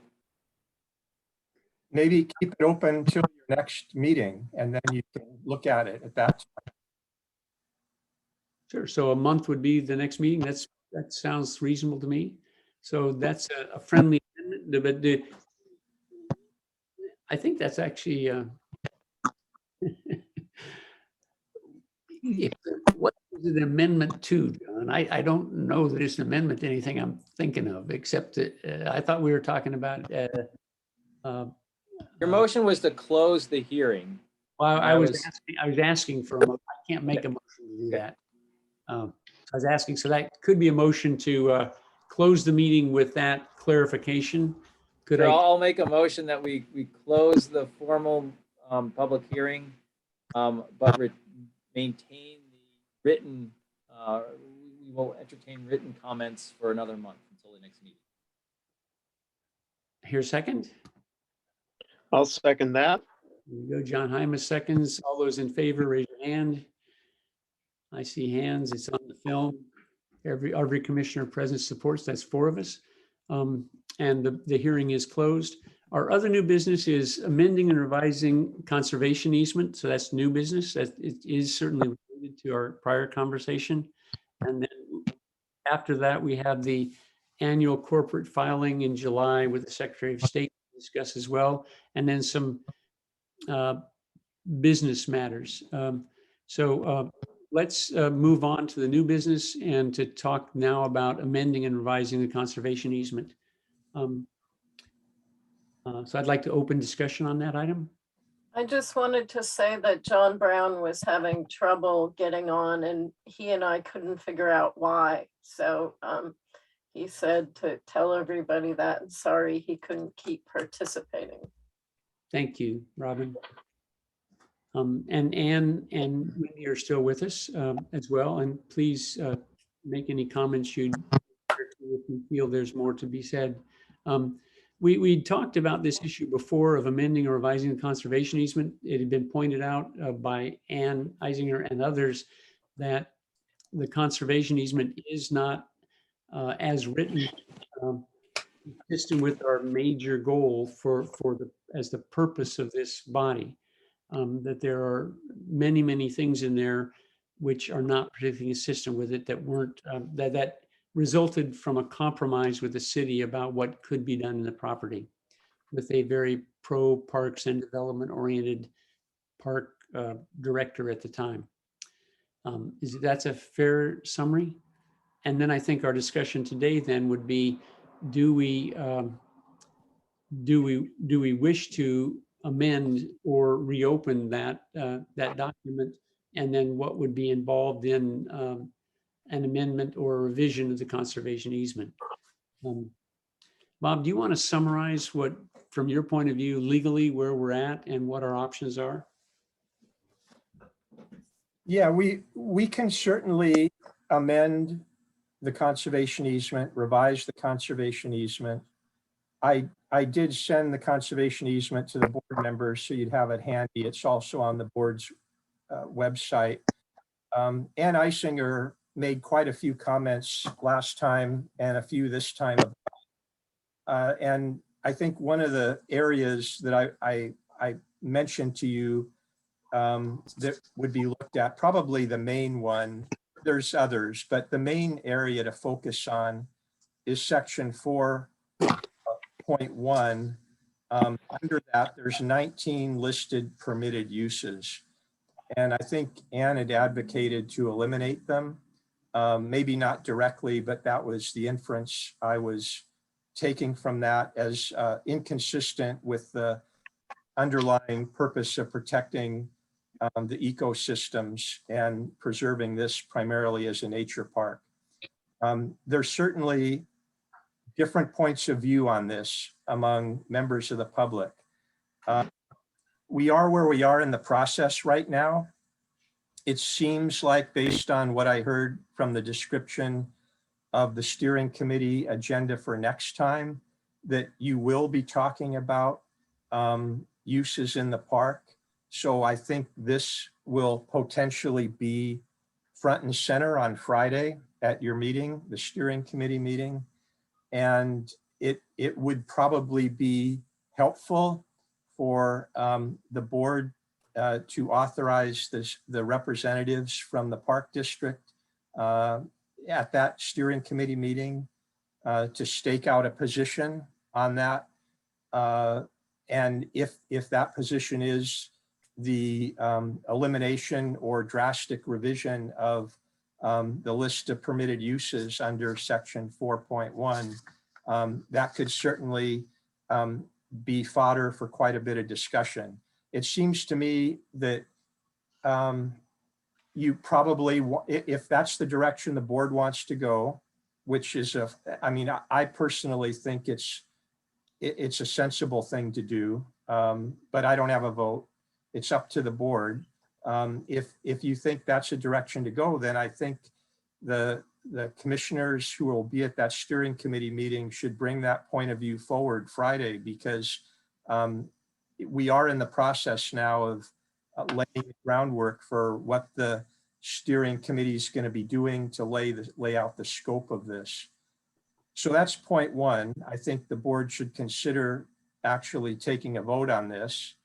Maybe keep it open until your next meeting and then you can look at it at that time. Sure. So a month would be the next meeting. That sounds reasonable to me. So that's a friendly amendment, but I think that's actually what An amendment to, John. I don't know that it's an amendment to anything I'm thinking of, except that I thought we were talking about. Your motion was to close the hearing. Well, And I that was was- asking, I was asking for a motion. I can't make a motion to do that. I was asking, so that could be a motion to close the meeting with that clarification. Could Sure, I? I'll make a motion that we close the formal public hearing, but maintain the written, we will entertain written comments for another month until the next meeting. Here, second. I'll second that. There you go, John Hymas seconds. All those in favor, raise your hand. I see hands. It's on the film. Every commissioner present supports. That's 4 of us. And the hearing is closed. Our other new business is amending and revising conservation easement. So that's new business. That it is certainly related to our prior conversation. And then after that, we have the annual corporate filing in July with the Secretary of State to discuss as well. And then some business matters. So let's move on to the new business and to talk now about amending and revising the conservation easement. So I'd like to open discussion on that item. I just wanted to say that John Brown was having trouble getting on and he and I couldn't figure out why. So he said to tell everybody that, and sorry he couldn't keep participating. Thank you, Robin. And Anne and Wendy are still with us as well. And please make any comments you feel there's more to be said. We talked about this issue before of amending or revising the conservation easement. It had been pointed out by Ann Isinger and others that the conservation easement is not as written consistent with our major goal as the purpose of this body. That there are many things in there which are not particularly consistent with it, that weren't that resulted from a compromise with the city about what could be done in the property, with a very pro parks and development oriented park director at the time. That's a fair summary? And then I think our discussion today then would be, do we wish to amend or reopen that document, and then what would be involved in an amendment or a revision of the conservation easement? Bob, do you want to summarize what, from your point of view, legally where we're at and what our options are? Yeah, we can certainly amend the conservation easement, revise the conservation easement. I did send the conservation easement to the board members, so you'd have it handy. It's also on the board's website. Ann Isinger made quite a few comments last time and a few this time. And I think one of the areas that I mentioned to you that would be looked at, probably the main one, there's others, but the main area to focus on is section 4.1. Under that, there's 19 listed permitted uses. And I think Ann had advocated to eliminate them. Maybe not directly, but that was the inference I was taking from that as inconsistent with the underlying purpose of protecting the ecosystems and preserving this primarily as a nature park. There's certainly different points of view on this among members of the public. We are where we are in the process right now. It seems like, based on what I heard from the description of the steering committee agenda for next time, that you will be talking about uses in the park. So I think this will potentially be front and center on Friday at your meeting, the steering committee meeting. And it would probably be helpful for the board to authorize the representatives from the park district at that steering committee meeting to stake out a position on that. And if that position is the elimination or drastic revision of the list of permitted uses under section 4.1, that could certainly be fodder for quite a bit of discussion. It seems to me that you probably, if that's the direction the board wants to go, which is I mean, I personally think it's a sensible thing to do, but I don't have a vote. It's up to the board. If you think that's a direction to go, then I think the commissioners who will be at that steering committee meeting should bring that point of view forward Friday, because we are in the process now of laying the groundwork for what the steering committee is going to be doing to lay out the scope of this. So that's point one. I think the board should consider actually taking a vote on this.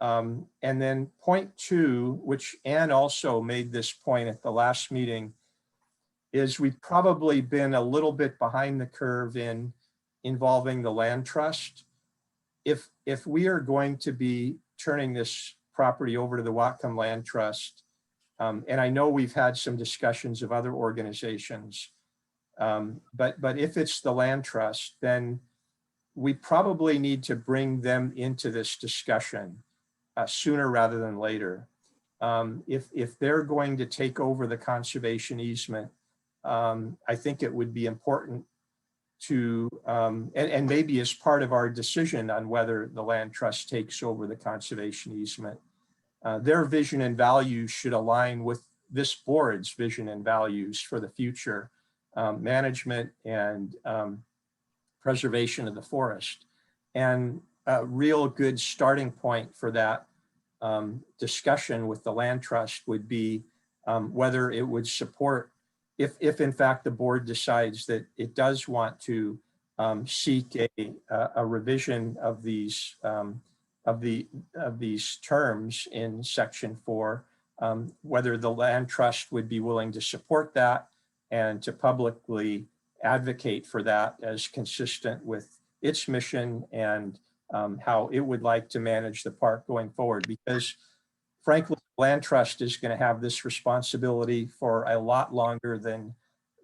And then point two, which Ann also made this point at the last meeting, is we've probably been a little bit behind the curve in involving the land trust. If we are going to be turning this property over to the Whatcom Land Trust, and I know we've had some discussions of other organizations, but if it's the land trust, then we probably need to bring them into this discussion sooner rather than later. If they're going to take over the conservation easement, I think it would be important to, and maybe as part of our decision on whether the land trust takes over the conservation easement, their vision and values should align with this board's vision and values for the future management and preservation of the forest. And a real good starting point for that discussion with the land trust would be whether it would support, if in fact the board decides that it does want to seek a revision of these terms in section 4, whether the land trust would be willing to support that and to publicly advocate for that as consistent with its mission and how it would like to manage the park going forward. Because frankly, the land trust is going to have this responsibility for a lot longer than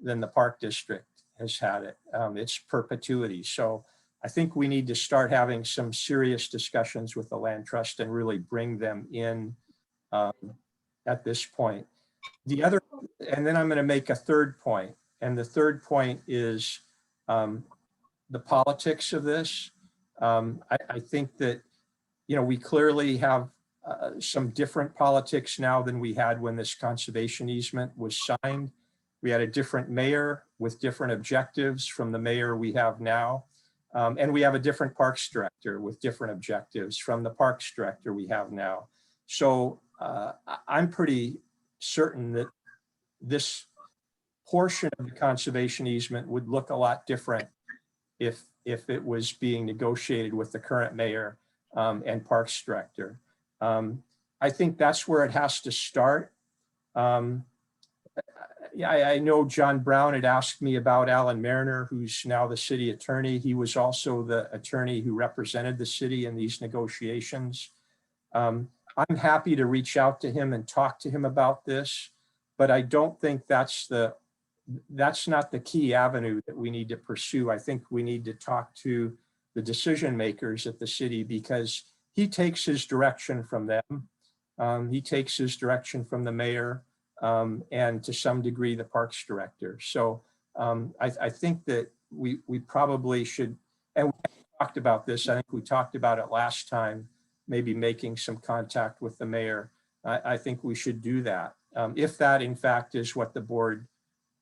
the park district has had it. It's perpetuity. So I think we need to start having some serious discussions with the land trust and really bring them in at this point. The other, and then I'm going to make a third point. And the third point is the politics of this. I think that, you know, we clearly have some different politics now than we had when this conservation easement was signed. We had a different mayor with different objectives from the mayor we have now. And we have a different parks director with different objectives from the parks director we have now. So I'm pretty certain that this portion of the conservation easement would look a lot different if it was being negotiated with the current mayor and parks director. I think that's where it has to start. Yeah, I know John Brown had asked me about Alan Mariner, who's now the city attorney. He was also the attorney who represented the city in these negotiations. I'm happy to reach out to him and talk to him about this, but I don't think that's not the key avenue that we need to pursue. I think we need to talk to the decision makers at the city, because he takes his direction from them. He takes his direction from the mayor and to some degree the parks director. So I think that we probably should, and we talked about this, I think we talked about it last time, maybe making some contact with the mayor. I think we should do that. If that in fact is what the board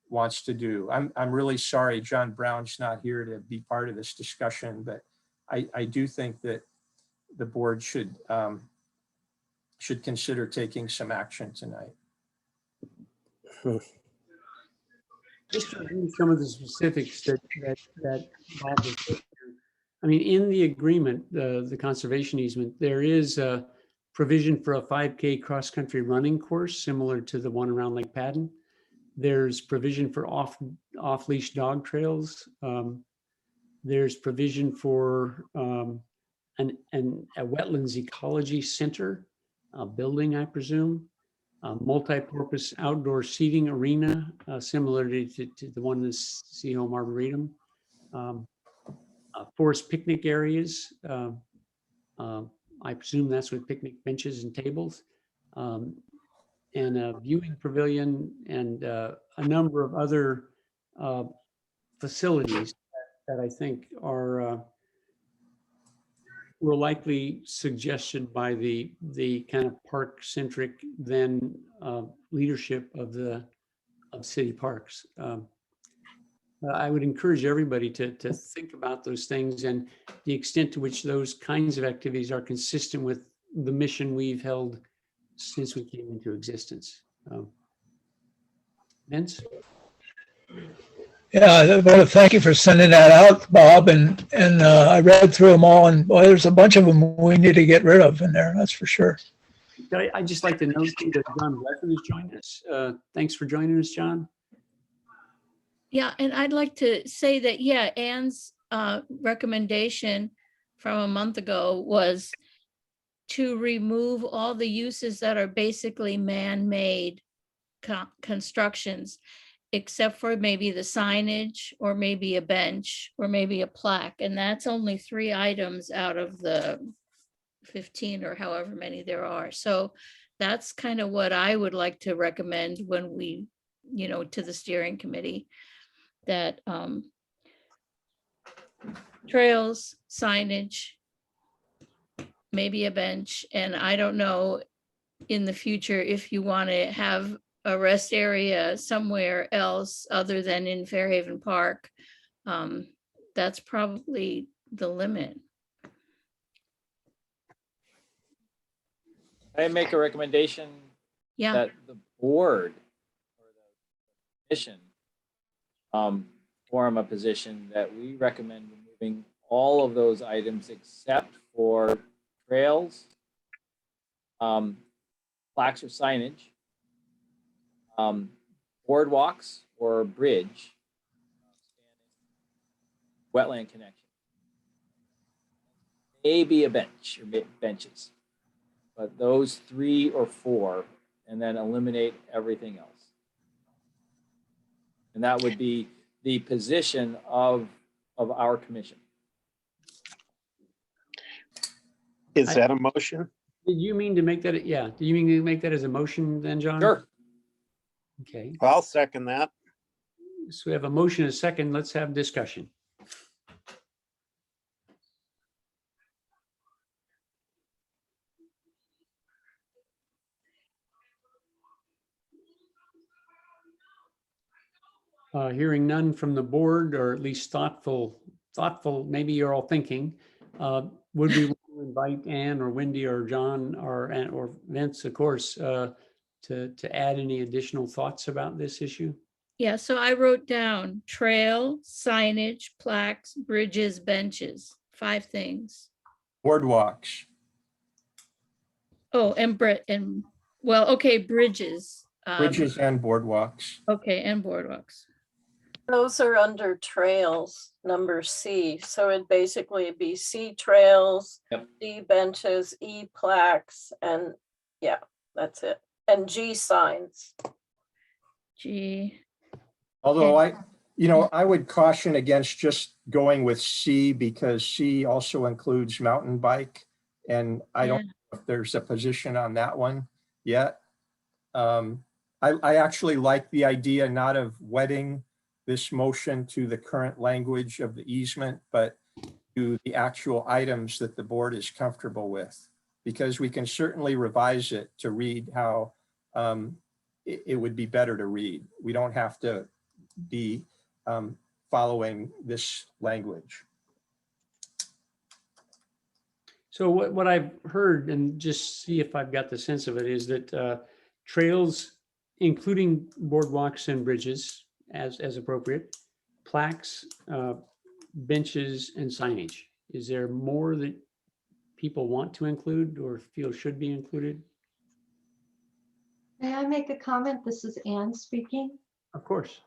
wants to do. I'm really sorry John Brown's not here to be part of this discussion, but I do think that the board should consider taking some action tonight. Just to review some of the specifics that Bob was saying. I mean, in the agreement, the conservation easement, there is a provision for a 5K cross-country running course similar to the one around Lake Padden. There's provision for off-leash dog trails. There's provision for a wetlands ecology center, a building, I presume. multi-purpose outdoor seating arena, similar to the one in the Seaholm Arboretum. Forest picnic areas. I presume that's with picnic benches and tables. And a viewing pavilion and a number of other facilities that I think are were likely suggested by the kind of park-centric then leadership of city parks. I would encourage everybody to think about those things and the extent to which those kinds of activities are consistent with the mission we've held since we came into existence. Vince? Yeah, I want to thank you for sending that out, Bob. And I read through them all, and boy, there's a bunch of them we need to get rid of in there. That's for sure. I'd just like to note that John Bleffen has joined us. Thanks for joining us, John. Yeah, and I'd like to say that, yeah, Anne's recommendation from a month ago was to remove all the uses that are basically man-made constructions, except for maybe the signage or maybe a bench or maybe a plaque. And that's only 3 items out of the 15 or however many there are. So that's kind of what I would like to recommend when we, to the steering committee, that trails, signage, maybe a bench. And I don't know in the future if you want to have a rest area somewhere else other than in Fairhaven Park. That's probably the limit. I make a recommendation Yeah, that the board or the commission form a position that we recommend removing all of those items except for trails, plaques or signage, boardwalks or bridge, wetland connection, maybe a bench or benches, but those 3 or 4, and then eliminate everything else. And that would be the position of our commission. Is that a motion? Did you mean to make that? Yeah. Do you mean to make that as a motion then, John? Sure. Okay. I'll second that. So we have a motion, a second. Let's have discussion. Hearing none from the board, or at least thoughtful, maybe you're all thinking, would we want to invite Anne or Wendy or John or Vince, of course, to add any additional thoughts about this issue? yeah. So I wrote down trail, signage, plaques, bridges, benches, 5 things. Boardwalks. Oh, and well, okay, bridges. Bridges and boardwalks. Okay, and boardwalks. Those are under trails, number C. So it'd basically be C trails, Yep. D benches, E plaques, and yeah, that's it. And G signs. Gee. Although I would caution against just going with C, because C also includes mountain bike. And I don't know if there's a position on that one yet. I actually like the idea not of wedding this motion to the current language of the easement, but to the actual items that the board is comfortable with, because we can certainly revise it to read how it would be better to read. We don't have to be following this language. So what I've heard, and just see if I've got the sense of it, is that trails, including boardwalks and bridges as appropriate, plaques, benches, and signage. Is there more that people want to include or feel should be included? May I make a comment? This is Anne speaking. Of course.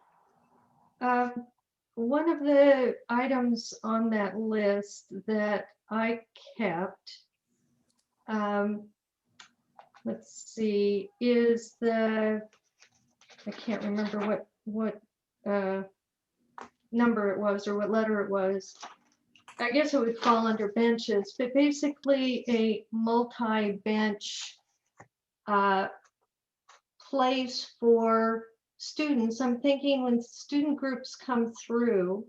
One of the items on that list that I kept let's see, is I can't remember what number it was or what letter it was. I guess it would fall under benches, but basically a multi-bench place for students. I'm thinking when student groups come through,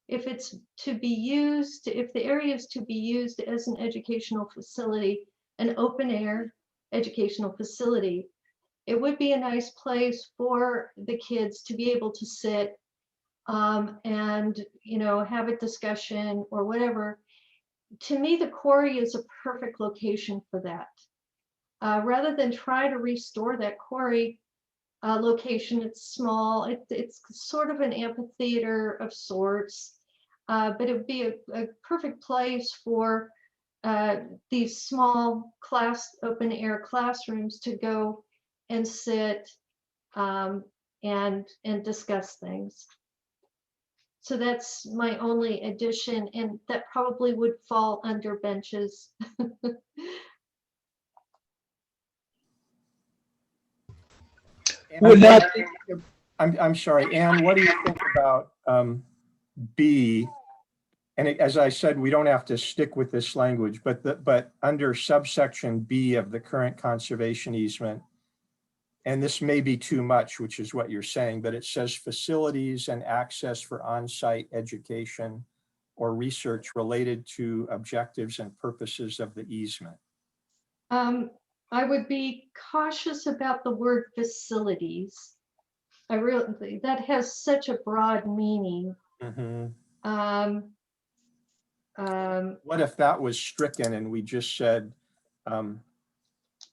if it's to be used, if the area is to be used as an educational facility, an open air educational facility, it would be a nice place for the kids to be able to sit and, you know, have a discussion or whatever. To me, the quarry is a perfect location for that. Rather than try to restore that quarry location, it's small, it's sort of an amphitheater of sorts, but it would be a perfect place for these small open air classrooms to go and sit and discuss things. So that's my only addition, and that probably would fall under benches. Would not, I'm sorry, Anne, what do you think about B? And as I said, we don't have to stick with this language, but under subsection B of the current conservation easement, and this may be too much, which is what you're saying, but it says facilities and access for on-site education or research related to objectives and purposes of the easement. I would be cautious about the word facilities. I really, that has such a broad meaning. What if that was stricken and we just said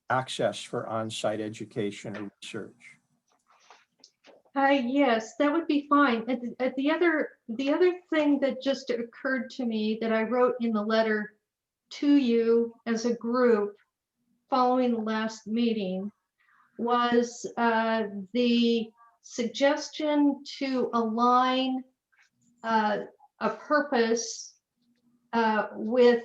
access for on-site education or research? Yes, that would be fine. The other thing that just occurred to me that I wrote in the letter to you as a group following the last meeting was the suggestion to align a purpose with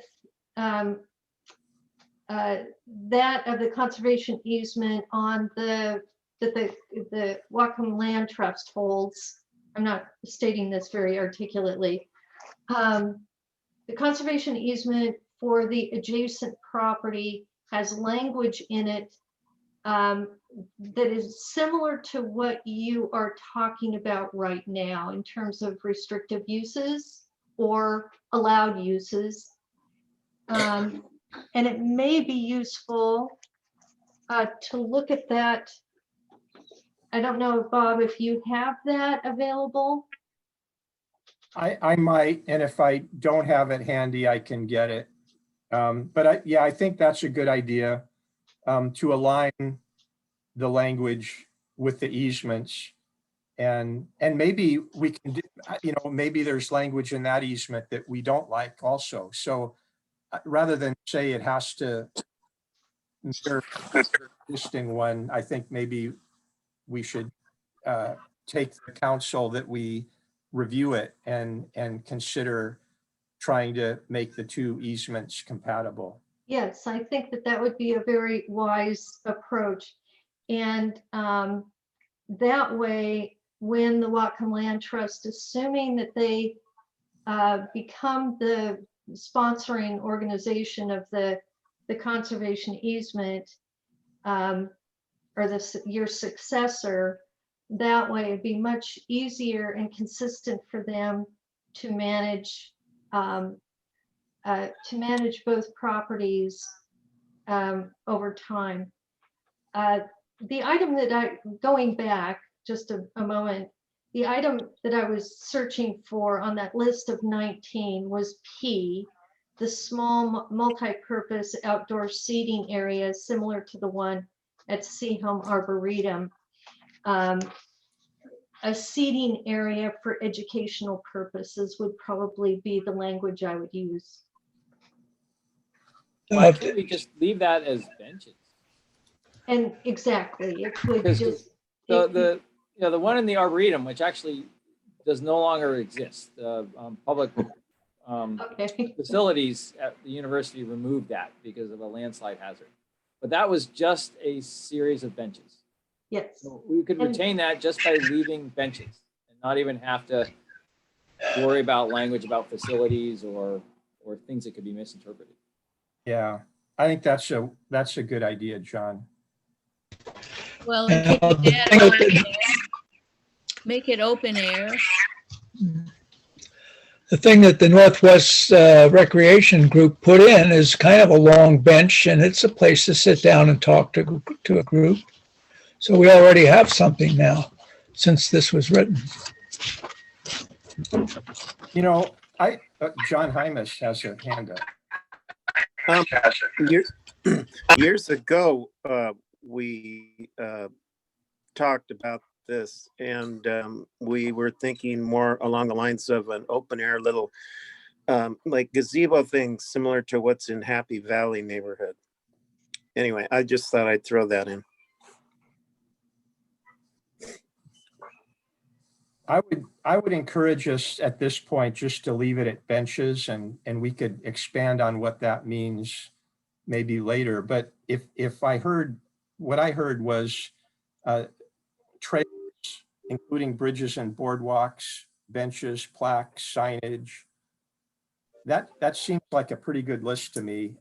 that of the conservation easement on that the Whatcom Land Trust holds. I'm not stating this very articulately. The conservation easement for the adjacent property has language in it that is similar to what you are talking about right now in terms of restrictive uses or allowed uses. And it may be useful to look at that. I don't know, Bob, if you have that available. I might, and if I don't have it handy, I can get it. But yeah, I think that's a good idea to align the language with the easements. And maybe we can do, you know, maybe there's language in that easement that we don't like also. So rather than say it has to mirror the existing one, I think maybe we should take the counsel that we review it and consider trying to make the two easements compatible. Yes, I think that would be a very wise approach. And that way, when the Whatcom Land Trust, assuming that they become the sponsoring organization of the conservation easement, or your successor, that way it'd be much easier and consistent for them to manage both properties over time. The item that going back just a moment, the item that I was searching for on that list of 19 was P, the small multi-purpose outdoor seating area similar to the one at Seahome Arboretum. A seating area for educational purposes would probably be the language I would use. Why can't we just leave that as benches? And exactly, it would Because just. the one in the Arboretum, which actually does no longer exist, public Okay. facilities at the university removed that because of a landslide hazard. but that was just a series of benches. Yes. So we could And- retain that just by leaving benches and not even have to worry about language about facilities or things that could be misinterpreted. Yeah, I think that's a good idea, John. Well, and can The you thing add with open the- air? Make it open air. The thing that the Northwest Recreation Group put in is kind of a long bench, and it's a place to sit down and talk to a group. So we already have something now, since this was written. You know, John Hymas has a hand up. Years ago, we talked about this, and we were thinking more along the lines of an open air little like gazebo thing similar to what's in Happy Valley neighborhood. Anyway, I just thought I'd throw that in. I would encourage us at this point just to leave it at benches, and we could expand on what that means maybe later. But if I heard, what I heard was trails, including bridges and boardwalks, benches, plaques, signage. That seems like a pretty good list to me,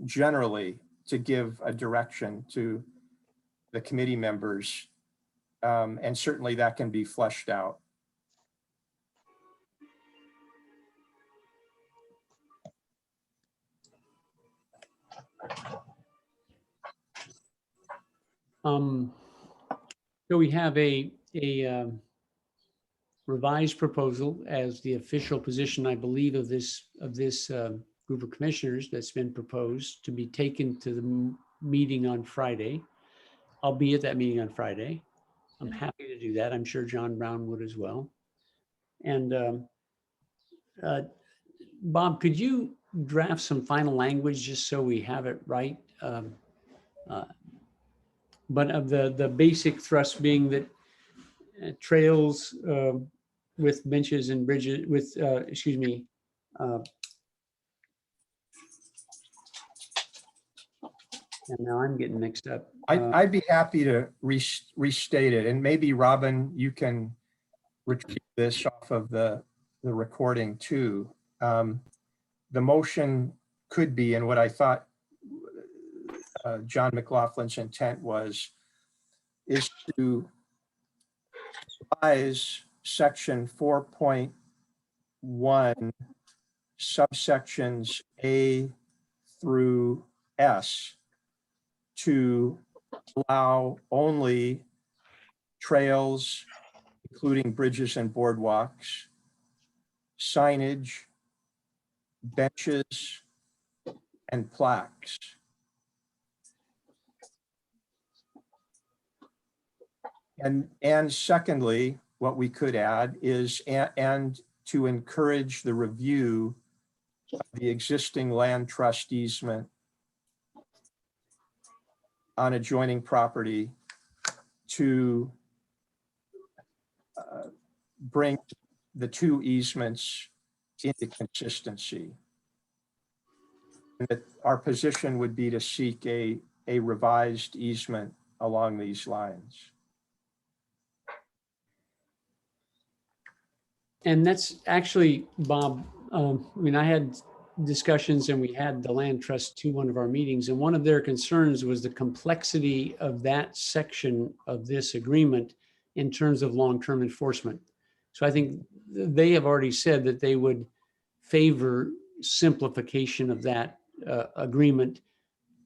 generally, to give a direction to the committee members. And certainly that can be fleshed out. So we have a revised proposal as the official position, I believe, of this group of commissioners that's been proposed to be taken to the meeting on Friday. I'll be at that meeting on Friday. I'm happy to do that. I'm sure John Brown would as well. And Bob, could you draft some final language just so we have it right? But of the basic thrust being that trails with benches and bridges with, excuse me, and now I'm getting mixed up. I'd be happy to restate it, and maybe Robin, you can retrieve this off of the recording too. The motion could be, and what I thought John McLaughlin's intent was, is to revise section 4.1 subsections A through S to allow only trails, including bridges and boardwalks, signage, benches, and plaques. And secondly, what we could add is, and to encourage the review of the existing land trust easement on adjoining property to bring the two easements into consistency. And that our position would be to seek a revised easement along these lines. And that's actually, Bob, I mean, I had discussions and we had the land trust to one of our meetings, and one of their concerns was the complexity of that section of this agreement in terms of long-term enforcement. So I think they have already said that they would favor simplification of that agreement,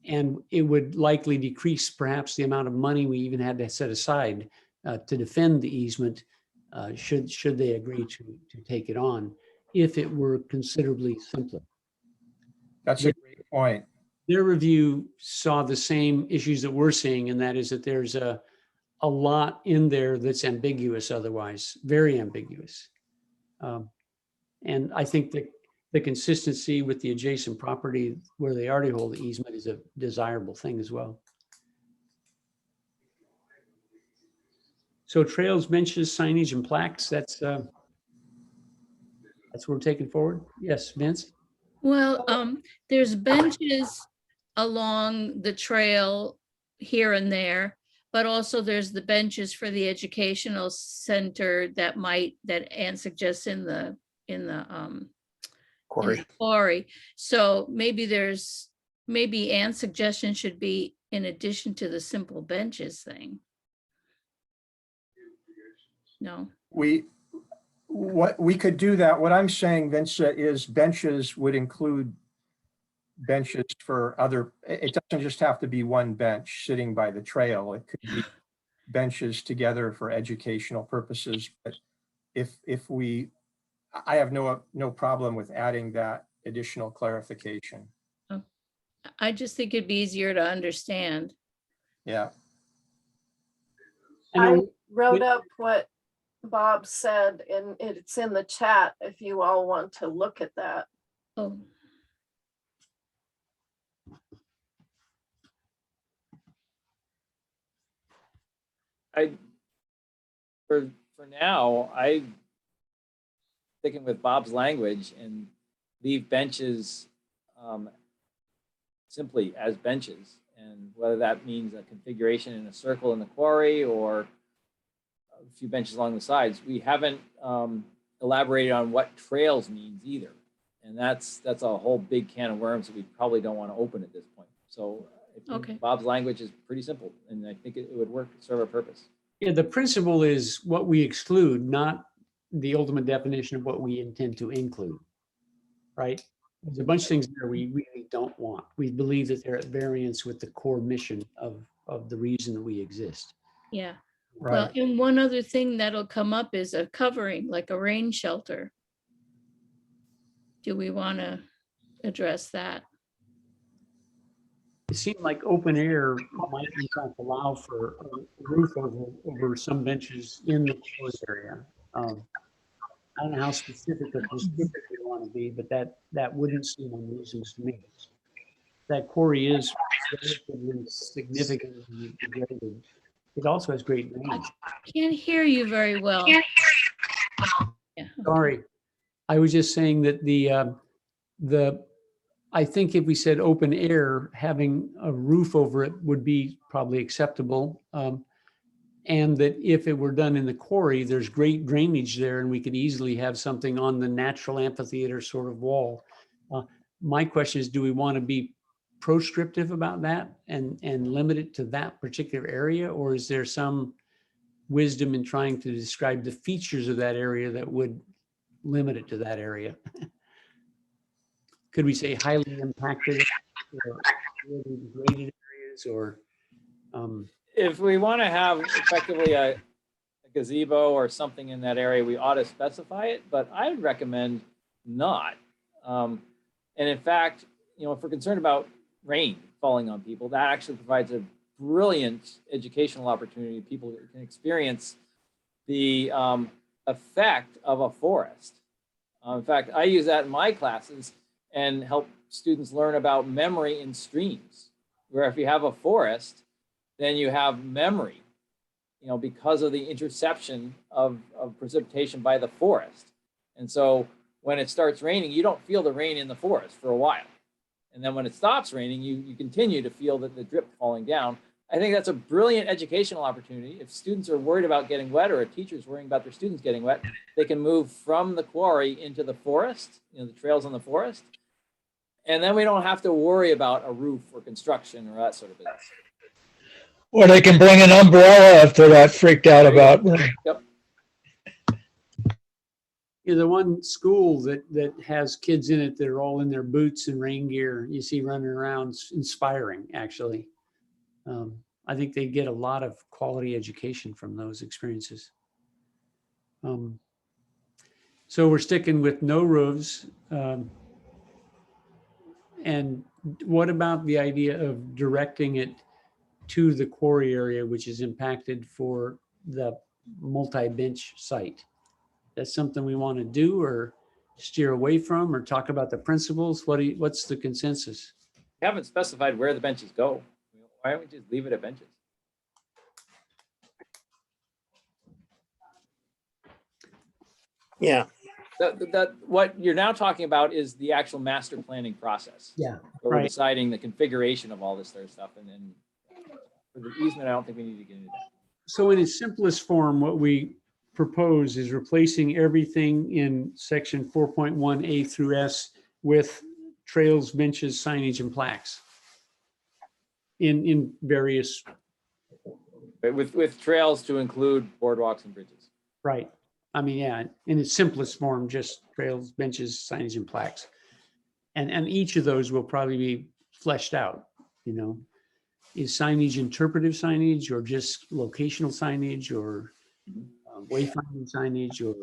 and it would likely decrease perhaps the amount of money we even had to set aside to defend the easement should they agree to take it on, if it were considerably simpler. That's a great point. Their review saw the same issues that we're seeing, and that is that there's a lot in there that's ambiguous otherwise, very ambiguous. And I think that the consistency with the adjacent property where they already hold the easement is a desirable thing as well. So trails, benches, signage, and plaques, that's what we're taking forward. Yes, Vince? Well, there's benches along the trail here and there, but also there's the benches for the educational center that Ann suggests in the quarry. So maybe Ann's suggestion should be in addition to the simple benches thing. No, What we could do that. What I'm saying, Vince, is benches would include benches for other, it doesn't just have to be one bench sitting by the trail. It could be benches together for educational purposes. But I have no problem with adding that additional clarification. I just think it'd be easier to understand. Yeah. I wrote up what Bob said, and it's in the chat if you all want to look at that. Oh. For now, I sticking with Bob's language and leave benches simply as benches, and whether that means a configuration in a circle in the quarry or a few benches along the sides. We haven't elaborated on what trails means either, and that's a whole big can of worms that we probably don't want to open at this point. So I think Bob's language is pretty simple, and I think it would work, serve a purpose. Yeah, the principle is what we exclude, not the ultimate definition of what we intend to include, right? There's a bunch of things there we really don't want. We believe that they're at variance with the core mission of the reason that we exist. Yeah. Right. Well, and one other thing that'll come up is a covering, like a rain shelter. Do we want to address that? It seemed like open air might in fact allow for a roof over some benches in the forest area. I don't know how specific or prescriptive you want to be, but that wouldn't seem unreasonable to me. That quarry is relatively significantly degraded. It also has great range. I can't hear you very well. Yeah. Sorry, I was just saying that I think if we said open air, having a roof over it would be probably acceptable. And that if it were done in the quarry, there's great drainage there and we could easily have something on the natural amphitheater sort of wall. My question is, do we want to be proscriptive about that and limit it to that particular area? Or is there some wisdom in trying to describe the features of that area that would limit it to that area? Could we say highly impacted or really degraded areas, or? If we want to have effectively a gazebo or something in that area, we ought to specify it, but I would recommend not. And in fact, if we're concerned about rain falling on people, that actually provides a brilliant educational opportunity. People can experience the effect of a forest. In fact, I use that in my classes and help students learn about memory in streams, where if you have a forest, then you have memory, because of the interception of precipitation by the forest. And so when it starts raining, you don't feel the rain in the forest for a while. And then when it stops raining, you continue to feel the drip falling down. I think that's a brilliant educational opportunity. If students are worried about getting wet, or a teacher's worrying about their students getting wet, they can move from the quarry into the forest, the trails in the forest. And then we don't have to worry about a roof or construction or that sort of business. Or they can bring an umbrella if they're not freaked out about. Yep. The one school that has kids in it that are all in their boots and rain gear, you see running around, inspiring, actually. I think they get a lot of quality education from those experiences. So we're sticking with no roofs. And what about the idea of directing it to the quarry area, which is impacted for the multi-bench site? That's something we want to do or steer away from, or talk about the principles? What's the consensus? We haven't specified where the benches go. Why don't we just leave it at benches? Yeah, What you're now talking about is the actual master planning process. Yeah, Where we're right. deciding the configuration of all this other stuff, and then for the easement, I don't think we need to get into that. So in its simplest form, what we propose is replacing everything in section 4.1A through S with trails, benches, signage, and plaques in various, But with trails to include boardwalks and bridges. right. I mean, yeah, in its simplest form, just trails, benches, signage, and plaques. And each of those will probably be fleshed out, you know. Is signage interpretive signage or just locational signage or wayfinding signage or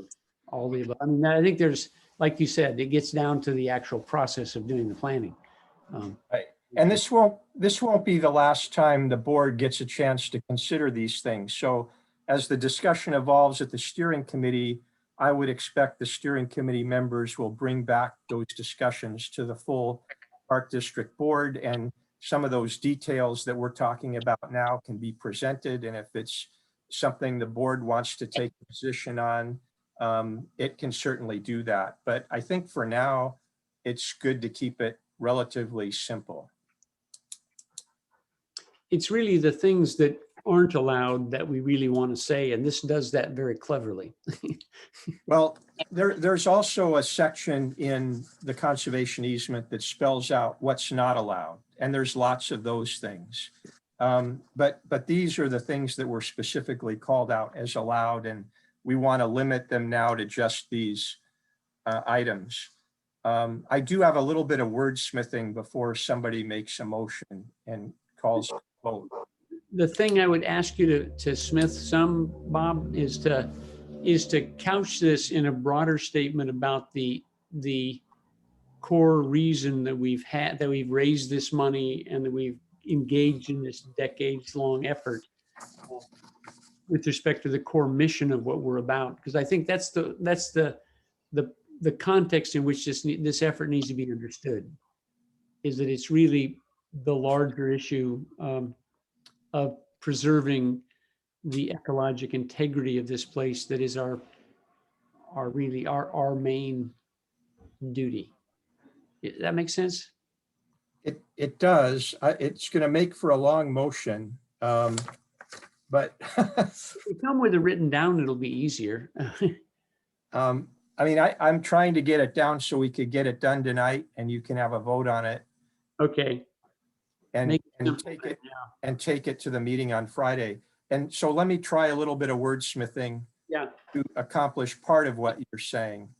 all the above? I mean, I think there's, like you said, it gets down to the actual process of doing the planning. Right. And this won't be the last time the board gets a chance to consider these things. So as the discussion evolves at the steering committee, I would expect the steering committee members will bring back those discussions to the full Park District Board, and some of those details that we're talking about now can be presented. And if it's something the board wants to take a position on, it can certainly do that. But I think for now, it's good to keep it relatively simple. It's really the things that aren't allowed that we really want to say, and this does that very cleverly. Well, there's also a section in the conservation easement that spells out what's not allowed, and there's lots of those things. But these are the things that were specifically called out as allowed, and we want to limit them now to just these items. I do have a little bit of wordsmithing before somebody makes a motion and calls a vote. The thing I would ask you to smith some, Bob, is to couch this in a broader statement about the core reason that we've raised this money and that we've engaged in this decades-long effort with respect to the core mission of what we're about. Because I think that's the context in which this effort needs to be understood, is that it's really the larger issue of preserving the ecologic integrity of this place that is our main duty. That makes sense? It does. It's going to make for a long motion, but If we come with it written down, it'll be easier. I mean, I'm trying to get it down so we could get it done tonight and you can have a vote on it Okay. and Make it simple take right it now. and take it to the meeting on Friday. And so let me try a little bit of wordsmithing Yeah. to accomplish part of what you're saying.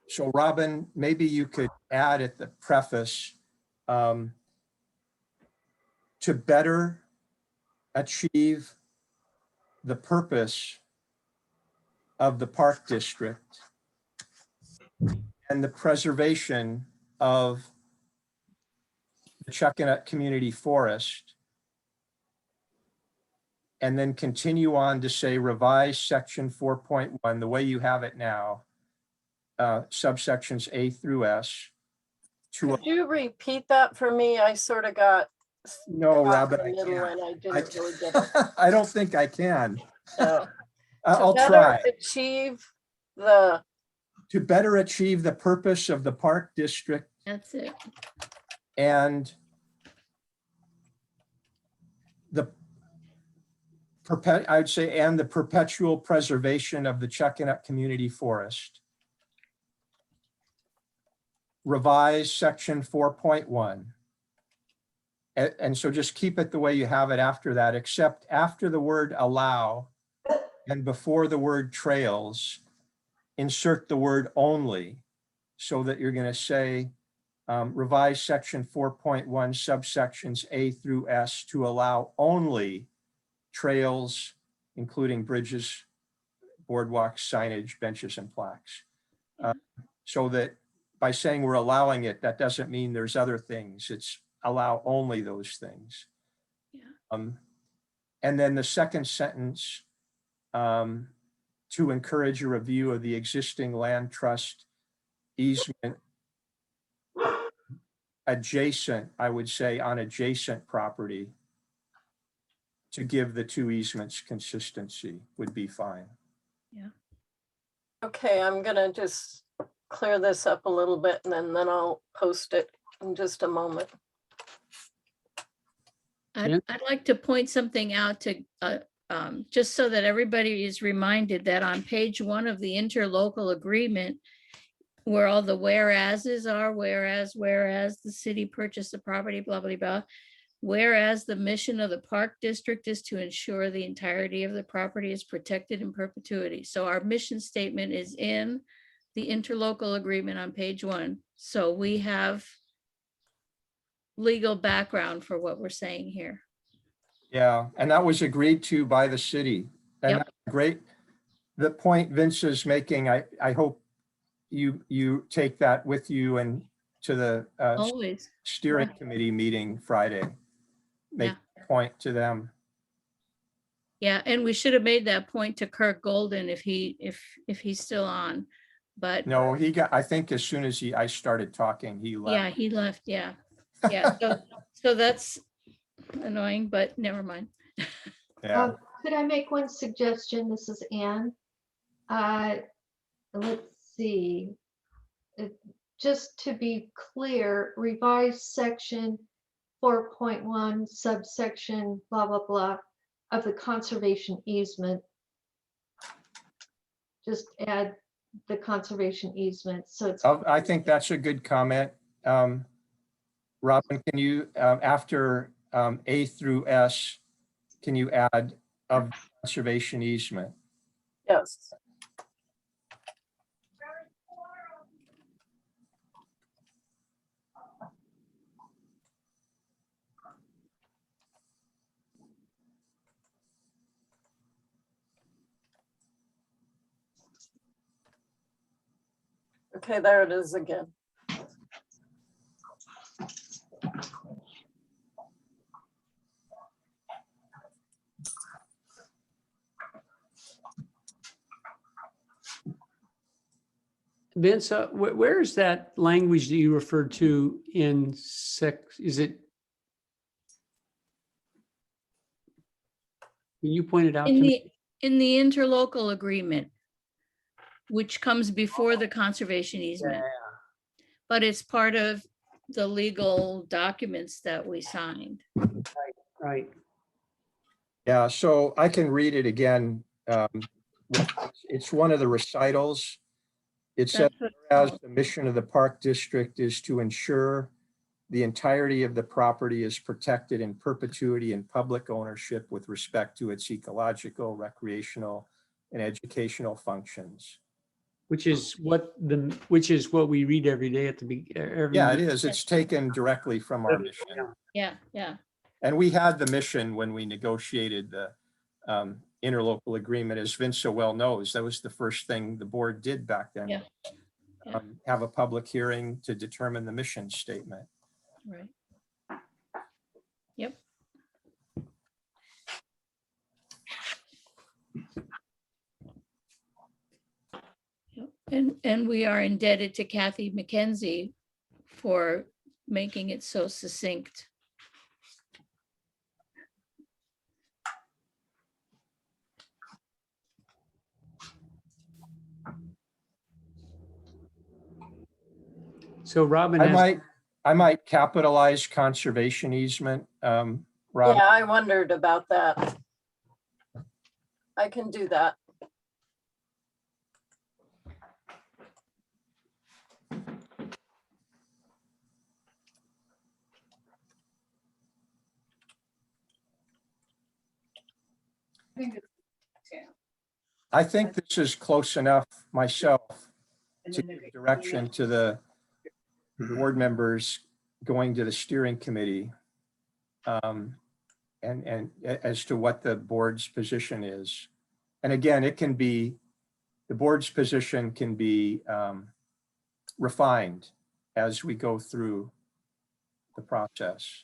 So Robin, maybe you could add at the preface, to better achieve the purpose of the Park District and the preservation of the Chuckanut Community Forest, and then continue on to say revise section 4.1, the way you have it now, subsections A through S. Could you repeat that for me? I sort of got No, caught in Robin, the I middle can't. and I didn't really get it. I don't think I can. No. I'll To better try. achieve the, To better achieve the purpose of the Park District That's it. and I would say, and the perpetual preservation of the Chuckanut Community Forest. Revise section 4.1. And so just keep it the way you have it after that, except after the word allow and before the word trails, insert the word only, so that you're going to say revise section 4.1 subsections A through S to allow only trails, including bridges, boardwalks, signage, benches, and plaques. So that by saying we're allowing it, that doesn't mean there's other things. It's allow only those things. Yeah. And then the second sentence, to encourage a review of the existing land trust easement adjacent, I would say on adjacent property, to give the two easements consistency would be fine. Yeah. Okay, I'm gonna just clear this up a little bit and then I'll post it in just a moment. Yeah. I'd like to point something out to, just so that everybody is reminded that on page 1 of the interlocal agreement, where all the whereases are, whereas the city purchased the property, blah, blah, blah. Whereas the mission of the park district is to ensure the entirety of the property is protected in perpetuity. So our mission statement is in the interlocal agreement on page 1. So we have legal background for what we're saying here. Yeah, and that was agreed to by the city. And Yep. that's great. The point Vince is making, I hope you take that with you and to the Always. steering Yeah. committee meeting Friday. Make Yeah. a point to them. Yeah, and we should have made that point to Kirk Golden if he's still on. But No, I think as soon as I started talking, he left. yeah, he left. Yeah. Yeah. So that's annoying, but never mind. Yeah. Could I make one suggestion? This is Anne. Let's see. Just to be clear, revise section 4.1 subsection blah, blah, blah of the conservation easement. Just add the conservation easement. So it's. I think that's a good comment. Robin, can you, after A through S, can you add of conservation easement? Yes. Okay, there it is again. Vince, where is that language that you referred to in is it? Can you point it out to me? In the interlocal agreement, which comes before the conservation easement, but it's part of the legal documents that we signed. Right. Yeah, so I can read it again. It's one of the recitals. It says, as the mission of the park district is to ensure the entirety of the property is protected in perpetuity and public ownership with respect to its ecological, recreational, and educational functions. Which is what we read every day at the beginning. Yeah, it is. It's taken directly from our mission. Yeah, yeah. And we had the mission when we negotiated the interlocal agreement, as Vince so well knows. That was the first thing the board did back then. Yeah. Yeah. Have a public hearing to determine the mission statement. Right. Yep. And we are indebted to Kathy McKenzie for making it so succinct. So Robin I might capitalize conservation easement. Robin. Yeah, I wondered about that. I can do that. I think this is close enough myself to give direction to the board members going to the steering committee and as to what the board's position is. And again, it can be, the board's position can be refined as we go through the process.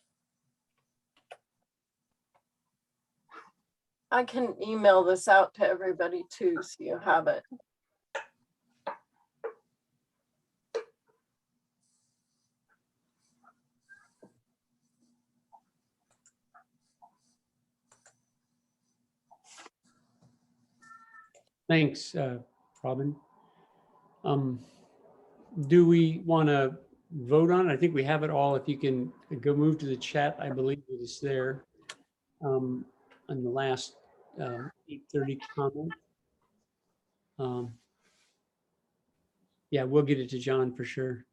I can email this out to everybody too, so you have it. Thanks, Robin. Do we want to vote on it? I think we have it all. If you can go move to the chat, I believe it is there on the last 8:30 comment. Yeah, we'll get it to John for sure.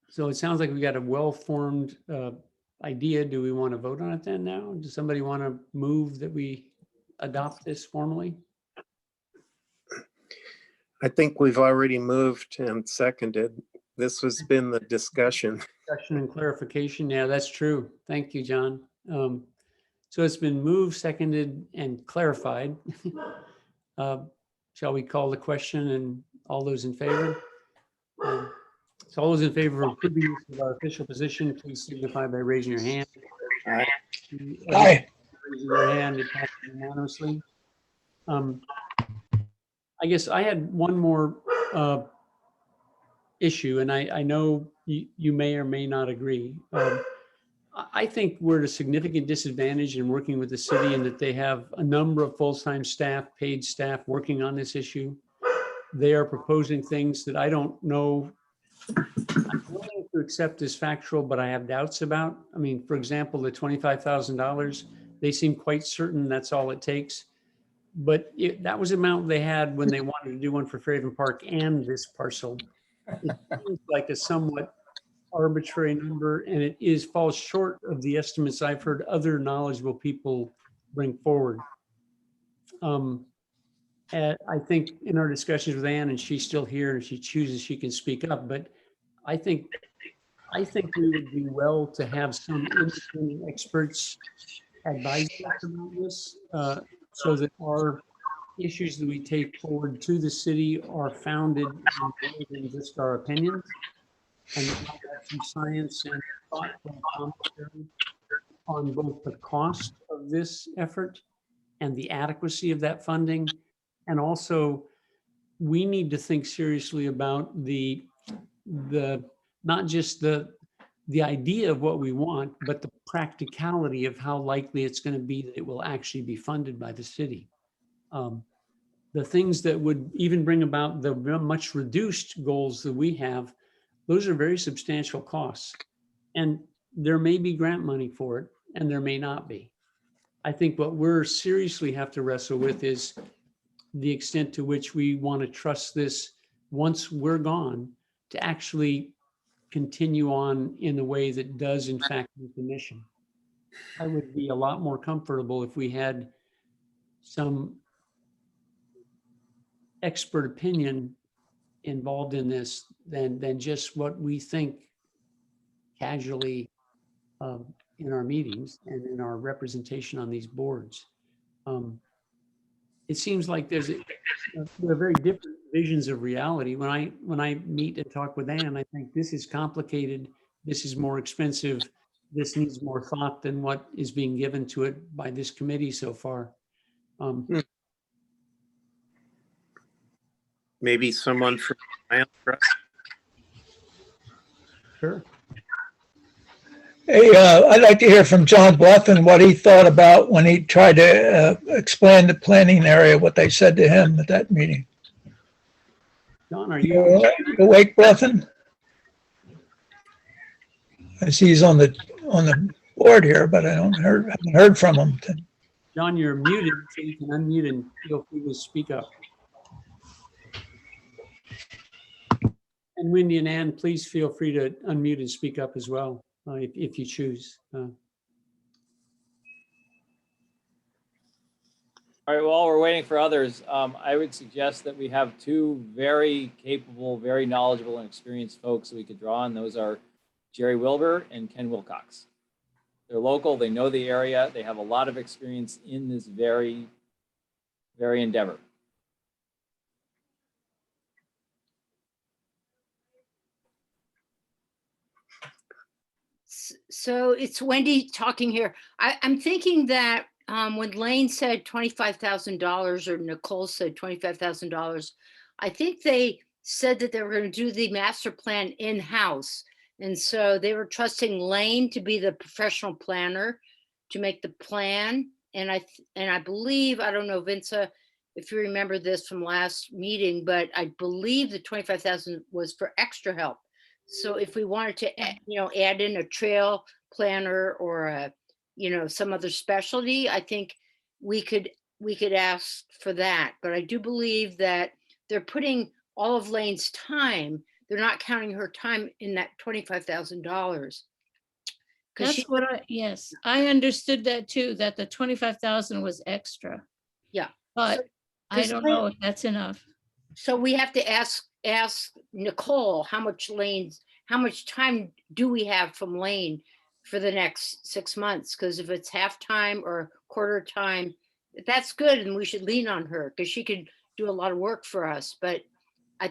So it sounds like we got a well-formed idea. Do we want to vote on it then now? Does somebody want to move that we adopt this formally? I think we've already moved and seconded. This has been the discussion. Discussion and clarification. Yeah, that's true. Thank you, John. So it's been moved, seconded, and clarified. Shall we call the question and all those in favor? So all those in favor of approving this with our official position, please signify by raising your hand. Aye. Aye. Raising your hand, it passes unanimously. I guess I had one more issue, and I know you may or may not agree. I think we're at a significant disadvantage in working with the city in that they have a number of full-time staff, paid staff working on this issue. They are proposing things that I don't know. I'm willing to accept as factual, but I have doubts about. I mean, for example, the $25,000, they seem quite certain that's all it takes. But that was the amount they had when they wanted to do one for Fairhaven Park and this parcel. It seems like a somewhat arbitrary number, and it falls short of the estimates I've heard other knowledgeable people bring forward. And I think in our discussions with Ann, and she's still here, and if she chooses, she can speak up, but I think we would do well to have some independent experts advising us about this, so that our issues that we take forward to the city are founded on more than just our opinions, and have some science and thoughtful commentary on both the cost of this effort and the adequacy of that funding. And also, we need to think seriously about the not just the idea of what we want, but the practicality of how likely it's going to be that it will actually be funded by the city. The things that would even bring about the much reduced goals that we have, those are very substantial costs. And there may be grant money for it, and there may not be. I think what we're seriously have to wrestle with is the extent to which we want to trust this once we're gone to actually continue on in a way that does in fact meet the mission. I would be a lot more comfortable if we had some expert opinion involved in this than just what we think casually in our meetings and in our representation on these boards. It seems like there are very different visions of reality. When I meet and talk with Ann, I think this is complicated, this is more expensive, this needs more thought than what is being given to it by this committee so far. Maybe someone from Land Trust. Sure. Hey, I'd like to hear from John Bluffin what he thought about when he tried to explain the planning area, what they said to him at that meeting. John, are you awake, Bluffin? I see he's on the board here, but I haven't heard from him. John, you're muted, so you can unmute and feel free to speak up. And Wendy and Ann, please feel free to unmute and speak up as well, if you choose. All right, while we're waiting for others, I would suggest that we have two very capable, very knowledgeable and experienced folks that we could draw on. Those are Jerry Wilbur and Ken Wilcox. They're local, they know the area, they have a lot of experience in this very endeavor. So it's Wendy talking here. I'm thinking that when Lane said $25,000 or Nicole said $25,000, I think they said that they were going to do the master plan in-house. And so they were trusting Lane to be the professional planner to make the plan. And I believe, I don't know, Vince, if you remember this from last meeting, but I believe the 25,000 was for extra help. So if we wanted to, add in a trail planner or some other specialty, I think we could ask for that. But I do believe that they're putting all of Lane's time. They're not counting her time in that $25,000. That's what yes, I understood that too, that the 25,000 was extra, Yeah. but I don't know if that's enough. So we have to ask Nicole how much time do we have from Lane for the next 6 months? Because if it's half time or quarter time, that's good, and we should lean on her because she could do a lot of work for us. But I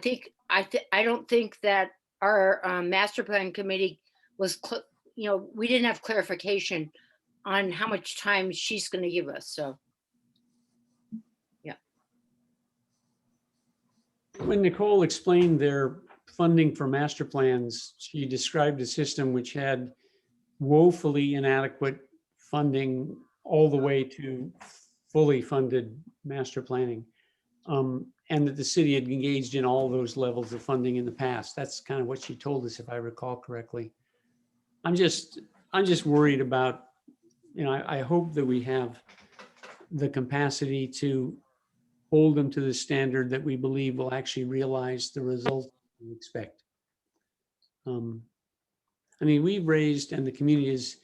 don't think that our master plan committee was, we didn't have clarification on how much time she's going to give us. So. When Nicole explained their funding for master plans, she described a system which had woefully inadequate funding all the way to fully funded master planning. And that the city had engaged in all those levels of funding in the past. That's kind of what she told us, if I recall correctly. I'm just worried about, I hope that we have the capacity to hold them to the standard that we believe will actually realize the results we expect. We've raised, and the community has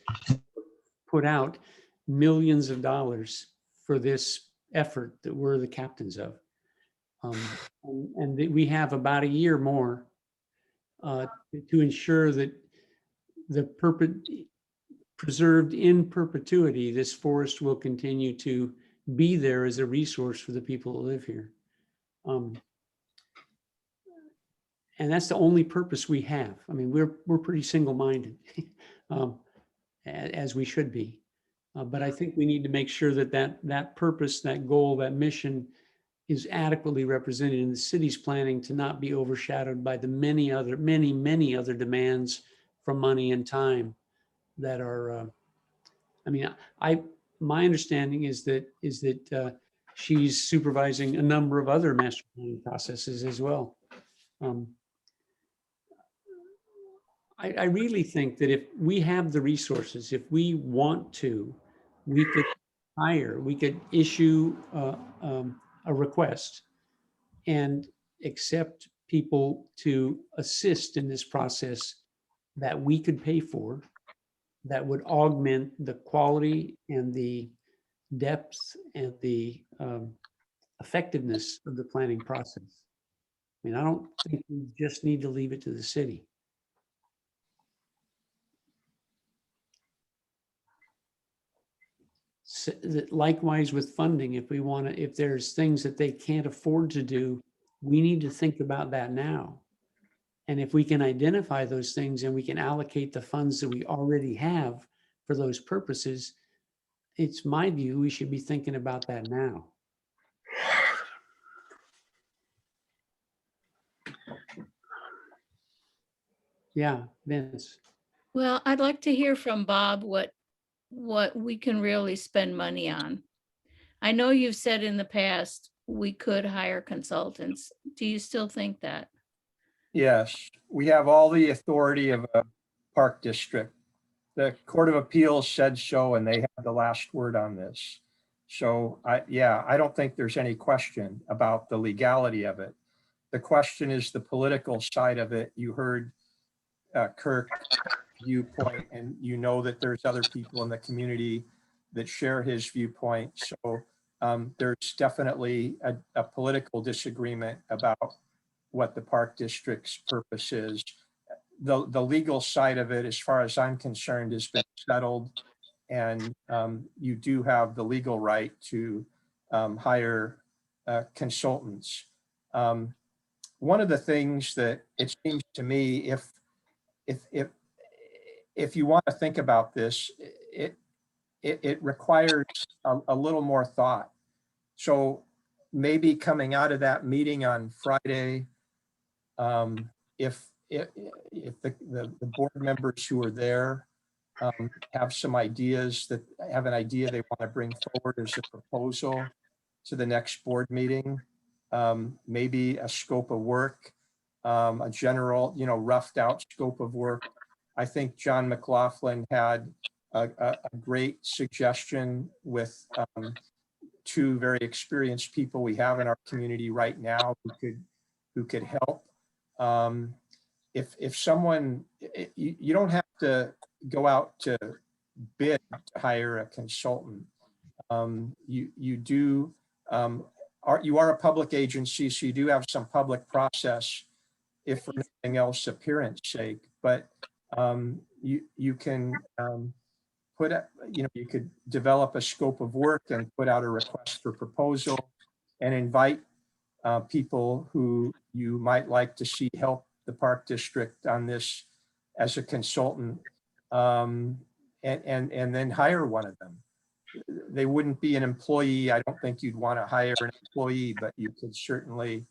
put out millions of dollars for this effort that we're the captains of. And that we have about a year more to ensure that the preserved in perpetuity, this forest will continue to be there as a resource for the people who live here. And that's the only purpose we have. We're pretty single-minded, as we should be. But I think we need to make sure that purpose, that goal, that mission is adequately represented in the city's planning to not be overshadowed by the many other demands for money and time that are, my understanding is that she's supervising a number of other master planning processes as well. I really think that if we have the resources, if we want to, we could issue a request and accept people to assist in this process that we could pay for, that would augment the quality and the depth and the effectiveness of the planning process. I don't think we just need to leave it to the city. So likewise with funding, if there's things that they can't afford to do, we need to think about that now. And if we can identify those things and we can allocate the funds that we already have for those purposes, it's my view, we should be thinking about that now. Yeah, Vince. Well, I'd like to hear from Bob what we can really spend money on. I know you've said in the past we could hire consultants. Do you still think that? Yes, we have all the authority of a park district. The Court of Appeals said so, and they have the last word on this. So I don't think there's any question about the legality of it. The question is the political side of it. You heard Kirk's viewpoint, and you know that there's other people in the community that share his viewpoint. So there's definitely a political disagreement about what the park district's purpose is. The legal side of it, as far as I'm concerned, has been settled, and you do have the legal right to hire consultants. One of the things that it seems to me, if you want to think about this, it requires a little more thought. So maybe coming out of that meeting on Friday, if the board members who are there have some ideas that have an idea they want to bring forward as a proposal to the next board meeting. Maybe a scope of work, a general, roughed out scope of work. I think John McLaughlin had a great suggestion with two very experienced people we have in our community right now who could help. If someone, you don't have to go out to bid to hire a consultant. You are a public agency, so you do have some public process, if for nothing else, appearance sake. But you can you could develop a scope of work and put out a request for proposal and invite people who you might like to see help the park district on this as a consultant, and then hire one of them. They wouldn't be an employee. I don't think you'd want to hire an employee, but you could certainly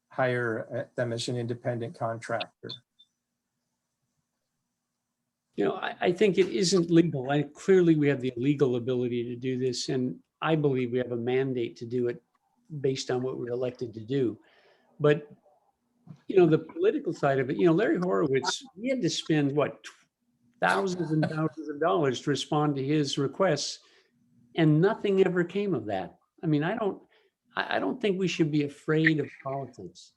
hire them as an independent contractor. I think it isn't legal. Clearly, we have the legal ability to do this, and I believe we have a mandate to do it based on what we're elected to do. But, the political side of it, Larry Horowitz, we had to spend, what, thousands and thousands of dollars to respond to his requests, and nothing ever came of that. I mean, I don't think we should be afraid of politics.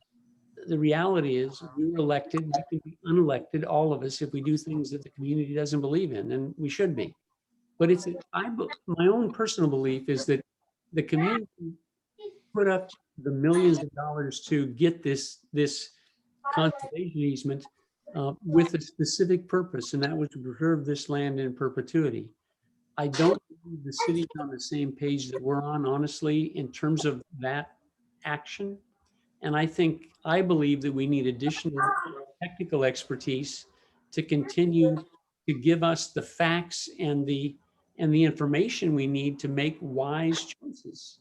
The reality is we were elected, we can be unelected, all of us, if we do things that the community doesn't believe in, and we should be. But my own personal belief is that the community put up the millions of dollars to get this conservation easement with a specific purpose, and that was to preserve this land in perpetuity. I don't believe the city's on the same page that we're on, honestly, in terms of that action. And I believe that we need additional technical expertise to continue to give us the facts and the information we need to make wise choices.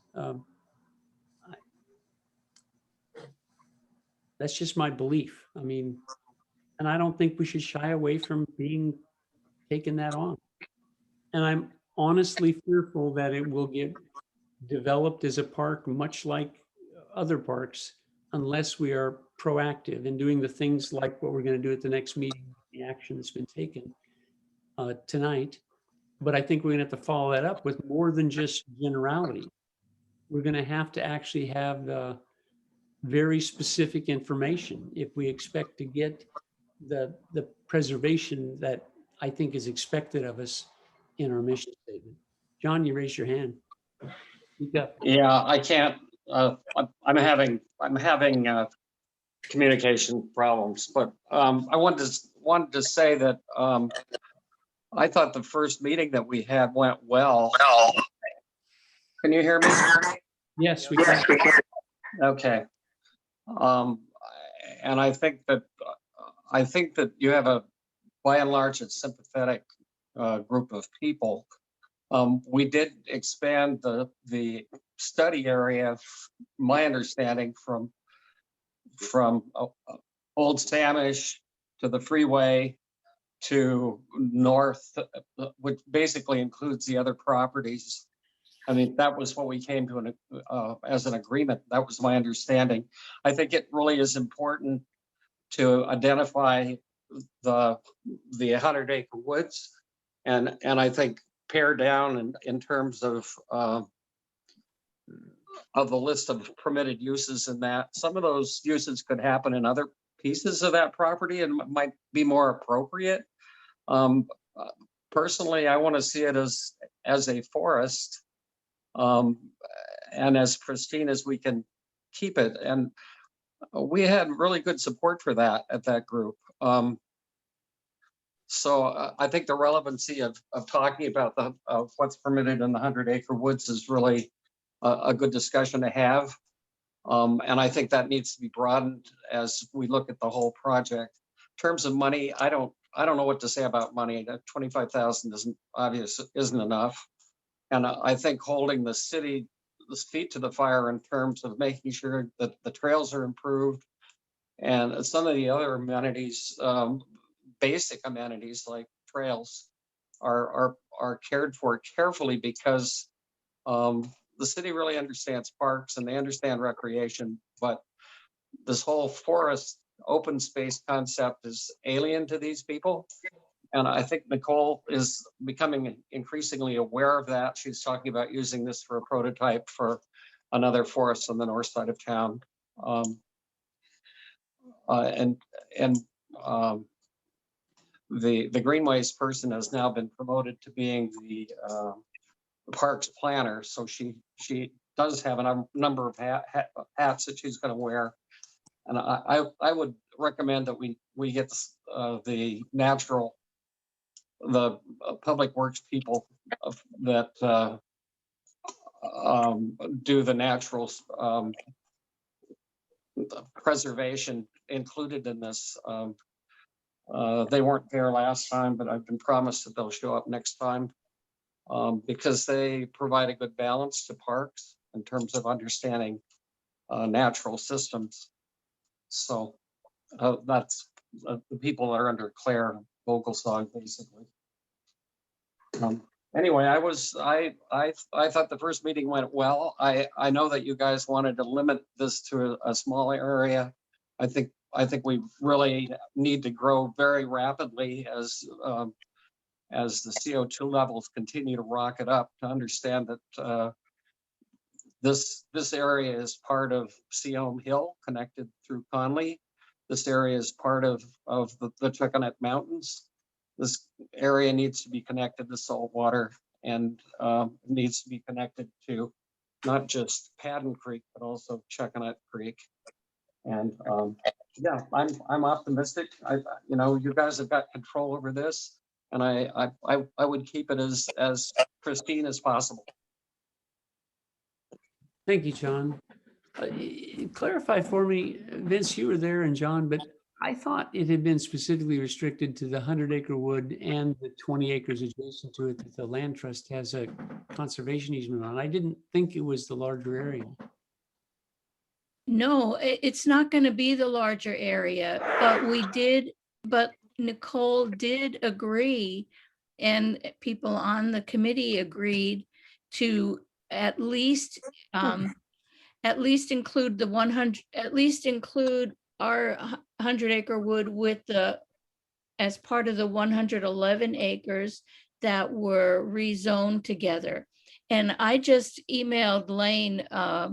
That's just my belief. I mean, and I don't think we should shy away from taking that on. And I'm honestly fearful that it will get developed as a park, much like other parks, unless we are proactive in doing the things like what we're going to do at the next meeting, the action that's been taken tonight. But I think we're going to have to follow that up with more than just generality. We're going to have to actually have very specific information if we expect to get the preservation that I think is expected of us in our mission statement. John, you raised your hand. Speak up. Yeah, I can't. I'm having communication problems, but I wanted to say that I thought the first meeting that we had went well. Can you hear me? Yes, we can. Okay. And I think that you have by and large, a sympathetic group of people. We did expand the study area, my understanding, from Old Samish to the freeway to north, which basically includes the other properties. I mean, that was what we came to as an agreement. That was my understanding. I think it really is important to identify the 100-acre woods, and I think pare down in terms of the list of permitted uses, and that some of those uses could happen in other pieces of that property and might be more appropriate. Personally, I want to see it as a forest, and as pristine as we can keep it. And we had really good support for that at that group. So I think the relevancy of talking about of what's permitted in the 100-acre woods is really a good discussion to have. And I think that needs to be broadened as we look at the whole project. In terms of money, I don't know what to say about money. That 25,000 isn't enough. And I think holding the city's feet to the fire in terms of making sure that the trails are improved and some of the other amenities, basic amenities like trails, are cared for carefully because the city really understands parks and they understand recreation, but this whole forest open space concept is alien to these people. And I think Nicole is becoming increasingly aware of that. She's talking about using this for a prototype for another forest on the north side of town. And the Greenways person has now been promoted to being the parks planner. So she does have a number of hats that she's going to wear. And I would recommend that we get the public works people that do the natural preservation included in this. They weren't there last time, but I've been promised that they'll show up next time because they provide a good balance to parks in terms of understanding natural systems. So that's the people that are under Claire Vogelsong, basically. Anyway, I thought the first meeting went well. I know that you guys wanted to limit this to a small area. I think we really need to grow very rapidly as the CO2 levels continue to rocket up, to understand that this area is part of Seom Hill, connected through Conley. This area is part of the Chuckanut Mountains. This area needs to be connected to saltwater and needs to be connected to not just Padden Creek, but also Chuckanut Creek. And yeah, I'm optimistic. You guys have got control over this, and I would keep it as pristine as possible. Thank you, John. Clarify for me, Vince, you were there, and John, but I thought it had been specifically restricted to the 100-acre wood and the 20 acres adjacent to it that the land trust has a conservation easement on. I didn't think it was the larger area. No, it's not going to be the larger area, but Nicole did agree, and people on the committee agreed to at least include the 100, at least include our 100-acre wood as part of the 111 acres that were rezoned together. And I just emailed Lane, I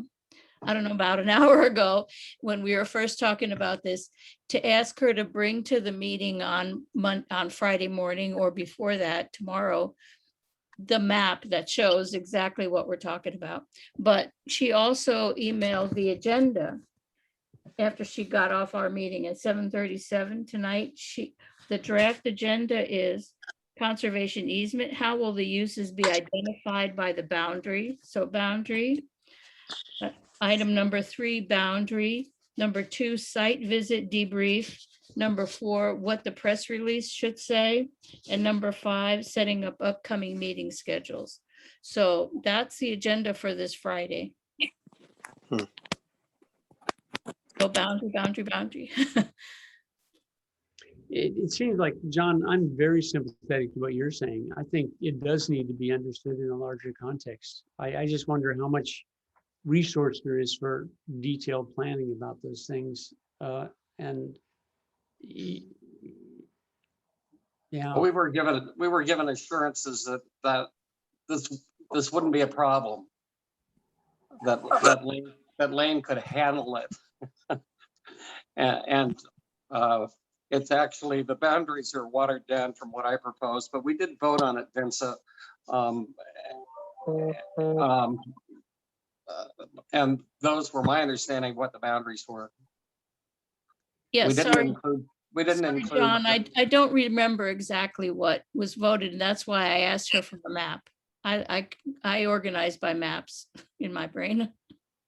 don't know, about an hour ago, when we were first talking about this, to ask her to bring to the meeting on Friday morning, or before that, tomorrow, the map that shows exactly what we're talking about. But she also emailed the agenda after she got off our meeting at 7:37 tonight. The draft agenda is conservation easement. How will the uses be identified by the boundary? So boundary. Item number 3, boundary. Number 2, site visit debrief. Number 4, what the press release should say. And number 5, setting up upcoming meeting schedules. So that's the agenda for this Friday. So boundary. It seems like, John, I'm very sympathetic to what you're saying. I think it does need to be understood in a larger context. I just wonder how much resource there is for detailed planning about those things. And yeah, Well, we were given assurances that this wouldn't be a problem, that Lane could handle it. and it's actually, the boundaries are watered down from what I proposed, but we did vote on it, Vince. And those were my understanding what the boundaries were. Yeah, we didn't sorry. include John, I don't remember exactly what was voted, and that's why I asked her for the map. I organized by maps in my brain.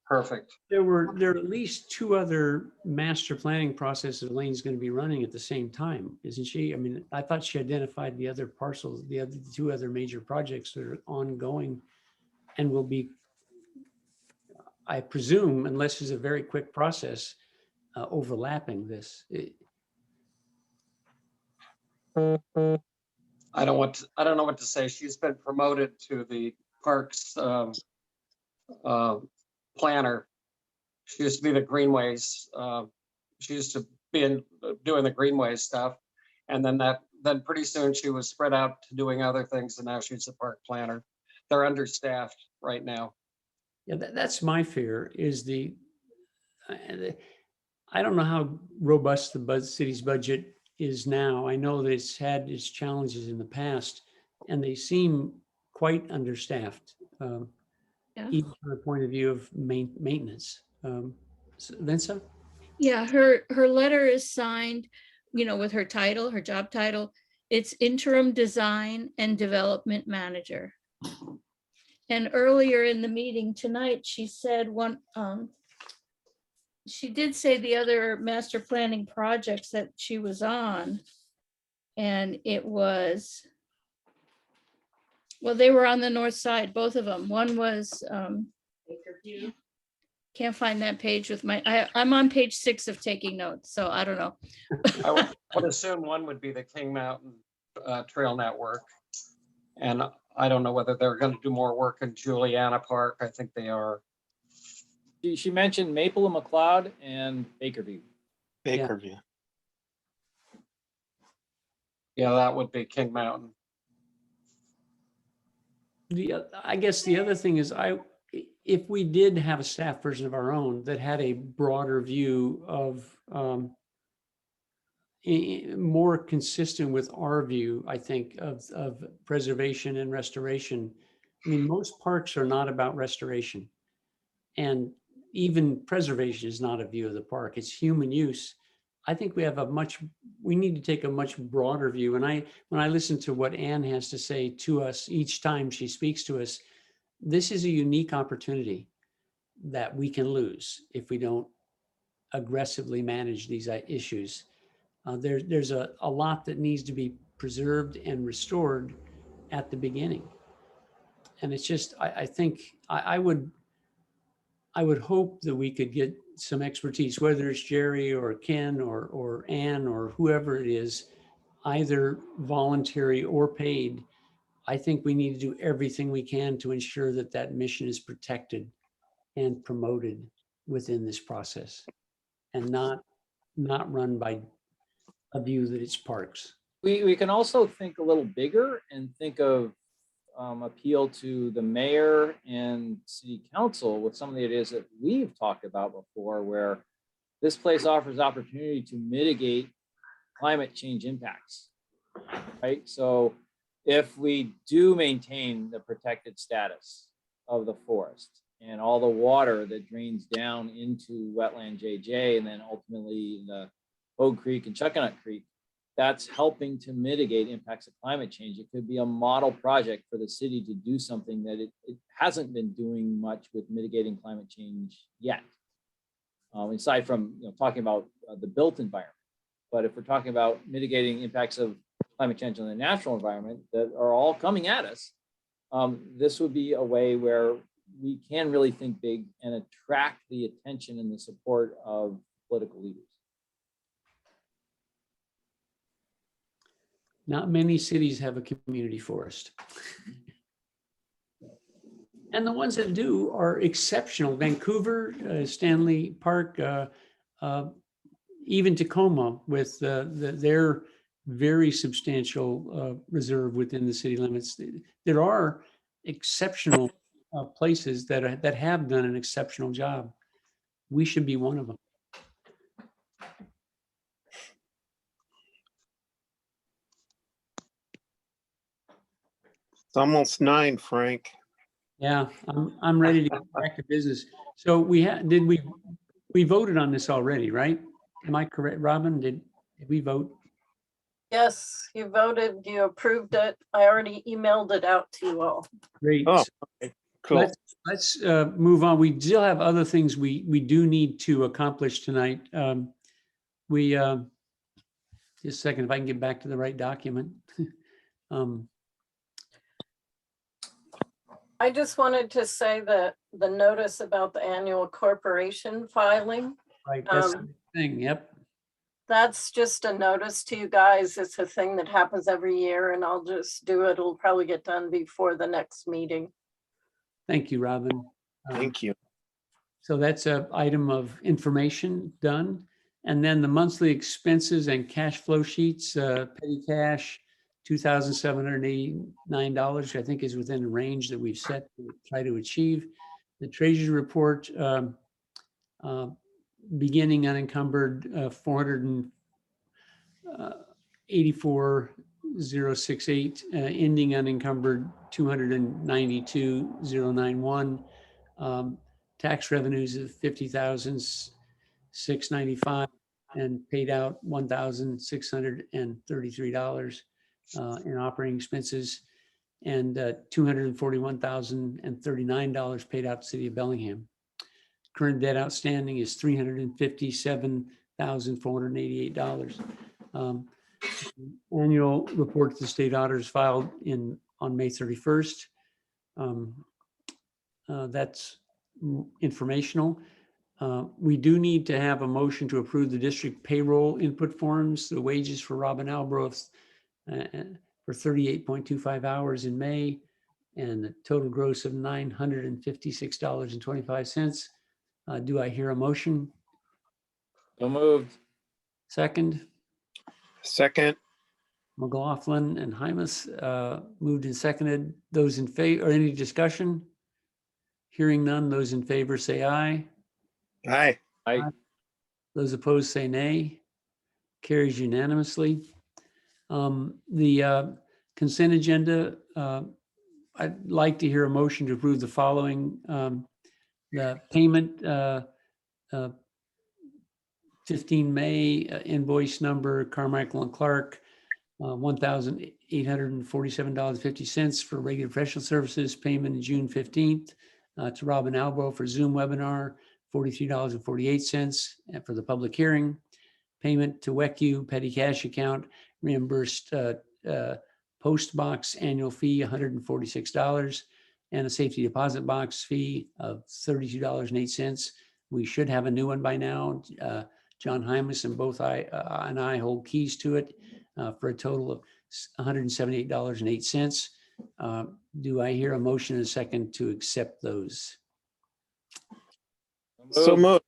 Perfect. There are at least 2 other master planning processes Lane's going to be running at the same time, isn't she? I mean, I thought she identified the other parcels, the 2 other major projects that are ongoing and will be, I presume, unless it's a very quick process, overlapping this. I don't know what to say. She's been promoted to the parks planner. She used to be the greenways. She used to be doing the greenways stuff. And then pretty soon she was spread out to doing other things, and now she's a park planner. They're understaffed right now. Yeah, that's my fear is I don't know how robust the city's budget is now. I know that it's had its challenges in the past, and they seem quite understaffed, Yeah. even from the point of view of maintenance. Linsa? Yeah, her letter is signed, with her title, her job title. It's interim design and development manager. And earlier in the meeting tonight, she said she did say the other master planning projects that she was on. And it was, well, they were on the north side, both of them. One was, can't find that page with I'm on page 6 of taking notes, so I don't know. I would assume one would be the King Mountain Trail Network. And I don't know whether they're going to do more work in Juliana Park. I think they are. She mentioned Maple and McLeod and Bakerview. Bakerview. Yeah, that would be King Mountain. I guess the other thing is if we did have a staff version of our own that had a broader view of more consistent with our view, I think, of preservation and restoration. I mean, most parks are not about restoration, and even preservation is not a view of the park. It's human use. I think we need to take a much broader view. And when I listen to what Anne has to say to us each time she speaks to us, this is a unique opportunity that we can lose if we don't aggressively manage these issues. There's a lot that needs to be preserved and restored at the beginning. And it's just, I think I would hope that we could get some expertise, whether it's Jerry or Ken or Ann or whoever it is, either voluntary or paid. I think we need to do everything we can to ensure that that mission is protected and promoted within this process, and not run by a view that it's parks. We can also think a little bigger and think of appeal to the mayor and city council with some of the ideas that we've talked about before, where this place offers opportunity to mitigate climate change impacts, right? So if we do maintain the protected status of the forest and all the water that drains down into wetland JJ and then ultimately the Hogue Creek and Chuckanut Creek, that's helping to mitigate impacts of climate change. It could be a model project for the city to do something that it hasn't been doing much with mitigating climate change yet. Aside from talking about the built environment. But if we're talking about mitigating impacts of climate change on the natural environment that are all coming at us, this would be a way where we can really think big and attract the attention and the support of political leaders. Not many cities have a community forest. And the ones that do are exceptional. Vancouver, Stanley Park, even Tacoma with their very substantial reserve within the city limits. There are exceptional places that have done an exceptional job. We should be one of them. It's almost 9, Frank. Yeah, I'm ready to get back to business. So we voted on this already, right? Am I correct, Robin? Did we vote? Yes, you voted, you approved it. I already emailed it out to you all. Great. Oh, okay, cool. Let's move on. We still have other things we do need to accomplish tonight. Just a second, if I can get back to the right document. I just wanted to say that the notice about the annual corporation filing. Right, that's the thing, yep. That's just a notice to you guys. It's a thing that happens every year and I'll just do it. It'll probably get done before the next meeting. Thank you, Robin. Thank you. So that's a item of information done. And then the monthly expenses and cash flow sheets, petty cash, $2,789, which I think is within the range that we've set to try to achieve. The treasury report, beginning unencumbered, 484,068, ending unencumbered 292,091. Tax revenues of 50,695 and paid out $1,633 in operating expenses, and $241,039 paid out to the city of Bellingham. Current debt outstanding is $357,488. Annual report to the state auditors filed on May 31st. That's informational. We do need to have a motion to approve the district payroll input forms, the wages for Robin Albroth for 38.25 hours in May, and the total gross of $956.25. Do I hear a motion? So moved. Second? Second. McLaughlin and Hymas, moved and seconded. Those in favor, or any discussion? Hearing none, those in favor say aye. Aye. Aye. Those opposed say nay. Carries unanimously. The consent agenda, I'd like to hear a motion to approve the following. The payment, 15 May, invoice number Carmichael and Clark, $1,847.50 for regular professional services. Payment June 15th to Robin Albo for Zoom webinar, $43.48. And for the public hearing, payment to WECU petty cash account, reimbursed post box annual fee, $146, and a safety deposit box fee of $32.08. We should have a new one by now. John Hymas and both I hold keys to it for a total of $178.08. Do I hear a motion and a second to accept those? So moved.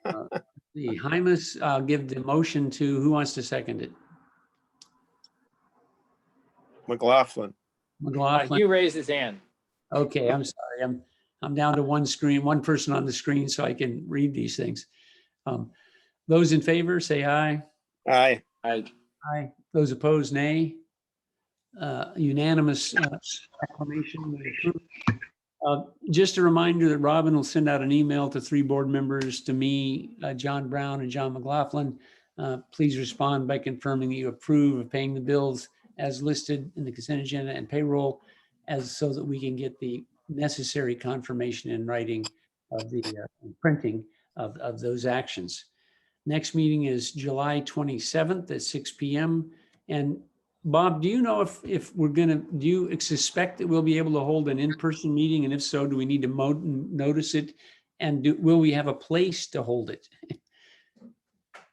The Hymas, I'll give the motion to, who wants to second it? McLaughlin. McLaughlin. Hugh raised his hand. Okay, I'm sorry. I'm down to one screen, one person on the screen, so I can read these things. Those in favor, say aye. Aye. Aye. Aye. Those opposed, nay. Unanimous acclamation. Just a reminder that Robin will send out an email to 3 board members, to me, John Brown and John McLaughlin. Please respond by confirming that you approve of paying the bills as listed in the consent agenda and payroll, so that we can get the necessary confirmation in writing of the printing of those actions. Next meeting is July 27th at 6 p.m. And Bob, do you know if we're gonna, do you suspect that we'll be able to hold an in-person meeting? And if so, do we need to notice it? And will we have a place to hold it?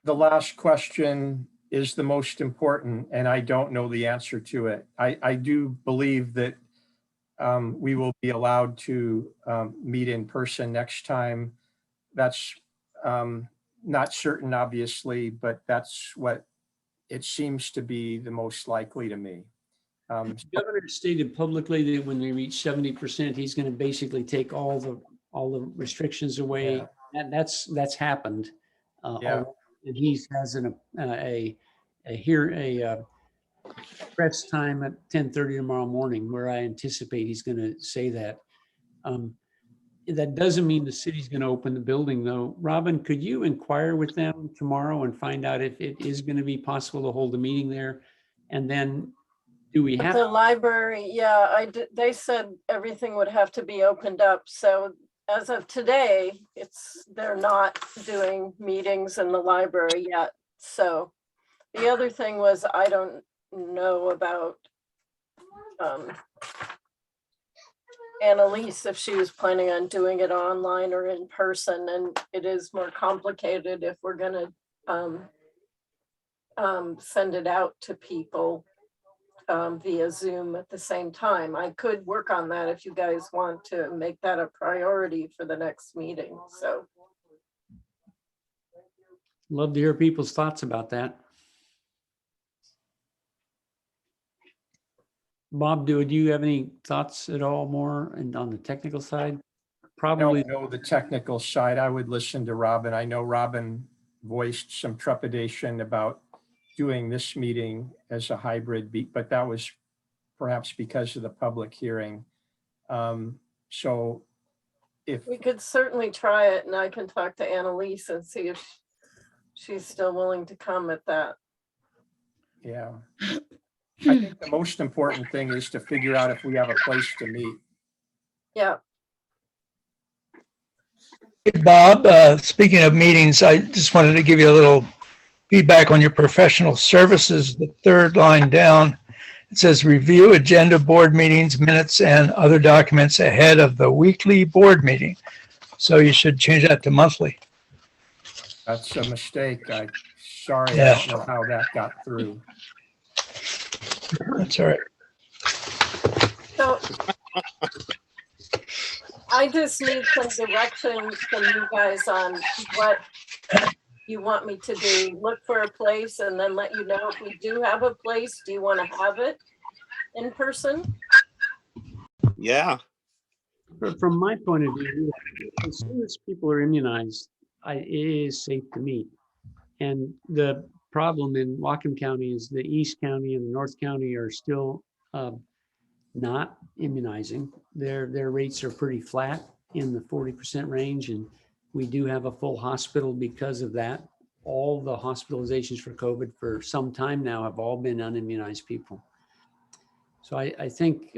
The last question is the most important, and I don't know the answer to it. I do believe that we will be allowed to meet in person next time. That's not certain, obviously, but that's what it seems to be the most likely to me. The governor stated publicly that when they reach 70%, he's going to basically take all the restrictions away. Yeah. And that's happened. Yeah. And he has a press time at 10:30 tomorrow morning, where I anticipate he's going to say that. That doesn't mean the city's going to open the building, though. Robin, could you inquire with them tomorrow and find out if it is going to be possible to hold a meeting there? And then do we have The library, yeah, they said everything would have to be opened up. So as of today, they're not doing meetings in the library yet. So the other thing was, I don't know about Annalise, if she was planning on doing it online or in person, and it is more complicated if we're gonna send it out to people via Zoom at the same time. I could work on that if you guys want to make that a priority for the next meeting, so. Love to hear people's thoughts about that. Bob, do you have any thoughts at all more and on the technical side? I Probably. don't know the technical side. I would listen to Robin. I know Robin voiced some trepidation about doing this meeting as a hybrid, but that was perhaps because of the public hearing. So if, We could certainly try it, and I can talk to Annalise and see if she's still willing to come at that. yeah. I think the most important thing is to figure out if we have a place to meet. Yeah, Hey, Bob, speaking of meetings, I just wanted to give you a little feedback on your professional services. The third line down, it says review agenda, board meetings, minutes, and other documents ahead of the weekly board meeting. So you should change that to monthly. That's a mistake. Sorry, Yeah. I don't know how that got through. That's all right. so I just need some direction from you guys on what you want me to do. Look for a place and then let you know if we do have a place. Do you want to have it in person? Yeah. From my point of view, as soon as people are immunized, it is safe to meet. And the problem in Whatcom County is the East County and the North County are still not immunizing. Their rates are pretty flat in the 40% range, and we do have a full hospital because of that. All the hospitalizations for COVID for some time now have all been unimmunized people. So I think,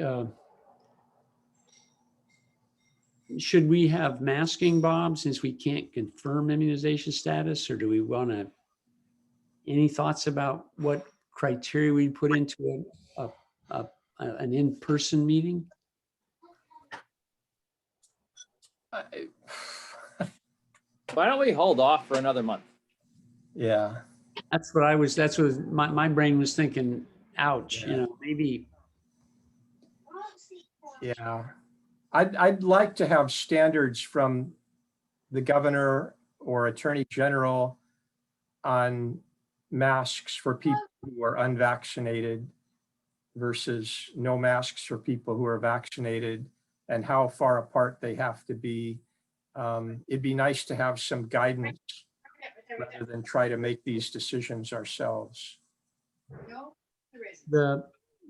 should we have masking, Bob, since we can't confirm immunization status, or do we want to, any thoughts about what criteria we put into an in-person meeting? Why don't we hold off for another month? Yeah. That's what my brain was thinking, ouch, maybe. Yeah. I'd like to have standards from the governor or attorney general on masks for people who are unvaccinated versus no masks for people who are vaccinated, and how far apart they have to be. It'd be nice to have some guidance rather than try to make these decisions ourselves. The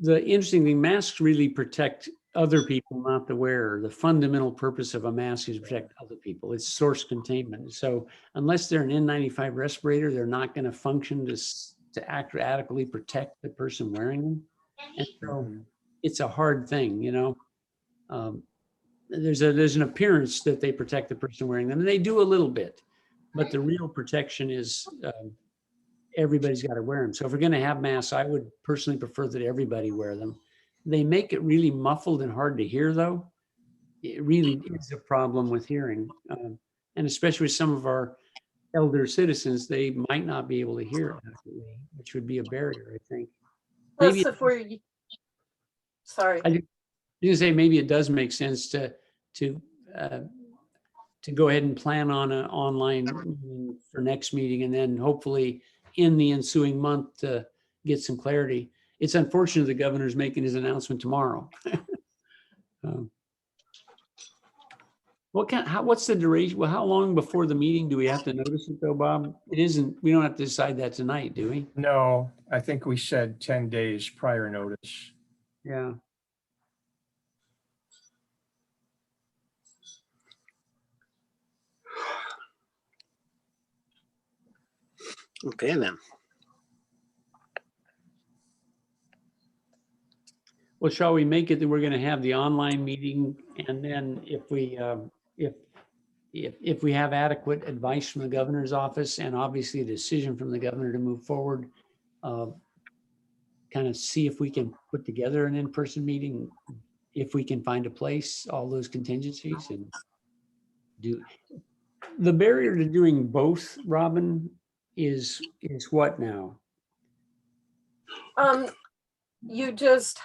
interesting thing, masks really protect other people, not the wearer. The fundamental purpose of a mask is to protect other people. It's source containment. So unless they're an N95 respirator, they're not going to function to adequately protect the person wearing them. And so it's a hard thing, there's an appearance that they protect the person wearing them, and they do a little bit, but the real protection is everybody's got to wear them. So if we're going to have masks, I would personally prefer that everybody wear them. They make it really muffled and hard to hear, though. It really is a problem with hearing, and especially with some of our elder citizens, they might not be able to hear adequately, which would be a barrier, I think. Plus, Maybe if we're, sorry. I was going to say maybe it does make sense to go ahead and plan on an online meeting for next meeting, and then hopefully in the ensuing month to get some clarity. It's unfortunate the governor's making his announcement tomorrow. What's the duration? Well, how long before the meeting do we have to notice it though, Bob? It isn't, we don't have to decide that tonight, do we? No, I think we said 10 days prior notice. Yeah. Okay, then. Well, shall we make it that we're going to have the online meeting, and then if we have adequate advice from the governor's office and obviously a decision from the governor to move forward, kind of see if we can put together an in-person meeting, if we can find a place, all those contingencies, and do the barrier to doing both, Robin, is what now? You just,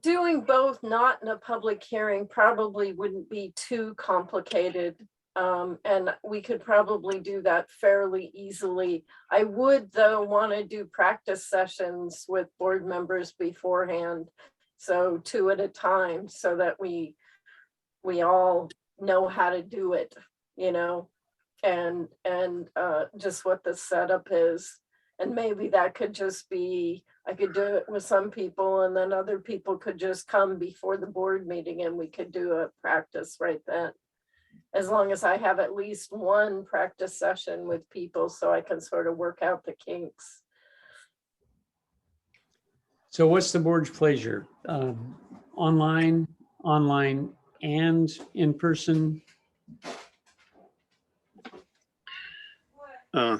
doing both not in a public hearing probably wouldn't be too complicated. And we could probably do that fairly easily. I would, though, want to do practice sessions with board members beforehand. So 2 at a time, so that we all know how to do it, you know, and just what the setup is. And maybe that could just be, I could do it with some people, and then other people could just come before the board meeting and we could do a practice right then. As long as I have at least one practice session with people so I can sort of work out the kinks. So what's the board's pleasure? Online and in person? Hmm.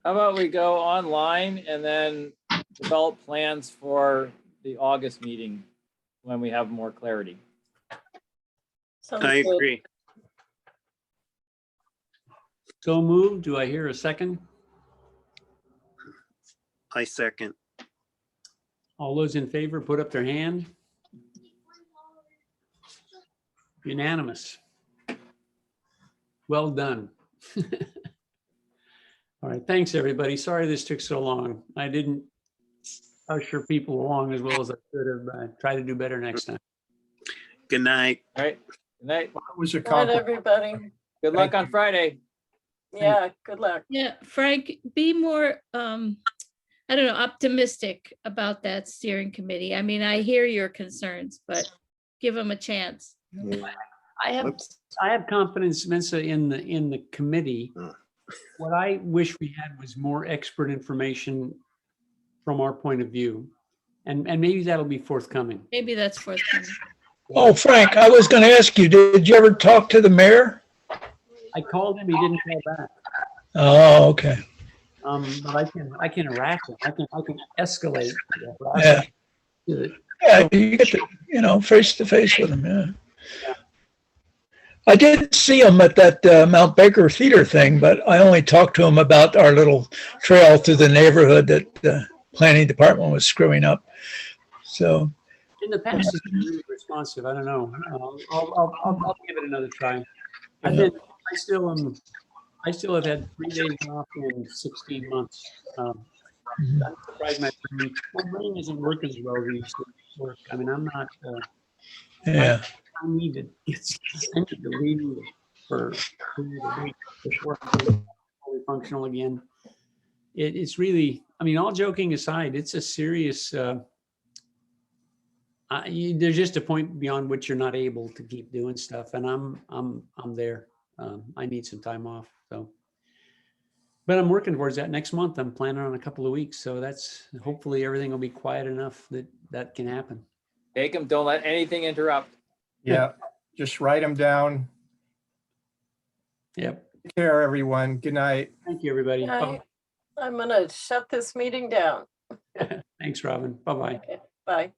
How about we go online and then develop plans for the August meeting when we have more clarity? Sounds I good. agree. So moved. Do I hear a second? I second. All those in favor, put up their hand. Unanimous. Well done. All right, thanks, everybody. Sorry this took so long. I didn't usher people along as well as I could have. Try to do better next time. Good night. All right, good night. It was a Good night, compliment. everybody. Good luck on Friday. Yeah, good luck. Yeah, Frank, be more, I don't know, optimistic about that steering committee. I mean, I hear your concerns, but give them a chance. I have confidence, Mensa, in the committee. What I wish we had was more expert information from our point of view. And maybe that'll be forthcoming. Maybe that's forthcoming. Oh, Frank, I was going to ask you, did you ever talk to the mayor? I called him, he didn't call back. Oh, okay. But I can harass him. I can escalate. Yeah. Him. Yeah, you get to, face to face with him, yeah. I did see him at that Mount Baker Theater thing, but I only talked to him about our little trail through the neighborhood that the planning department was screwing up. So. In the past, he's been really responsive. I don't know. I'll give it another try. I still have had 3 days off in 16 months. I'm surprised my brain isn't working as well as it used to work. I mean, I'm not. Yeah. I need to leave for a week before I'm fully functional again. It's really, I mean, all joking aside, it's a serious. There's just a point beyond which you're not able to keep doing stuff, and I'm there. I need some time off, so. But I'm working towards that next month. I'm planning on a couple of weeks, so that's hopefully everything will be quiet enough that can happen. Take them, don't let anything interrupt. Yeah, just write them down. Yep. Take care, everyone. Good night. Thank you, everybody. I'm gonna shut this meeting down. Thanks, Robin. Bye-bye. Okay, bye.